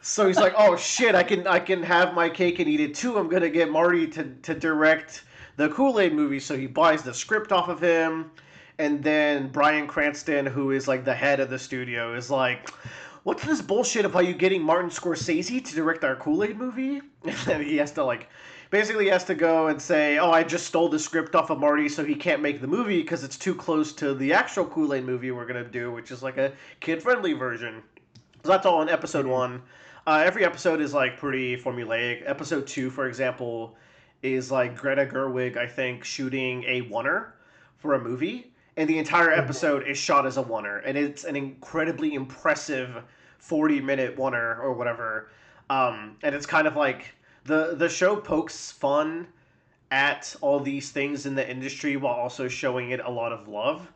So he's like, "Oh shit, I can have my cake and eat it too. I'm gonna get Marty to direct the Kool-Aid movie." So he buys the script off of him, and then Bryan Cranston, who is like the head of the studio, is like, "What's this bullshit about you getting Martin Scorsese to direct our Kool-Aid movie?" And then he has to like, basically he has to go and say, "Oh, I just stole the script off of Marty, so he can't make the movie because it's too close to the actual Kool-Aid movie we're gonna do, which is like a kid-friendly version." So that's all in episode one. Every episode is like pretty formulaic. Episode 2, for example, is like Greta Gerwig, I think, shooting a oneer for a movie, and the entire episode is shot as a oneer, and it's an incredibly impressive 40-minute oneer or whatever. And it's kind of like the show pokes fun at all these things in the industry while also showing it a lot of love.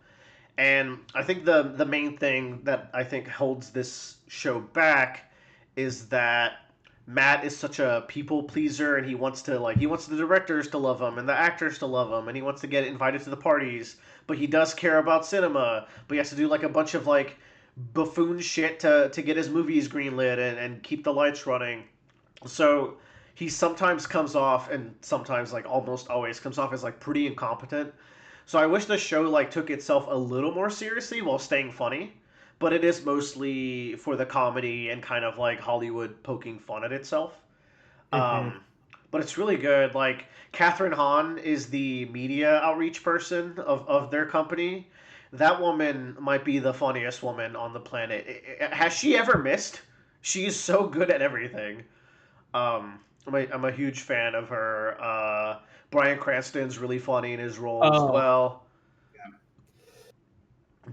And I think the main thing that I think holds this show back is that Matt is such a people pleaser, and he wants the directors to love him and the actors to love him, and he wants to get invited to the parties, but he does care about cinema, but he has to do like a bunch of like buffoon shit to get his movies greenlit and keep the lights running. So he sometimes comes off, and sometimes like almost always comes off as like pretty incompetent. So I wish the show like took itself a little more seriously while staying funny, but it is mostly for the comedy and kind of like Hollywood poking fun at itself. Um, but it's really good. Like Catherine Hahn is the media outreach person of their company. That woman might be the funniest woman on the planet. Has she ever missed? She is so good at everything. I'm a huge fan of her. Bryan Cranston's really funny in his role as well.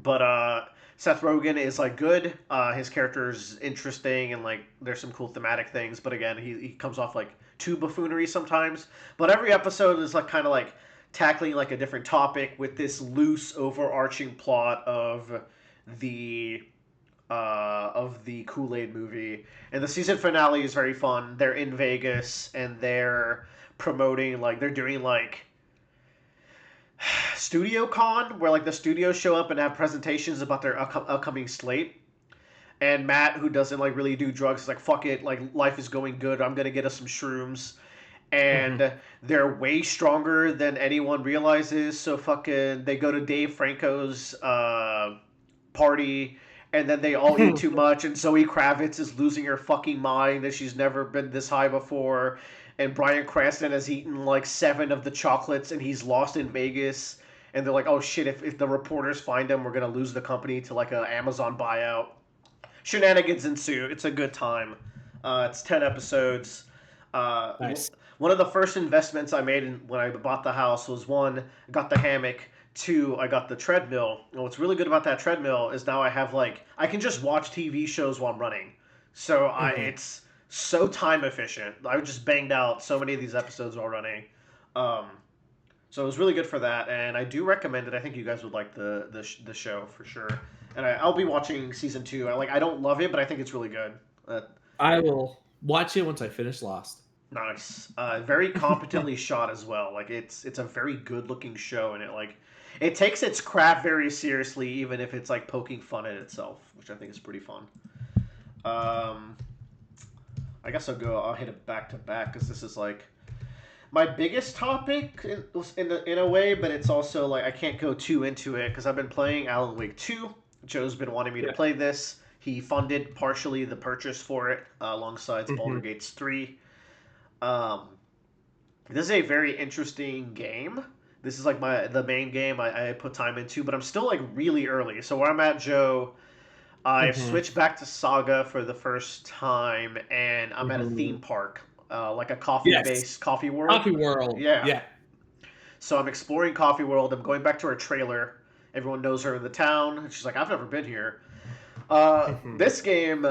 But Seth Rogen is like good. His character's interesting and like there's some cool thematic things. But again, he comes off like too buffoonery sometimes. But every episode is like kind of like tackling like a different topic with this loose overarching plot of the Kool-Aid movie. And the season finale is very fun. They're in Vegas and they're promoting like they're doing like Studio Con, where like the studios show up and have presentations about their upcoming slate. And Matt, who doesn't like really do drugs, is like, "Fuck it, like life is going good. I'm gonna get us some shrooms." And they're way stronger than anyone realizes. So fucking, they go to Dave Franco's party, and then they all eat too much. And Zoe Kravitz is losing her fucking mind that she's never been this high before. And Bryan Cranston has eaten like 7 of the chocolates, and he's lost in Vegas. And they're like, "Oh shit! If the reporters find him, we're gonna lose the company to like a Amazon buyout." Shenanigans ensue. It's a good time. It's 10 episodes. Nice. One of the first investments I made when I bought the house was, one, I got the hammock. 2, I got the treadmill. And what's really good about that treadmill is now I have like I can just watch TV shows while I'm running. So it's so time efficient. I just banged out so many of these episodes while running. So it was really good for that, and I do recommend it. I think you guys would like the show for sure. And I'll be watching season 2. I don't love it, but I think it's really good. I will watch it once I finish Lost. Nice. Very competently shot as well. Like it's a very good looking show, and it takes its craft very seriously, even if it's like poking fun at itself, which I think is pretty fun. I guess I'll hit it back to back because this is like my biggest topic in a way, but it's also like I can't go too into it because I've been playing Alan Wake 2. Joe's been wanting me to play this. He funded partially the purchase for it alongside Baldur's Gate 3. This is a very interesting game. This is like the main game I put time into, but I'm still like really early. So where I'm at, Joe, I've Hmm. switched back to Saga for the first time, and I'm at a theme Hmm. park, like a Yes, coffee-based coffee world. Coffee World. Yeah. Yeah. So I'm exploring Coffee World. I'm going back to her trailer. Everyone knows her in the town. She's like, I've never been here. Hmm. This game,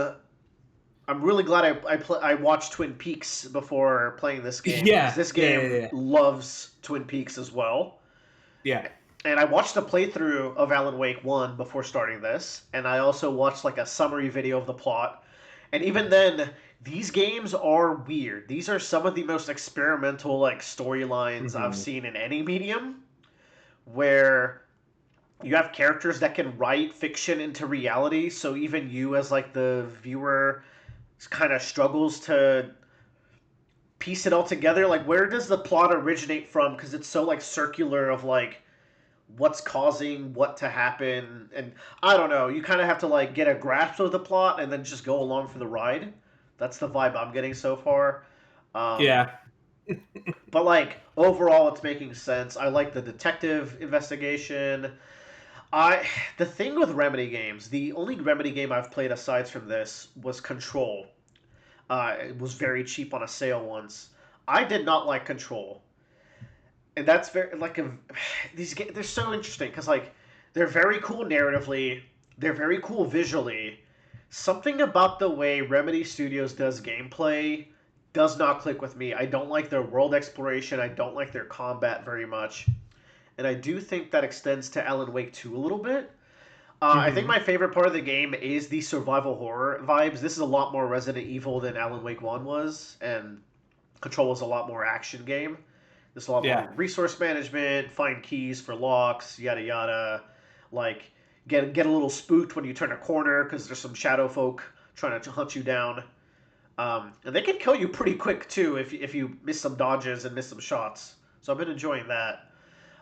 I'm really glad I watched Twin Peaks before playing this game because Yeah, this yeah, yeah, game yeah. loves Twin Peaks as well. Yeah. And I watched a playthrough of Alan Wake 1 before starting this, and I also watched like a summary video of the plot. And even then, these games are weird. These are some of the most experimental like storylines I've Hmm. seen in any medium, where you have characters that can write fiction into reality, so even you as like the viewer kind of struggles to piece it all together. Like, where does the plot originate from? Because it's so like circular of like what's causing what to happen, and I don't know, you kind of have to like get a grasp of the plot and then just go along for the ride. That's the vibe I'm getting so far. um, Yeah. but like overall it's making sense. I like the detective investigation. I The thing with Remedy games, the only Remedy game I've played aside from this was Control. It was very cheap on a sale once. I did not like Control, and that's very like these games. They're so interesting because like they're very cool narratively, they're very cool visually. Something about the way Remedy Studios does gameplay does not click with me. I don't like their world exploration. I don't like their combat very much, and I do think that extends to Alan Wake 2 a little bit. I think Hmm. my favorite part of the game is the survival horror vibes. This is a lot more Resident Evil than Alan Wake 1 was, and Control was a lot more action game. There's a lot more Yeah. resource management, find keys for locks, yada yada. Like get a little spooked when you turn a corner because there's some shadow folk trying to hunt you down. And they can kill you pretty quick too if you miss some dodges and miss some shots. So I've been enjoying that.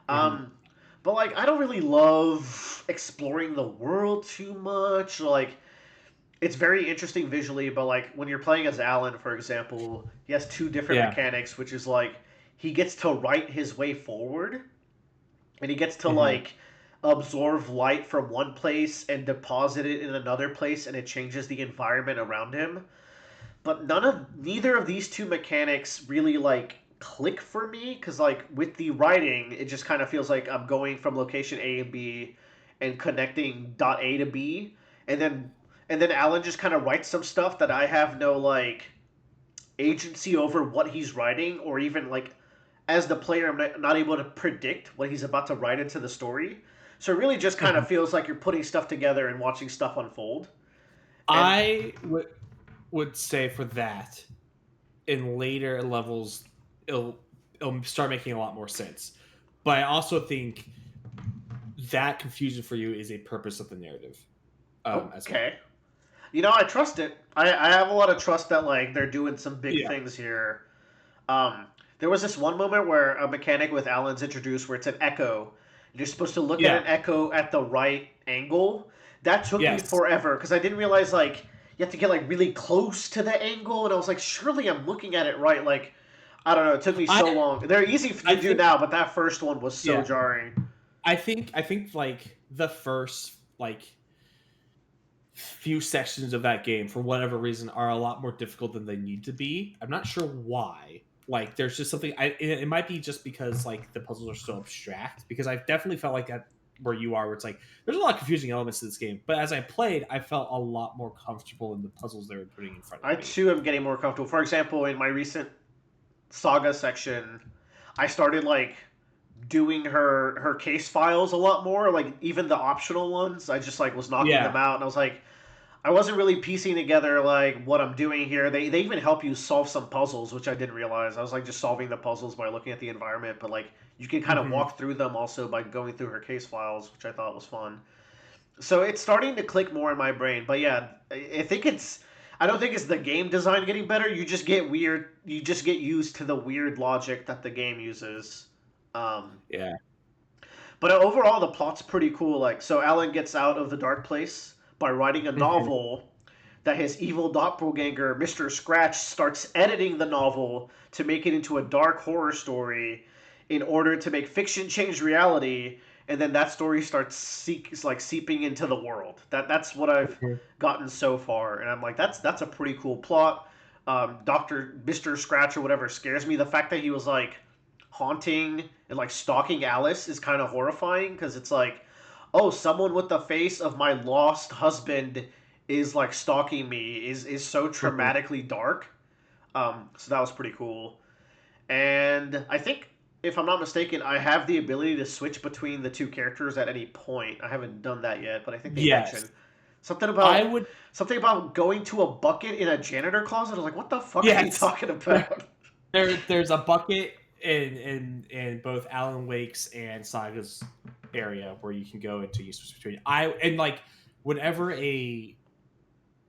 Hmm. Um, but like I don't really love exploring the world too much. Like it's very interesting visually, but like when you're playing as Alan, for example, he has two different Yeah. mechanics, which is like he gets to write his way forward, and he gets to Hmm. like absorb light from one place and deposit it in another place, and it changes the environment around him. But neither of these two mechanics really like click for me because like with the writing, it just kind of feels like I'm going from location A and B and connecting dot A to B, and then Alan just kind of writes some stuff that I have no like agency over what he's writing, or even like as the player I'm not able to predict what he's about to write into the story. So it really just kind Hmm. of feels like you're putting stuff together and watching stuff unfold. And I would say for that, in later levels, it'll it'll start making a lot more sense. But I also think that confusion for you is a purpose of the narrative, as well. okay, I trust it. I have a lot of trust that like they're doing some big Yeah. things here. Um, there was this one moment where a mechanic with Alan's introduced where it's an echo. You're supposed to look at Yeah. an echo at the right angle. That took me Yes. forever because I didn't realize like you have to get like really close to the angle, and I was like, surely I'm looking at it right. Like, I don't know. It took me I so long. They're easy to I do think now, but that first one was so yeah. jarring. I think like the first like few sections of that game for whatever reason are a lot more difficult than they need to be. I'm not sure why. Like there's just something it might be just because like the puzzles are so abstract because I've definitely felt like that where you are where it's like there's a lot of confusing elements to this game, but as I played, I felt a lot more comfortable in the puzzles they were putting in front of I me. too am getting more comfortable. For example, in my recent saga section, I started like doing her case files a lot more, like even the optional ones. I just like was knocking them Yeah. out, and I was like, I wasn't really piecing together like what I'm doing here. They even help you solve some puzzles, which I didn't realize. I was like just solving the puzzles by looking at the environment, but like you can kind of Hmm. walk through them also by going through her case files, which I thought was fun. So it's starting to click more in my brain. But yeah, I think it's. I don't think it's the game design getting better. You just get weird. You just get used to the weird logic that the game uses. Um, Yeah. but overall, the plot's pretty cool. Like, so Alan gets out of the dark place by writing a Hmm. novel that his evil doppelganger, Mr. Scratch, starts editing the novel to make it into a dark horror story in order to make fiction change reality, and then that story starts seeping into the world. That's what I've gotten so far, and I'm like, that's a pretty cool plot. Doctor Mr. Scratch or whatever scares me. The fact that he was like haunting and like stalking Alice is kind of horrifying because it's like, oh, someone with the face of my lost husband is like stalking me is so traumatically dark. So that was pretty cool. And I think, if I'm not mistaken, I have the ability to switch between the two characters at any point. I haven't done that yet, but I think they mentioned something about going to a bucket in a janitor closet. I was like, what the fuck are you talking about? There's a bucket in both Alan Wake's and Saga's area where you can go into use between whenever a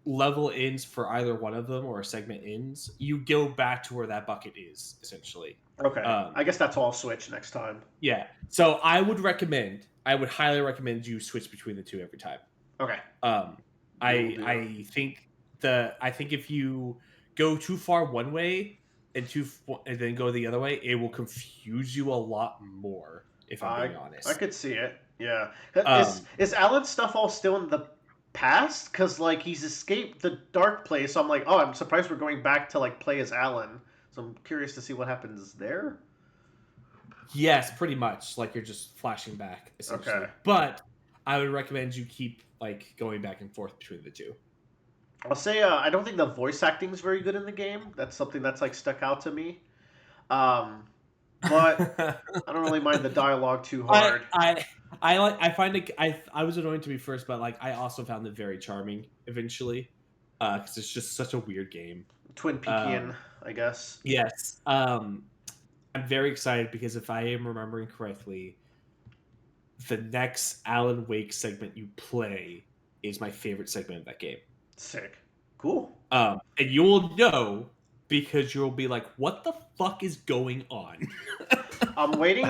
level ends for either one of them or a segment ends, you go back to where that bucket is essentially. Okay, I guess that's all I'll switch next time. Yeah, so I would highly recommend you switch between the two every time. Okay. I think if you go too far one way and then go the other way, it will confuse you a lot more. If I'm being honest, I could see it. Yeah. Is Alan's stuff all still in the past? Because like he's escaped the dark place. So I'm like, oh, I'm surprised we're going back to like play as Alan. So I'm curious to see what happens there. Yes, pretty much. Like you're just flashing back, essentially. Okay. But I would recommend you keep like going back and forth between the two. I'll say I don't think the voice acting is very good in the game. That's something that's like stuck out to me. But I don't really mind the dialogue too hard. I find it. I was annoyed to be first, but like I also found it very charming eventually, because it's just such a weird game. Twin Peakian, I guess. Yes. I'm very excited because if I am remembering correctly, the next Alan Wake segment you play is my favorite segment of that game. Sick. Cool. And you'll know because you'll be like, what the fuck is going on? I'm waiting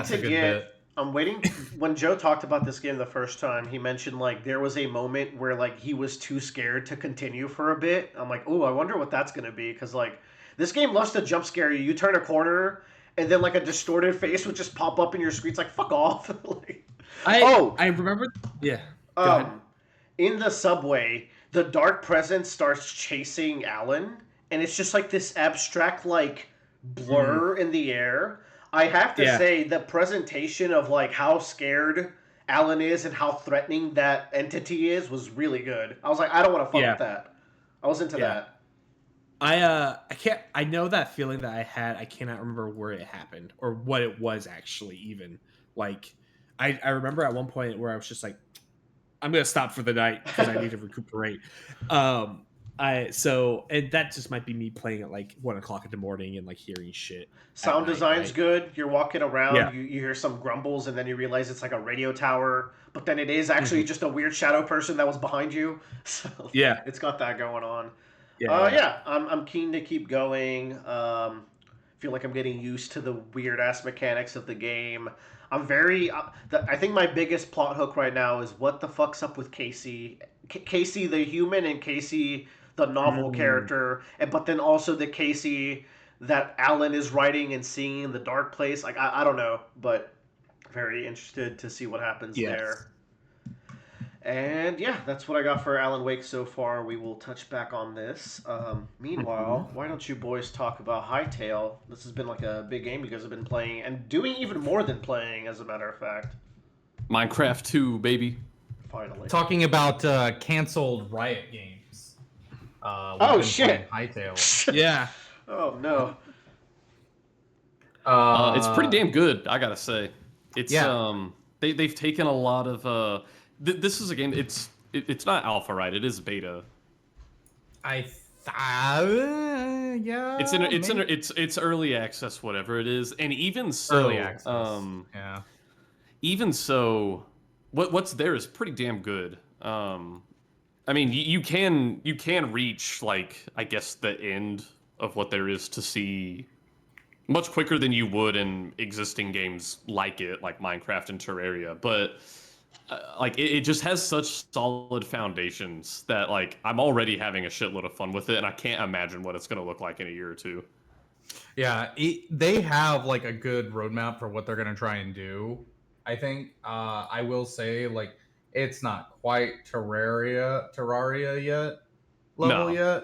when Joe talked about this game the first time, he mentioned like there was a moment where like he was too scared to continue for a bit. I'm like, oh, I wonder what that's gonna be, because like this game loves to jump scare you. You turn a corner and then like a distorted face would just pop up in your screen. It's like, fuck off. Like, I remember. Yeah. Go ahead. In the subway, the dark presence starts chasing Alan, and it's just like this abstract like blur in the air. I have to say the presentation of like how scared Alan is and how threatening that entity is was really good. I was like, I don't want to fuck with that. I was into that. I know that feeling that I had. I cannot remember where it happened or what it was actually even. Like I remember at one point where I was just like, I'm gonna stop for the night because I need to recuperate. And that just might be me playing at like 1 o'clock in the morning and like hearing shit. Sound design's good. You're walking around, you hear some grumbles, and then you realize it's like a radio tower, but then it is actually just a weird shadow person that was behind you. So it's got that going on. I'm keen to keep going. Feel like I'm getting used to the weird ass mechanics of the game. I'm very. I think my biggest plot hook right now is what the fuck's up with Casey, Casey the human, and Casey the novel character, but then also the Casey that Alan is writing and seeing in the dark place. Like I don't know, but very interested to see what happens there. And that's what I got for Alan Wake so far. We will touch back on this. Meanwhile, why don't you boys talk about Hytale? This has been like a big game you guys have been playing, and doing even more than playing, as a matter of fact. Minecraft 2, baby. Finally. Talking about canceled Riot games. Oh, shit. Hytale. Yeah. Oh, no. It's pretty damn good, I gotta say. It's they've taken a lot of... This is a game. It's not alpha, right? It is beta. It's early access, whatever it is, and even so, early access. Even so, what's there is pretty damn good. I mean, you can reach like I guess the end of what there is to see much quicker than you would in existing games like it, like Minecraft and Terraria, but. Like it just has such solid foundations that like I'm already having a shitload of fun with it, and I can't imagine what it's gonna look like in a year or two. Yeah, they have like a good roadmap for what they're gonna try and do. I think I will say like it's not quite Terraria yet level No, yet,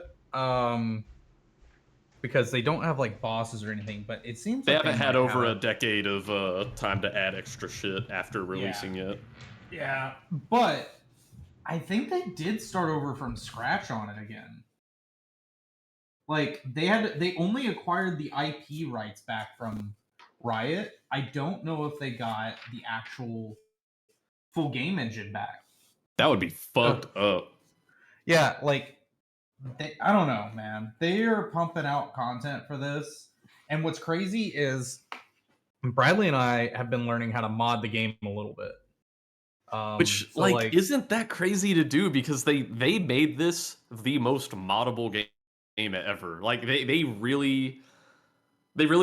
because they don't have like bosses or anything. But it seems they like they haven't had might over a have. decade of time to add extra shit after Yeah, releasing it. yeah, but I think they did start over from scratch on it again. Like they only acquired the IP rights back from Riot. I don't know if they got the actual full game engine back. That would be Uh, fucked up. yeah, like I don't know, man. They are pumping out content for this, and what's crazy is Bradley and I have been learning how to mod the game a little bit. Which So like like, isn't that crazy to do because they made this the most moddable game ever. Like they really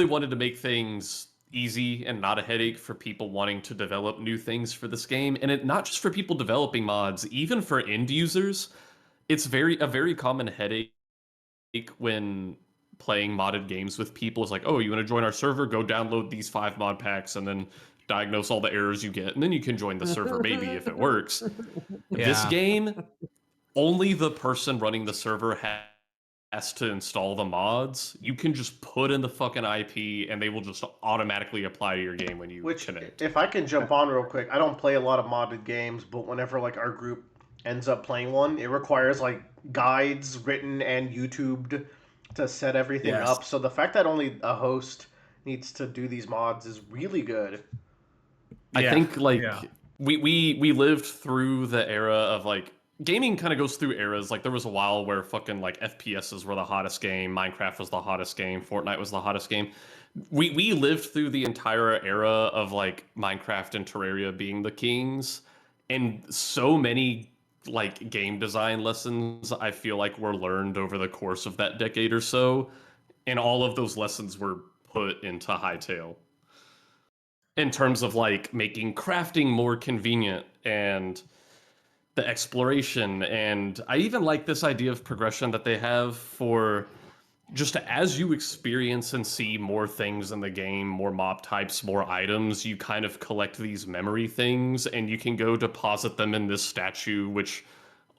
wanted to make things easy and not a headache for people wanting to develop new things for this game, and it not just for people developing mods, even for end users. It's a very common headache when playing modded games with people. Is like, oh, you want to join our server? Go download these 5 mod packs and then diagnose all the errors you get, and then you can join the server maybe if it works. This yeah, game, only the person running the server has to install the mods. You can just put in the fucking IP and they will just automatically apply to your game when you Which, connect. if I can jump on real quick, I don't play a lot of modded games, but whenever like our group ends up playing one, it requires like guides written and YouTubed to set everything Yes. up. So the fact that only a host needs to do these mods is really good. I yeah, think like yeah, we lived through the era of like gaming kind of goes through eras. Like there was a while where fucking like FPSs were the hottest game, Minecraft was the hottest game, Fortnite was the hottest game. We lived through the entire era of like Minecraft and Terraria being the kings, and so many like game design lessons I feel like were learned over the course of that decade or so, and all of those lessons were put into Hytale in terms of like making crafting more convenient and the exploration. And I even like this idea of progression that they have for just as you experience and see more things in the game, more mob types, more items, you kind of collect these memory things and you can go deposit them in this statue, which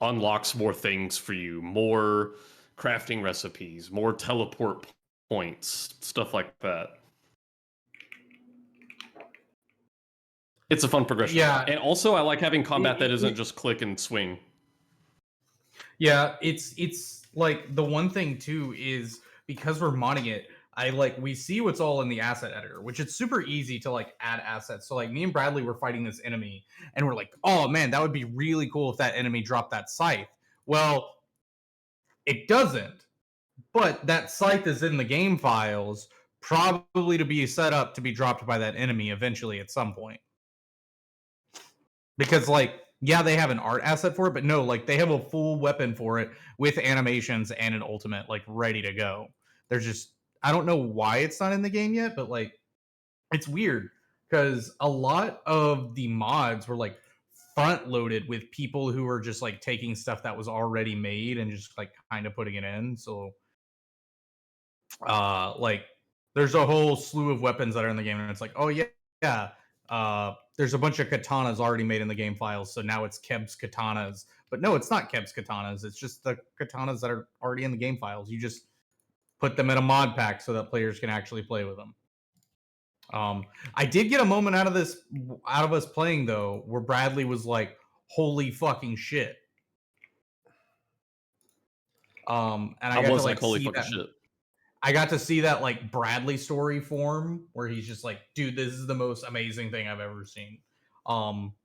unlocks more things for you, more crafting recipes, more teleport points, stuff like that. It's a fun progression. yeah. And also, I like having combat that isn't It, just click and swing. Yeah, it's like the one thing too is because we're modding it, I like we see what's all in the asset editor, which it's super easy to like add assets. So like me and Bradley were fighting this enemy and we're like, "Oh man, that would be really cool if that enemy dropped that scythe." Well, it doesn't. But that scythe is in the game files, probably to be set up to be dropped by that enemy eventually at some point. Because like yeah, they have an art asset for it, but no, like they have a full weapon for it with animations and an ultimate like ready to go. There's just I don't know why it's not in the game yet, but like it's weird because a lot of the mods were like front loaded with people who were just like taking stuff that was already made and just like kind of putting it in. So like there's a whole slew of weapons that are in the game and it's like, oh yeah, yeah, there's a bunch of katanas already made in the game files, so now it's Keb's katanas. But no, it's not Keb's katanas, it's just the katanas that are already in the game files. You just put them in a mod pack so that players can actually play with them. I did get a moment out of us playing though where Bradley was like, holy fucking shit. And I I got to was like, like holy see fucking that shit. I got to see that like Bradley story form where he's just like, dude, this is the most amazing thing I've ever seen.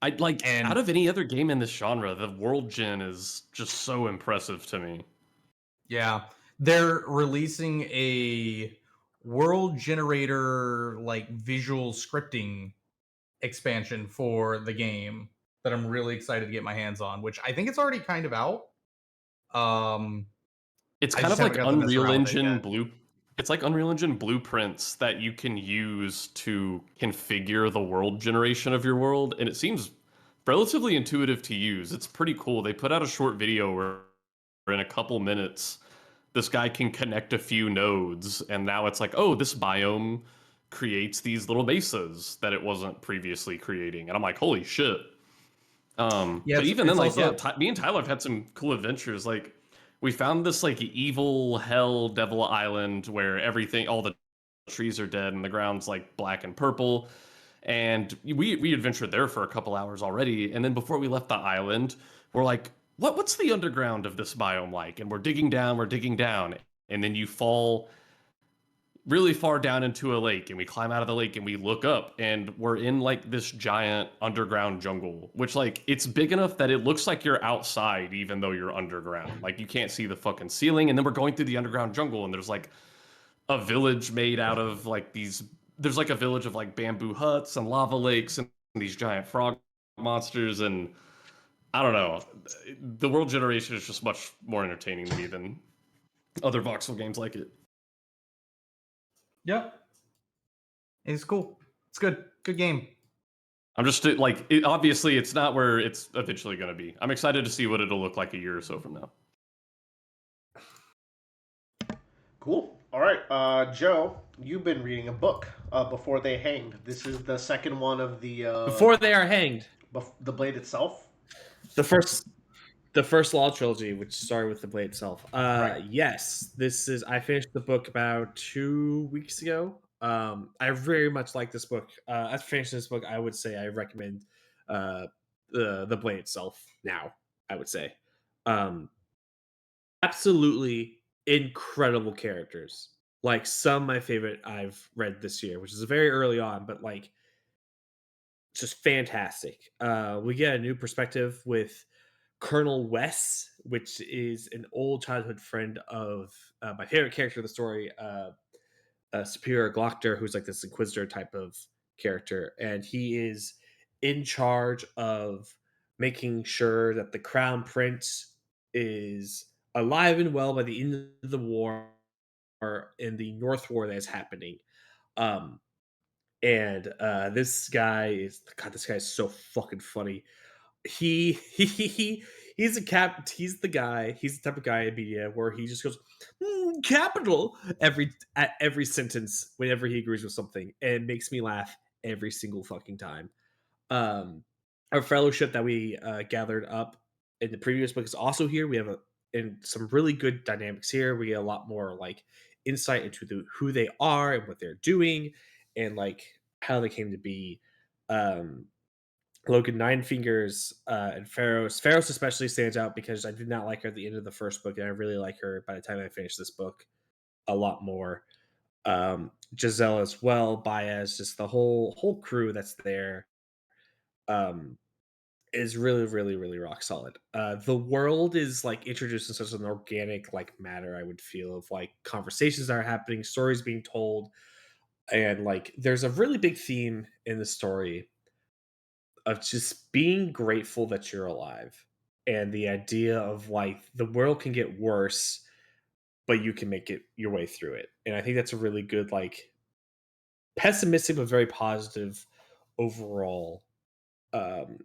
I like out And of any other game in this genre, the world gen is just so impressive to me. yeah, they're releasing a world generator like visual scripting expansion for the game that I'm really excited to get my hands on, which I think it's already kind of out. Um, It's I kind just of haven't like got to mess Unreal around with it Engine yet. blue. It's like Unreal Engine blueprints that you can use to configure the world generation of your world, and it seems relatively intuitive to use. It's pretty cool. They put out a short video where in a couple minutes this guy can connect a few nodes, and now it's like, oh, this biome creates these little mesas that it wasn't previously creating, and I'm like, holy shit. Yeah, But even then, it's like, yeah, also me and Tyler have had some cool adventures. Like, we found this like evil hell devil island where everything, all the trees are dead and the ground's like black and purple. And we adventured there for a couple hours already. And then before we left the island, we're like, what's the underground of this biome like? And we're digging down, and then you fall really far down into a lake, and we climb out of the lake and we look up and we're in like this giant underground jungle, which like it's big enough that it looks like you're outside even though you're underground. Like you can't see the fucking ceiling. And then we're going through the underground jungle, and there's like a village made out of like these, there's like a village of like bamboo huts and lava lakes and these giant frog monsters. And I don't know, the world generation is just much more entertaining to me than other voxel games like it. Yep. It's cool. It's good. Good game. I'm just like, obviously, it's not where it's eventually going to be. I'm excited to see what it'll look like a year or so from now. Cool. All right, Joe, you've been reading a book, Before They Hanged. This is the second one of the Before They Are Hanged, the Blade itself. the first Law trilogy, which started with the Blade itself. Right. Yes, this is. I finished the book about 2 weeks ago. I very much like this book. After finishing this book, I would say I recommend the Blade itself. Now, I would say, um, absolutely incredible characters. Like some of my favorite I've read this year, which is very early on, but like just fantastic. We get a new perspective with Colonel Wes, which is an old childhood friend of my favorite character of the story, Superior Glockter, who's like this Inquisitor type of character, and he is in charge of making sure that the Crown Prince is alive and well by the end of the war, or in the North War that is happening. Um, and this guy is, God, this guy is so fucking funny. He's a cap. He's the guy. He's the type of guy in media where he just goes capital at every sentence whenever he agrees with something, and it makes me laugh every single fucking time. Um, our fellowship that we gathered up in the previous book is also here. We have some really good dynamics here. We get a lot more like insight into who they are and what they're doing, and like how they came to be. Logan Nine Fingers and Pharaohs. Pharaohs especially stands out because I did not like her at the end of the first book, and I really like her by the time I finish this book a lot more. Giselle as well, Baez, just the whole crew that's there um, is really, really, really rock solid. The world is like introduced in such an organic like matter, I would feel, of like conversations that are happening, stories being told, and like there's a really big theme in the story of just being grateful that you're alive, and the idea of like the world can get worse but you can make it your way through it. And I think that's a really good like pessimistic but very positive overall um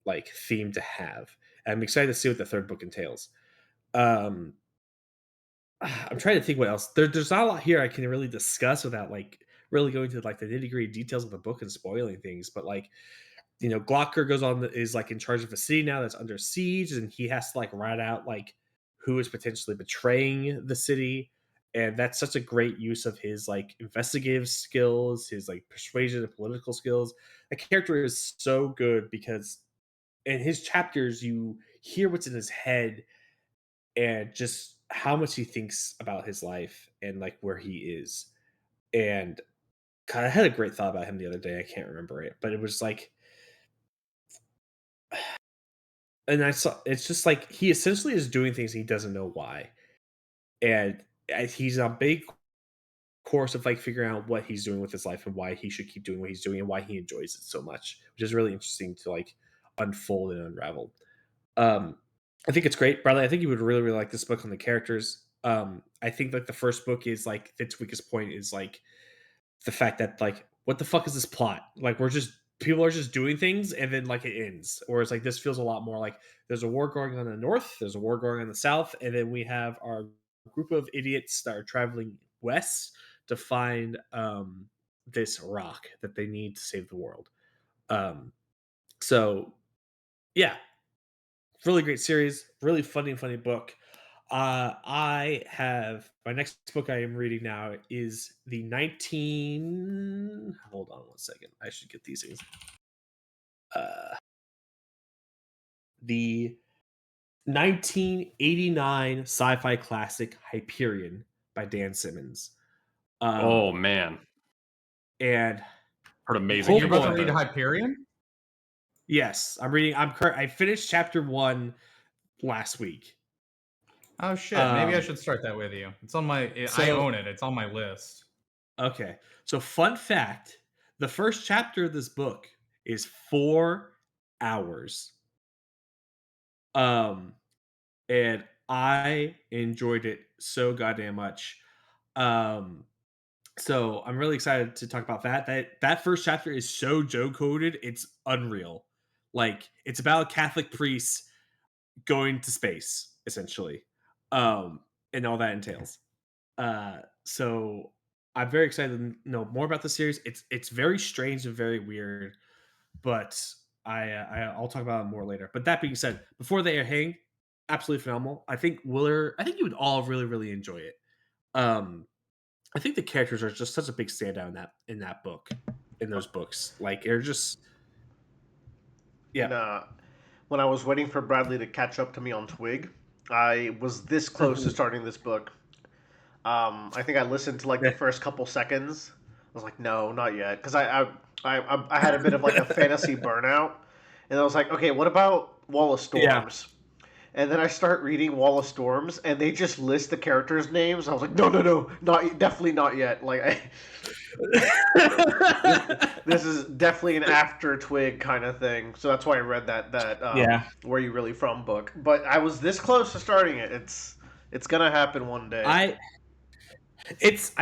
like theme to have. And I'm excited to see what the third book entails. um I'm trying to think what else there's not a lot here I can really discuss without like really going to like the nitty-gritty details of the book and spoiling things. But like, Glocker is like in charge of a city now that's under siege, and he has to like rat out like who is potentially betraying the city. And that's such a great use of his like investigative skills, his like persuasion and political skills. The character is so good because in his chapters you hear what's in his head and just how much he thinks about his life and like where he is. And God, I had a great thought about him the other day. I can't remember it, but it was like, and I saw it's just like he essentially is doing things he doesn't know why, and he's on a big course of like figuring out what he's doing with his life and why he should keep doing what he's doing and why he enjoys it so much, which is really interesting to like unfold and unravel. Um, I think it's great, Bradley. I think you would really, really like this book on the characters. I think like the first book is like its weakest point is like the fact that like what the fuck is this plot? Like we're just people are just doing things and then like it ends. Or it's like this feels a lot more like there's a war going on in the north, there's a war going on in the south, and then we have our group of idiots that are traveling west to find this rock that they need to save the world. So yeah, really great series, really funny book. I have my next book I am reading now is the 19. Hold on one second. I should get these things. The 1989 sci-fi classic Hyperion by Dan Simmons. Oh man, And heard amazing Oh, You're things about to boy. read about that. Hyperion? yes, I'm reading. I finished chapter 1 last week. Oh shit! Maybe I Um, should start that with you. It's on my. I so- own it. It's on my list. Okay. So fun fact, the first chapter of this book is 4 hours. And I enjoyed it so goddamn much. So I'm really excited to talk about that. That first chapter is so Joe coded, it's unreal. Like it's about Catholic priests going to space, essentially. And all that entails. So I'm very excited to know more about the series. It's very strange and very weird, but I'll talk about it more later. But that being said, before they hang, absolutely phenomenal. I think you would all really enjoy it. I think the characters are just such a big standout in that book, in those books. Like they're just And when I was waiting for Bradley to catch up to me on Twig, I was this close to starting this book. I think I listened to like the first couple seconds. I was like, no, not yet, because I had a bit of like a fantasy burnout, and I was like, okay, what about Wall of Storms? And then I start reading Wall of Storms, and they just list the characters' names. I was like, no, definitely not yet. Like, this is definitely an after Twig kind of thing. So that's why I read that Where You Really From book. But I was this close to starting it. It's gonna happen one day. I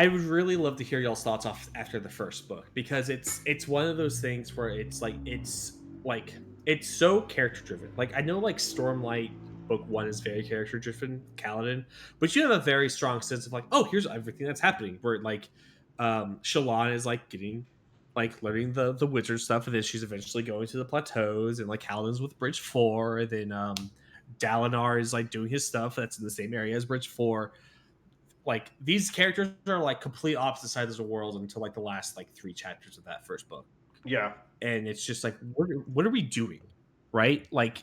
would really love to hear y'all's thoughts off after the first book, because it's one of those things where it's so character driven. Like I know like Stormlight book 1 is very character driven, Kaladin, but you have a very strong sense of like, oh, here's everything that's happening. Where like Shallan is like getting like learning the wizard stuff, and then she's eventually going to the plateaus, and like Kaladin's with Bridge 4, and then Dalinar is like doing his stuff that's in the same area as Bridge 4. Like these characters are like complete opposite sides of the world until like the last like 3 chapters of that first book. Yeah. And it's just like what are we doing? Right? Like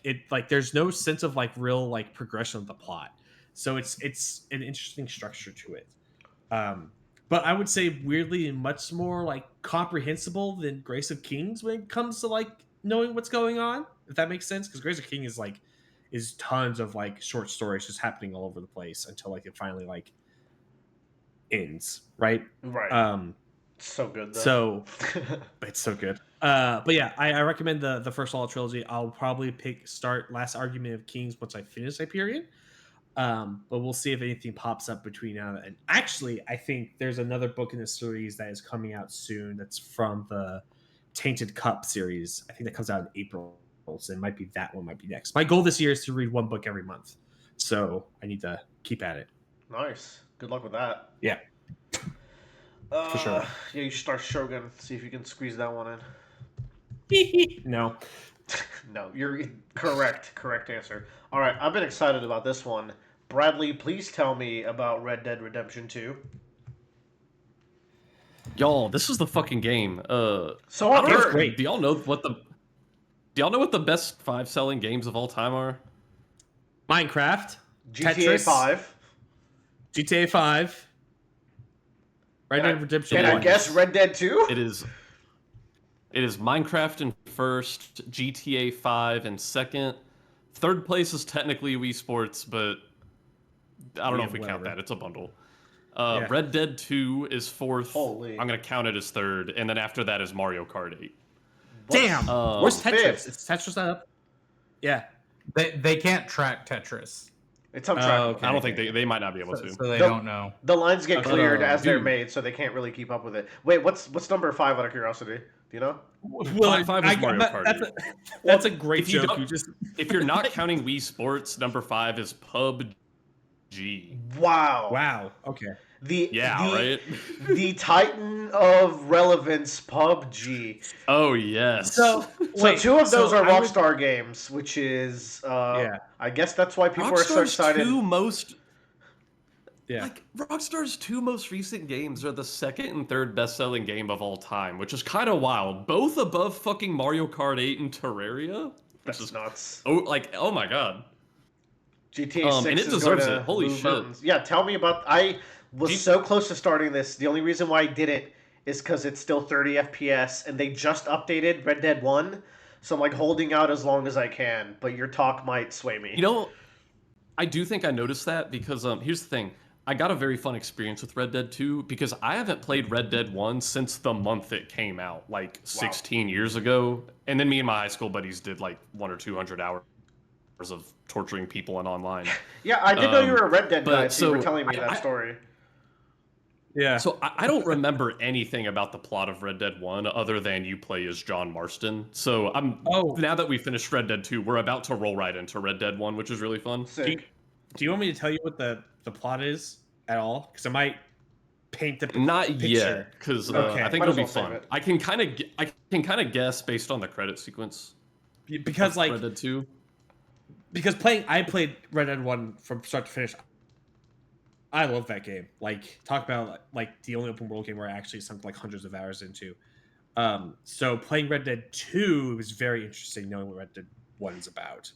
there's no sense of like real like progression of the plot. So it's an interesting structure to it. But I would say weirdly much more like comprehensible than Grace of Kings when it comes to like knowing what's going on, if that makes sense. Because Grace of Kings is tons of like short stories just happening all over the place until like it finally like ends, right? So good though. So it's so good. But yeah, I recommend the first All trilogy. I'll probably start Last Argument of Kings once I finish Hyperion. But we'll see if anything pops up between now and actually I think there's another book in the series that is coming out soon that's from the Tainted Cup series. I think that comes out in April, so it might be that one, might be next. My goal this year is to read 1 book every month, so I need to keep at it. Nice. Good luck with that. Yeah. For sure. Yeah, you should start Shogun. See if you can squeeze that one in. No. No, you're correct. Correct answer. All right, I've been excited about this one. Bradley, please tell me about Red Dead Redemption 2. Y'all, this is the fucking game. So I've heard. Great. Do y'all know what the best 5 selling games of all time are? Minecraft, GTA Tetris, 5. GTA 5. Red Dead Redemption 1. Can I guess Red Dead 2? It is Minecraft in first, GTA 5 in second. Third place is technically Wii Sports, but I don't know if we count that. It's a bundle. Red Dead 2 is fourth. Holy. I'm going to count it as third. And then after that is Mario Kart 8. Damn. Where's Tetris? fifth? Is Tetris not up? Yeah. They can't track Tetris, It's untrackable. okay. I don't think they might not be able to. so they don't know. The lines get cleared as they're dude. made, so they can't really keep up with it. Wait, what's number 5 out of curiosity? Do you know? Well, Five is Mario Kart That's 8. that's a great If you joke. don't- You just If you're not counting Wii Sports, number 5 is PUBG. Wow. wow. Okay. Yeah, right? The Titan of relevance, PUBG. Oh, yes. So So two of those are I would- Rockstar games, which is Yeah. I guess that's why people are so Rockstar's excited. Yeah. Like, Rockstar's 2 most recent games are the second and third best-selling game of all time, which is kind of wild. Both above fucking Mario Kart 8 and Terraria. That's Which is, nuts. oh my god. GTA 6 and it is deserves going it. to Holy move shit. mountains. Yeah, tell me about. I was Do you- so close to starting this. The only reason why I didn't is because it's still 30 FPS, and they just updated Red Dead 1. So I'm like holding out as long as I can. But your talk might sway me. You know, I do think I noticed that because here's the thing. I got a very fun experience with Red Dead 2 because I haven't played Red Dead 1 since the month it came out, like 16 years ago. And then me and my high school buddies did like 100 or 200 hours of torturing people and online. Yeah, I didn't know you were a Red Dead guy. So you were so telling me that I- story. Yeah. So I don't remember anything about the plot of Red Dead 1 other than you play as John Marston. So now that we finished Red Dead 2, we're about to roll right into Red Dead 1, which is really fun. Sick. Do you want me to tell you what the plot is at all? Because I might paint the Not picture. yet, because Okay. I think Might it'll as be well save fun. it. I can kind of guess based on the credit sequence. Because of like Red Dead 2. because I played Red Dead 1 from start to finish. I love that game. Like, talk about like the only open world game where I actually sunk like hundreds of hours into. So playing Red Dead 2 was very interesting, knowing what Red Dead 1 is about.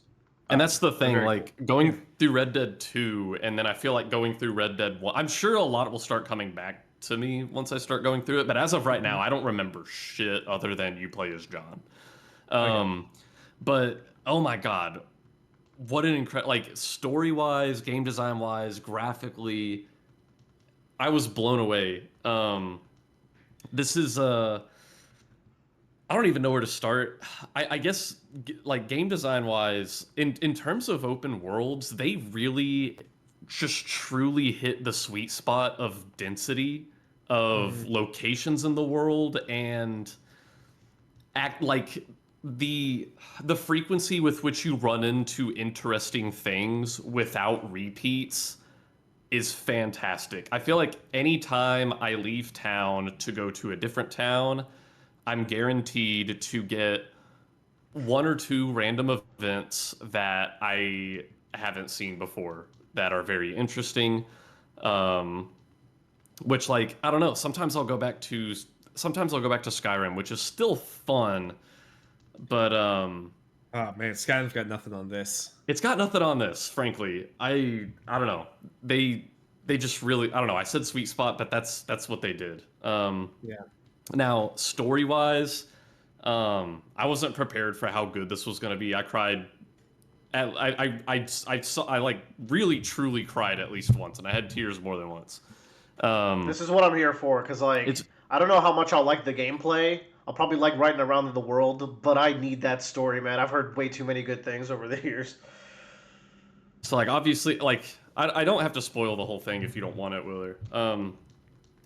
And that's the thing, very like going through Red Dead 2, and then I feel like going through Red Dead 1. I'm sure a lot will start coming back to me once I start going through it, but as of right now, I don't remember shit other than you play as John. But oh my god, what an incredible, like, story-wise, game design-wise, graphically, I was blown away. This is I don't even know where to start. I guess like game design-wise, in terms of open worlds, they really just truly hit the sweet spot of density of locations in the world and act like the frequency with which you run into interesting things without repeats is fantastic. I feel like anytime I leave town to go to a different town, I'm guaranteed to get 1 or 2 random events that I haven't seen before that are very interesting. Which, like, I don't know, sometimes I'll go back to Skyrim, which is still fun, but Oh man, Skyrim's got nothing on this. it's got nothing on this, frankly. I don't know. They just really, I don't know. I said sweet spot, but that's what they did. Yeah. Now, story-wise, I wasn't prepared for how good this was going to be. I cried. I like really truly cried at least once, and I had tears more than once. This is what I'm here for, because like I don't know how much I'll like the gameplay. I'll probably like riding around in the world, but I need that story, man. I've heard way too many good things over the years. So, like, obviously, like, I don't have to spoil the whole thing if you don't want it, Willer.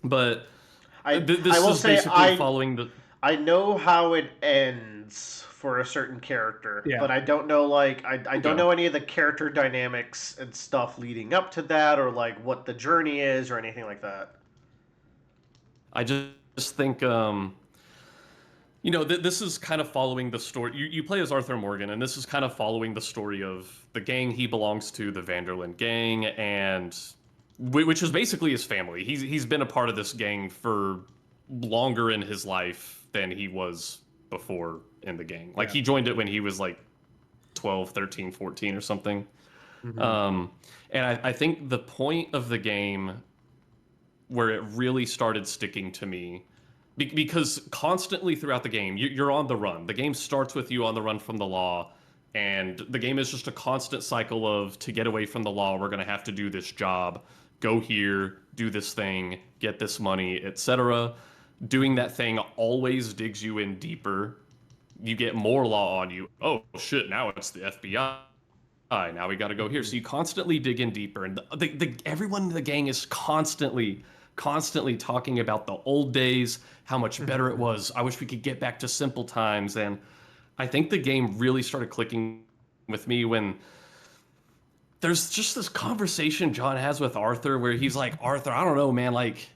But this I will is say basically following the. I know how it ends for a certain character, Yeah. but I don't know like I don't know any of the character dynamics and stuff leading up to that, or like what the journey is, or anything like that. I just think, you know, this is kind of following the story. You play as Arthur Morgan, and this is kind of following the story of the gang he belongs to, the Vanderlyn gang, and which is basically his family. He's been a part of this gang for longer in his life than he was before in the gang. Like, he joined it when he was like 12, 13, 14 or something. And I think the point of the game where it really started sticking to me, because constantly throughout the game, you're on the run. The game starts with you on the run from the law, and the game is just a constant cycle of, to get away from the law, we're going to have to do this job, go here, do this thing, get this money, etc. Doing that thing always digs you in deeper. You get more law on you. Oh, shit, now it's the FBI. Now we got to go here. So you constantly dig in deeper, and everyone in the gang is constantly constantly talking about the old days, how much better it was. I wish we could get back to simple times. And I think the game really started clicking with me when there's just this conversation John has with Arthur where he's like, Arthur, I don't know, man, like,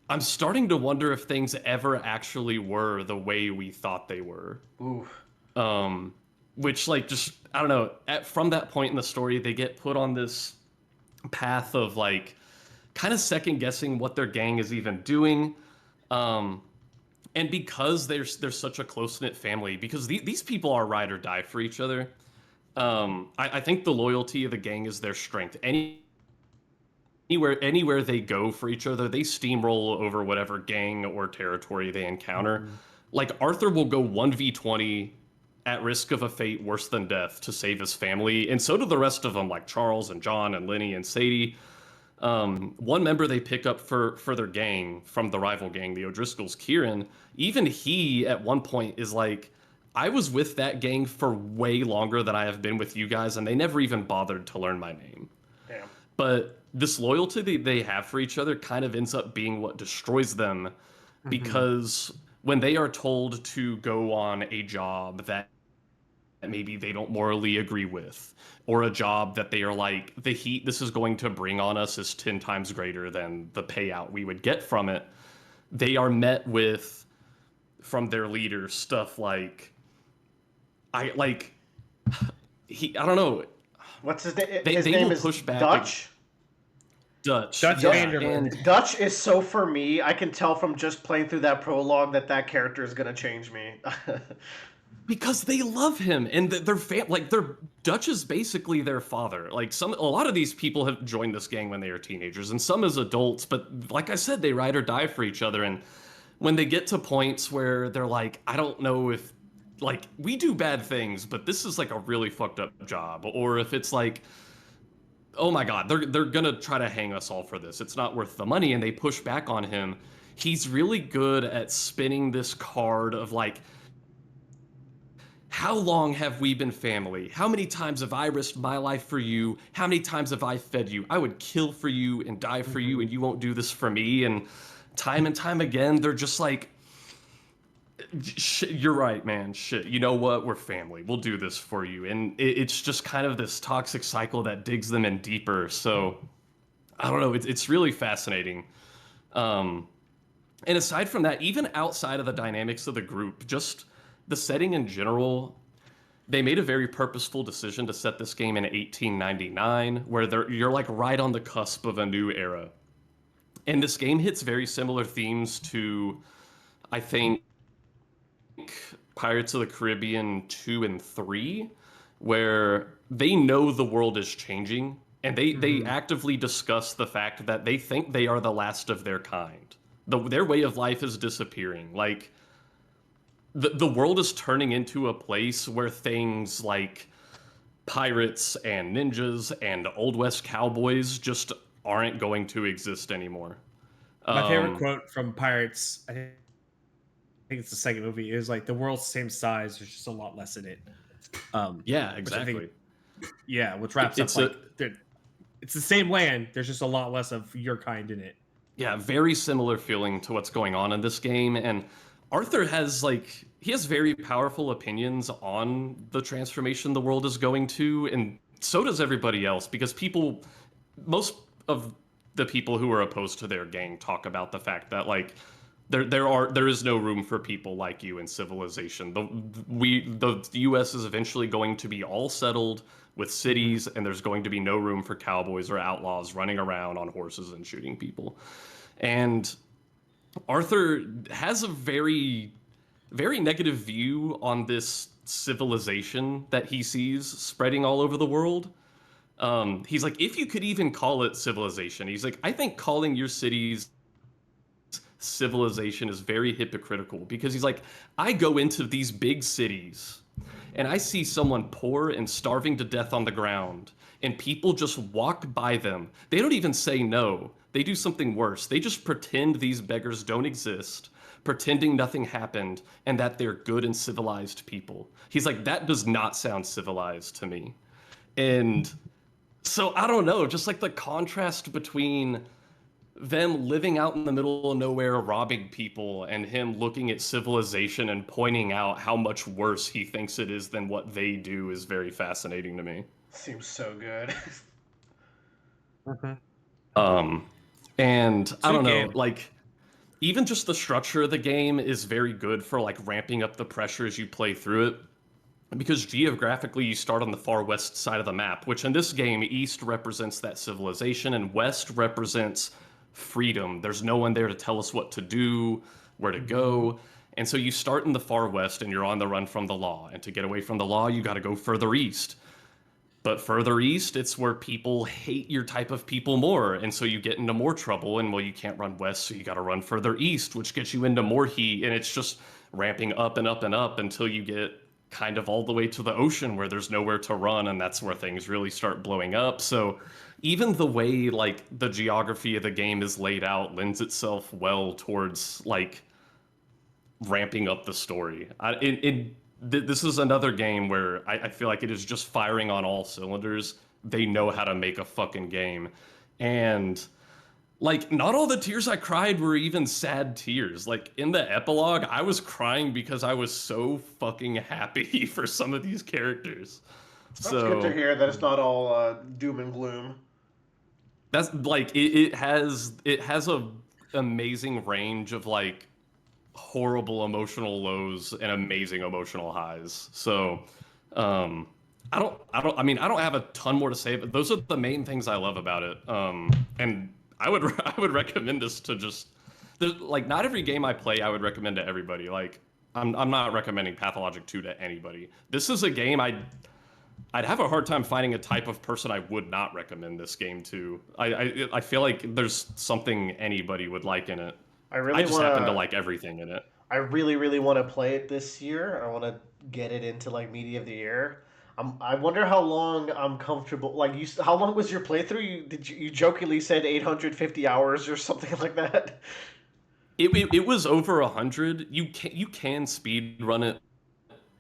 I'm starting to wonder if things ever actually were the way we thought they were. Ooh. Which, like, just, I don't know, from that point in the story, they get put on this path of, like, kind of second guessing what their gang is even doing. And because they're such a close-knit family, because these people are ride or die for each other, I think the loyalty of the gang is their strength. Anywhere they go for each other, they steamroll over whatever gang or territory they encounter. Like, Arthur will go 1v20 at risk of a fate worse than death to save his family, and so do the rest of them, like Charles and John and Lenny and Sadie. One member they pick up for their gang from the rival gang, the O'Driscolls, Kieran, even he at one point is like, I was with that gang for way longer than I have been with you guys, and they never even bothered to learn my name. Damn. But this loyalty they have for each other kind of ends up being what destroys them, because when they are told to go on a job that maybe they don't morally agree with, or a job that they are like, the heat this is going to bring on us is 10 times greater than the payout we would get from it, they are met with, from their leaders, stuff like, I don't know. What's his name? They name will is push back Dutch. Dutch. Dutch yeah, Vanderbilt. and Dutch is so for me. I can tell from just playing through that prologue that character is gonna change me. because they love him, and their Dutch is basically their father. Like, a lot of these people have joined this gang when they were teenagers, and some as adults. But like I said, they ride or die for each other. And when they get to points where they're like, I don't know if, like, we do bad things, but this is like a really fucked up job, or if it's like, oh my god, they're gonna try to hang us all for this, it's not worth the money, and they push back on him. He's really good at spinning this card of like, how long have we been family? How many times have I risked my life for you? How many times have I fed you? I would kill for you and die for you, and you won't do this for me. And time again, they're just like, you're right, man. Shit, you know what? We're family. We'll do this for you. And it's just kind of this toxic cycle that digs them in deeper. So, I don't know. It's really fascinating. And aside from that, even outside of the dynamics of the group, just the setting in general, they made a very purposeful decision to set this game in 1899, where you're like right on the cusp of a new era. And this game hits very similar themes to, I think, Pirates of the Caribbean 2 and 3, where they know the world is changing, and they actively discuss the fact that they think they are the last of their kind. Their way of life is disappearing. Like, the world is turning into a place where things like pirates and ninjas and Old West cowboys just aren't going to exist anymore. My favorite quote from Pirates, I think it's the second movie, is like, the world's the same size, there's just a lot less in it. Yeah, exactly. Which wraps up it's the same land, there's just a lot less of your kind in it. Yeah, very similar feeling to what's going on in this game. And Arthur has very powerful opinions on the transformation the world is going to, and so does everybody else, because most of the people who are opposed to their gang talk about the fact that, like, there is no room for people like you in civilization. The U.S. is eventually going to be all settled with cities, and there's going to be no room for cowboys or outlaws running around on horses and shooting people. And Arthur has a very, very negative view on this civilization that he sees spreading all over the world. He's like, if you could even call it civilization, he's like, I think calling your cities civilization is very hypocritical, because he's like, I go into these big cities and I see someone poor and starving to death on the ground, and people just walk by them. They don't even say no. They do something worse. They just pretend these beggars don't exist, pretending nothing happened, and that they're good and civilized people. He's like, that does not sound civilized to me. And so, I don't know, just like the contrast between them living out in the middle of nowhere, robbing people, and him looking at civilization and pointing out how much worse he thinks it is than what they do is very fascinating to me. Seems so good. Um, and I Sweet don't know, game. like even just the structure of the game is very good for like ramping up the pressure as you play through it. Because geographically, you start on the far west side of the map, which in this game, east represents that civilization and west represents freedom. There's no one there to tell us what to do, where to go. And so you start in the far west and you're on the run from the law. And to get away from the law, you got to go further east. But further east, it's where people hate your type of people more. And so you get into more trouble. And well, you can't run west, so you got to run further east, which gets you into more heat. And it's just ramping up and up and up until you get kind of all the way to the ocean where there's nowhere to run. And that's where things really start blowing up. So even the way like the geography of the game is laid out lends itself well towards like ramping up the story. This is another game where I feel like it is just firing on all cylinders. They know how to make a fucking game. And like, not all the tears I cried were even sad tears. Like, in the epilogue, I was crying because I was so fucking happy for some of these characters. That's So good to hear that it's not all doom and gloom. that's like it has a amazing range of like horrible emotional lows and amazing emotional highs. So I mean I don't have a ton more to say, but those are the main things I love about it. And I would I would recommend this to just like not every game I play I would recommend to everybody. Like I'm not recommending Pathologic 2 to anybody. This is a game I'd have a hard time finding a type of person I would not recommend this game to. I feel like there's something anybody would like in it. I I really just want happen to to. like everything in it. I really want to play it this year. I want to get it into like media of the year. I wonder how long I'm comfortable. Like you, how long was your playthrough? You jokingly said 850 hours or something like that? It was over 100. You can speed run it.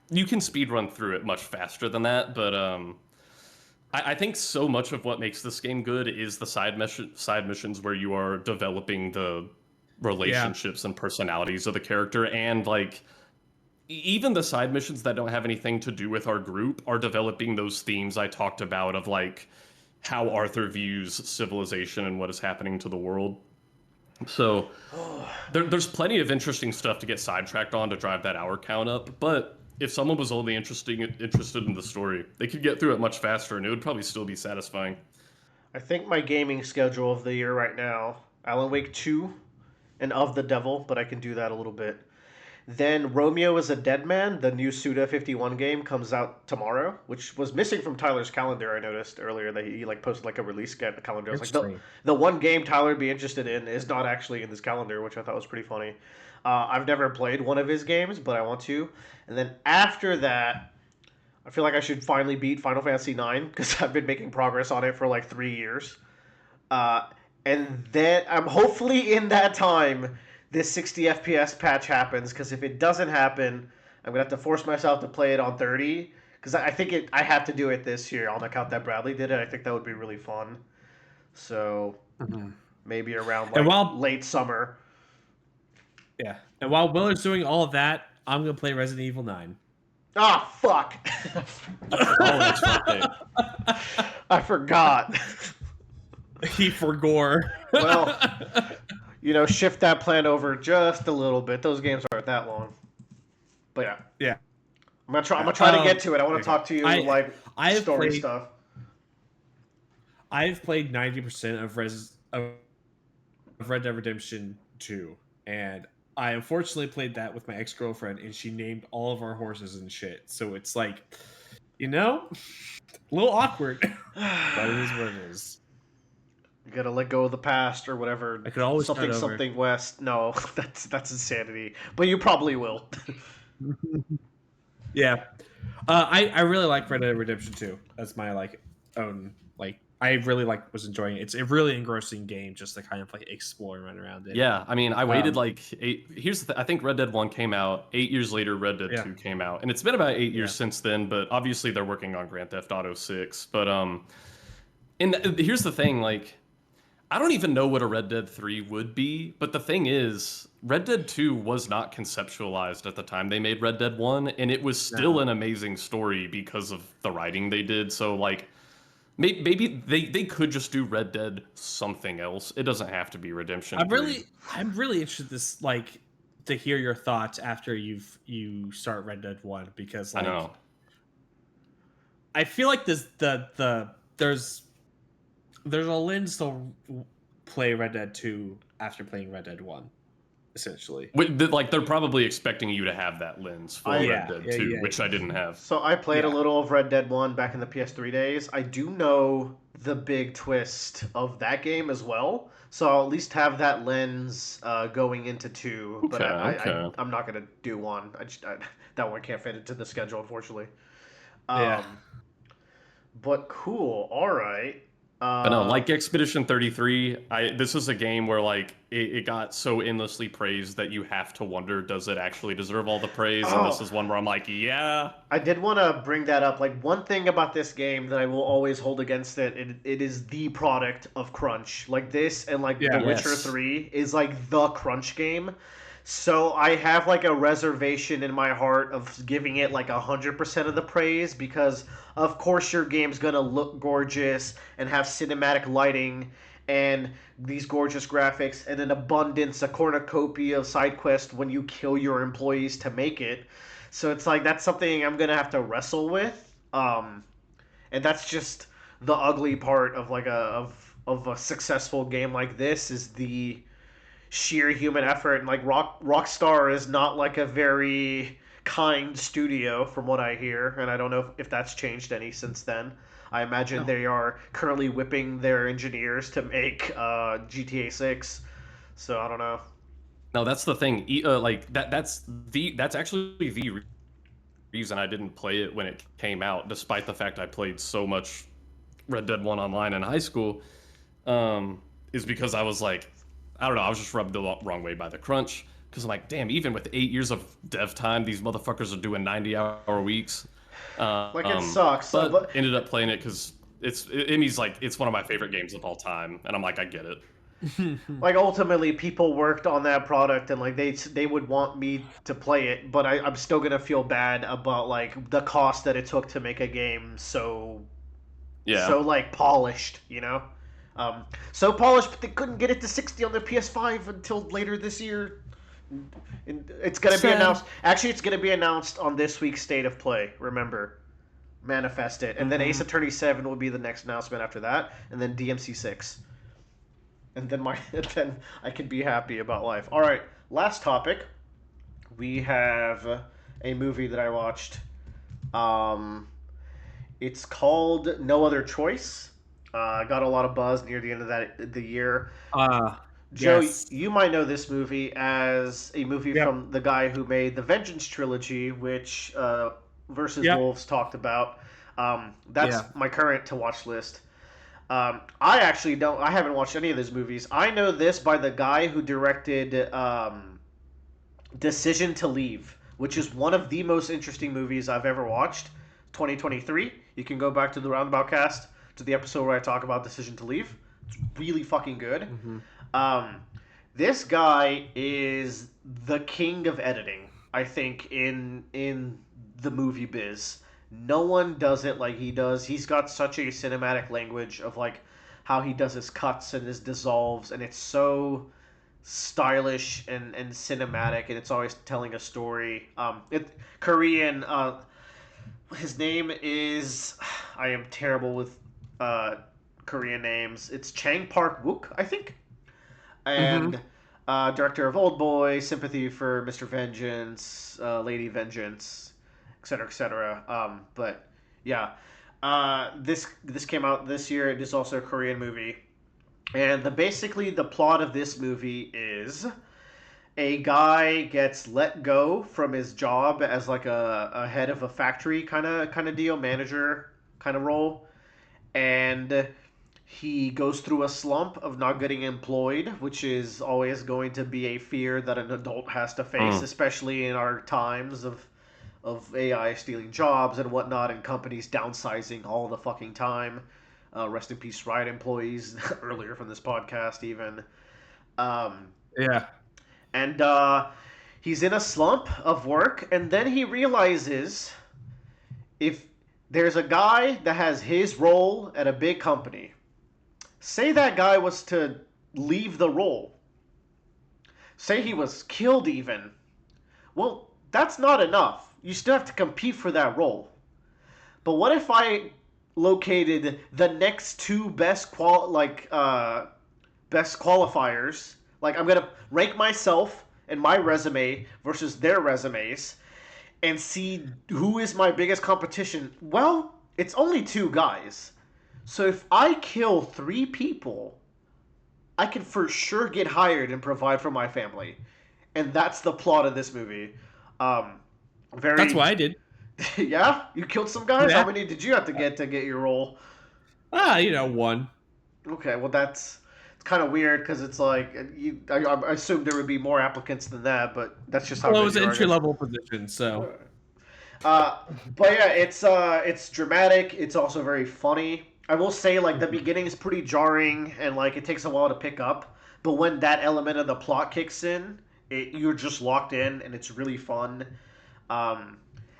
You can speed run through it much faster than that, but I think so much of what makes this game good is the side missions where you are developing the relationships and personalities of the character, and like even the side missions that don't have anything to do with our group are developing those themes I talked about of like how Arthur views civilization and what is happening to the world. So there's plenty of interesting stuff to get sidetracked on to drive that hour count up. But if someone was only interested in the story, they could get through it much faster, and it would probably still be satisfying. I think my gaming schedule of the year right now: Alan Wake 2 and Of the Devil, but I can do that a little bit. Then Romeo is a Dead Man, the new Suda 51 game, comes out tomorrow, which was missing from Tyler's calendar. I noticed earlier that he like posted like a release calendar. I was like, Interesting. the one game Tyler would be interested in is not actually in this calendar, which I thought was pretty funny. I've never played one of his games, but I want to. And then after that, I feel like I should finally beat Final Fantasy 9 because I've been making progress on it for like 3 years. Uh, and then I'm hopefully in that time this 60 FPS patch happens, because if it doesn't happen, I'm gonna have to force myself to play it on 30, because I think I have to do it this year on account that Bradley did it. I think that would be really fun. So maybe around And like while late summer. yeah, and while Willard's doing all of that, I'm gonna play Resident Evil 9. Ah, fuck. Oh, that's right. I forgot. He forgore. Well, shift that plan over just a little bit. Those games aren't that long. But yeah. Yeah. I'm gonna try to get to it. I want to okay. talk to you I have story played- stuff. I've played 90% of Red Dead Redemption 2, and I unfortunately played that with my ex-girlfriend, and she named all of our horses and shit. So it's like, a little awkward, but it is what it is. You gotta let go of the past or whatever. I could always start over. Something west. No, that's insanity. But you probably will. Yeah, I really like Red Dead Redemption 2. That's my own I really was enjoying it. It's a really engrossing game, just to kind of explore and run around it. Yeah, I mean, I waited Here's the I think Red Dead 1 came out 8 years later. Red Dead 2 came out, and it's been about 8 years since then. But obviously, they're working on Grand Theft Auto 6. But and here's the thing, I don't even know what a Red Dead 3 would be, but the thing is, Red Dead 2 was not conceptualized at the time they made Red Dead 1, and it was still No. an amazing story because of the writing they did. So, like, maybe they could just do Red Dead something else. It doesn't have to be Redemption 3. I'm really interested this like to hear your thoughts after you start Red Dead 1 because I like know. I feel like there's a lens to play Red Dead 2 after playing Red Dead 1 essentially. Like, they're probably expecting you to have that lens for Red Dead 2, which I didn't have. So I played a little of Red Dead 1 back in the PS3 days. I do know the big twist of that game as well. So I'll at least have that lens going into 2. But Okay. I'm not going to do 1. That one can't fit into the schedule, unfortunately. Yeah. But cool. All right. But no, like Expedition 33, this is a game where like it got so endlessly praised that you have to wonder, does it actually deserve all the praise? And this is one where I'm like, yeah. I did want to bring that up. Like, one thing about this game that I will always hold against it is the product of crunch. Like this and like The Witcher 3 is like the crunch game. So I have like a reservation in my heart of giving it like 100% of the praise because of course your game's gonna look gorgeous and have cinematic lighting and these gorgeous graphics and an abundance, a cornucopia of side quests when you kill your employees to make it. So it's like that's something I'm gonna have to wrestle with, and that's just the ugly part of like of a successful game like this is the sheer human effort. And like Rockstar is not like a very kind studio from what I hear, and I don't know if that's changed any since then. I imagine they are currently whipping their engineers to make GTA 6. So I don't know. No, that's the thing. Like that's actually the reason I didn't play it when it came out, despite the fact I played so much Red Dead 1 online in high school, is because I was like, I don't know, I was just rubbed the wrong way by the crunch. Because I'm like, damn, even with 8 years of dev time, these motherfuckers are doing 90-hour weeks. Like, it sucks. But ended up playing it because it's like it's one of my favorite games of all time, and I'm like, I get it. Like, ultimately, people worked on that product, and like they would want me to play it, but I'm still gonna feel bad about like the cost that it took to make a game so like polished, you know. So polished, but they couldn't get it to 60 on the PS5 until later this year. And it's gonna be announced. Actually, it's gonna be announced on this week's State of Play. Remember, manifest it, and then Ace Attorney 7 will be the next announcement after that, and then DMC 6. And then then I can be happy about life. All right, last topic. We have a movie that I watched. It's called No Other Choice. Got a lot of buzz near the end of the year. Joe, Yes. you might know this movie as a movie from the guy who made the Vengeance trilogy, which versus Wolves talked about. That's my current to watch list. I actually don't. I haven't watched any of those movies. I know this by the guy who directed Decision to Leave, which is one of the most interesting movies I've ever watched. 2023. You can go back to the Roundabout cast to the episode where I talk about Decision to Leave. It's really fucking good. This guy is the king of editing, I think, in the movie biz. No one does it like he does. He's got such a cinematic language of like how he does his cuts and his dissolves, and it's so stylish and cinematic, and it's always telling a story. Korean. His name is. I am terrible with Korean names. It's Chang Park Wook, I think, and director of Old Boy, Sympathy for Mr. Vengeance, Lady Vengeance, etc., etc. But yeah, this came out this year. It is also a Korean movie, and basically the plot of this movie is a guy gets let go from his job as like a head of a factory kind of deal, manager kind of role, and he goes through a slump of not getting employed, which is always going to be a fear that an adult has to face, especially in our times of AI stealing jobs and whatnot, and companies downsizing all the fucking time. Rest in peace, Riot employees earlier from this podcast, even. Yeah. And he's in a slump of work, and then he realizes if there's a guy that has his role at a big company, say that guy was to leave the role, say he was killed even, well, that's not enough. You still have to compete for that role. But what if I located the next two best qualifiers? Like, I'm gonna rank myself and my resume versus their resumes and see who is my biggest competition. Well, it's only two guys. So if I kill 3 people, I can for sure get hired and provide for my family. And that's the plot of this movie. That's what I did. Yeah? You killed some guys? Yeah. How many did you have to get your role? One. Okay, well that's it's kind of weird because it's like I assume there would be more applicants than that, but that's just how. Well, it good was you an are, I entry guess. level position, so. But yeah, it's dramatic. It's also very funny. I will say like the beginning is pretty jarring and like it takes a while to pick up, but when that element of the plot kicks in, you're just locked in and it's really fun.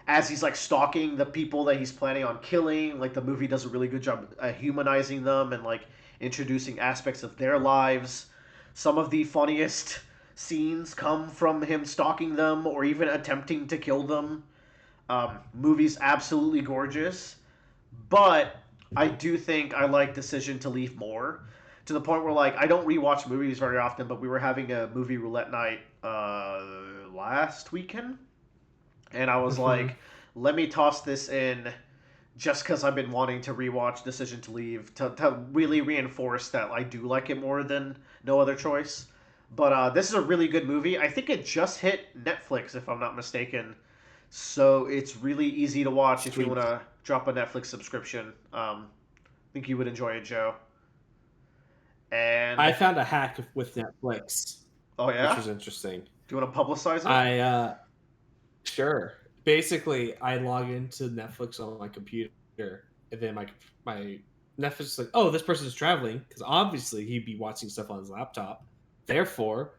As he's like stalking the people that he's planning on killing, like the movie does a really good job humanizing them and like introducing aspects of their lives. Some of the funniest scenes come from him stalking them or even attempting to kill them. Movie's absolutely gorgeous, but I do think I like Decision to Leave more, to the point where like I don't rewatch movies very often, but we were having a movie roulette night last weekend, and I was like, let me toss this in just because I've been wanting to rewatch Decision to Leave to really reinforce that I do like it more than No Other Choice. But this is a really good movie. I think it just hit Netflix, if I'm not mistaken. So it's really easy to watch if you want to drop a Netflix subscription. I think you would enjoy it, Joe. And I found a hack with Netflix. oh yeah, Which was interesting. do you want to publicize it? Sure. Basically, I log into Netflix on my computer, and then my Netflix is like, oh, this person's traveling, because obviously he'd be watching stuff on his laptop. Therefore,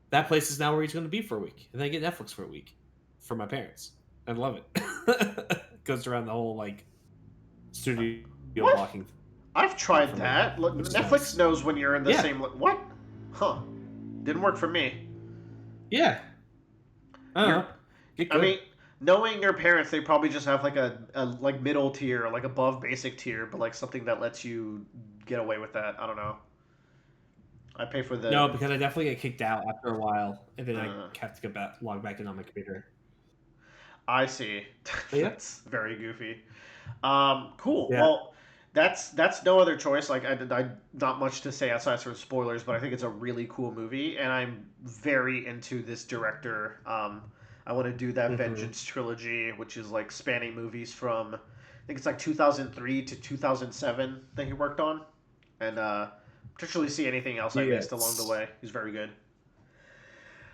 that place is now where he's going to be for a week, and then I get Netflix for a week for my parents. I love it. Goes around the whole like studio blocking. I've tried that. Look, Netflix nice. knows when you're in the same. What? Huh? Didn't work for me. Yeah. I don't know. I mean, knowing your parents, they probably just have like a like middle tier, like above basic tier, but like something that lets you get away with that. I don't know. I pay for the No, because I definitely get kicked out after a while, and then I have to log back in on my computer. I see. Yeah. That's very goofy. Cool. Yeah. Well, that's No Other Choice. Like I not much to say outside sort of spoilers, but I think it's a really cool movie, and I'm very into this director. I want to do that Vengeance trilogy, which is like spanning movies from I think it's like 2003 to 2007 that he worked on, and particularly see anything else I missed along the way. He's very good.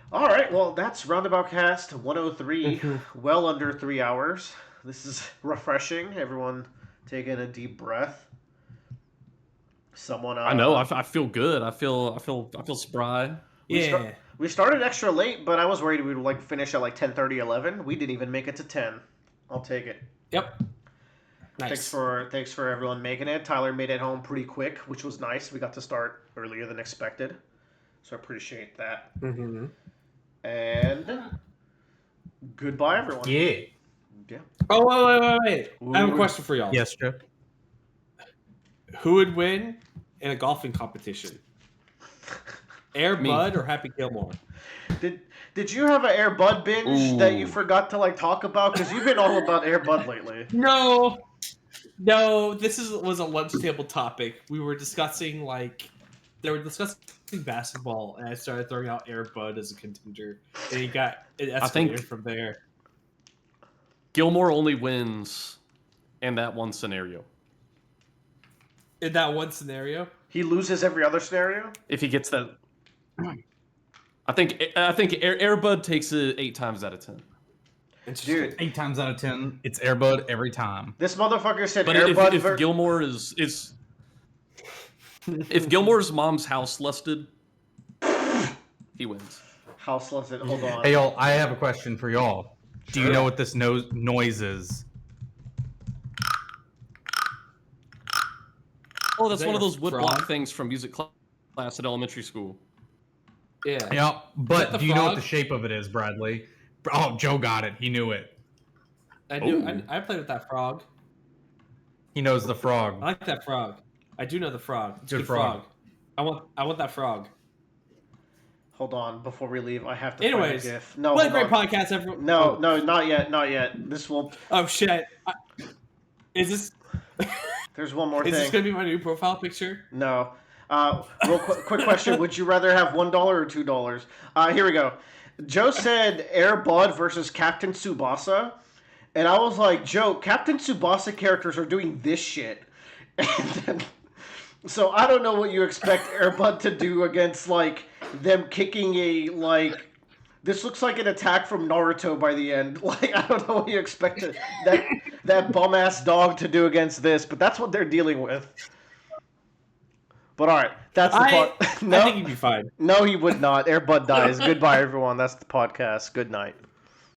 All right, well, that's Roundabout Cast 103, well under 3 hours. This is refreshing. Everyone taking a deep breath. Someone I know. I feel good. I feel spry. We started extra late, but I was worried we would like finish at like 10:30, 11. We didn't even make it to 10. I'll take it. Yep. Nice. Thanks for everyone making it. Tyler made it home pretty quick, which was nice. We got to start earlier than expected, so I appreciate that. And goodbye, everyone. Yeah. Oh, wait. I have a question for y'all. Yes, Joe. Who would win in a golfing competition? Air Bud or Happy Gilmore? Did you have an Air Bud binge that you forgot to like talk about? Because you've been all about Air Bud lately. No. This was a lunch table topic. We were discussing they were discussing basketball, and I started throwing out Air Bud as a contender, and it escalated from there. Gilmore only wins in that one scenario. In that one scenario, he loses every other scenario. If he gets that, I think Air Bud takes it 8 times out of 10. Dude, 8 times out of 10, it's Air Bud every time. This motherfucker said But Air Bud. if Gilmore is If Gilmore's mom's house lusted, he wins. House lusted. Hold on. Hey, y'all, I have a question for y'all. Do you know what this noise is? Oh, that's that one of your those wood frog? block things from music class at elementary school. Yeah. Yeah, but the do you know what frog? the shape of it is, Bradley? Oh, Joe got it. He knew it. I do. Ooh. I played with that frog. He knows the frog. I like that frog. I do know the frog. It's a Good good frog. frog. I want that frog. Hold on. Before we leave, I have to Anyways, find a GIF. No, what a hold great on. podcast, everyone. No, Oh. no, not yet, not yet. This will. Oh shit. Is this? There's one more Is this thing. gonna be my new profile picture? No. Real quick question: would you rather have $1 or $2? Here we go. Joe said Air Bud versus Captain Tsubasa, and I was like, Joe, Captain Tsubasa characters are doing this shit, and then, so I don't know what you expect Air Bud to do against like them kicking a like. This looks like an attack from Naruto by the end. Like I don't know what you expect that bum ass dog to do against this, but that's what they're dealing with. But all right, that's the pod. No, I think he'd be fine. no, he would not. Air Bud dies. Goodbye, everyone. That's the podcast. Good night.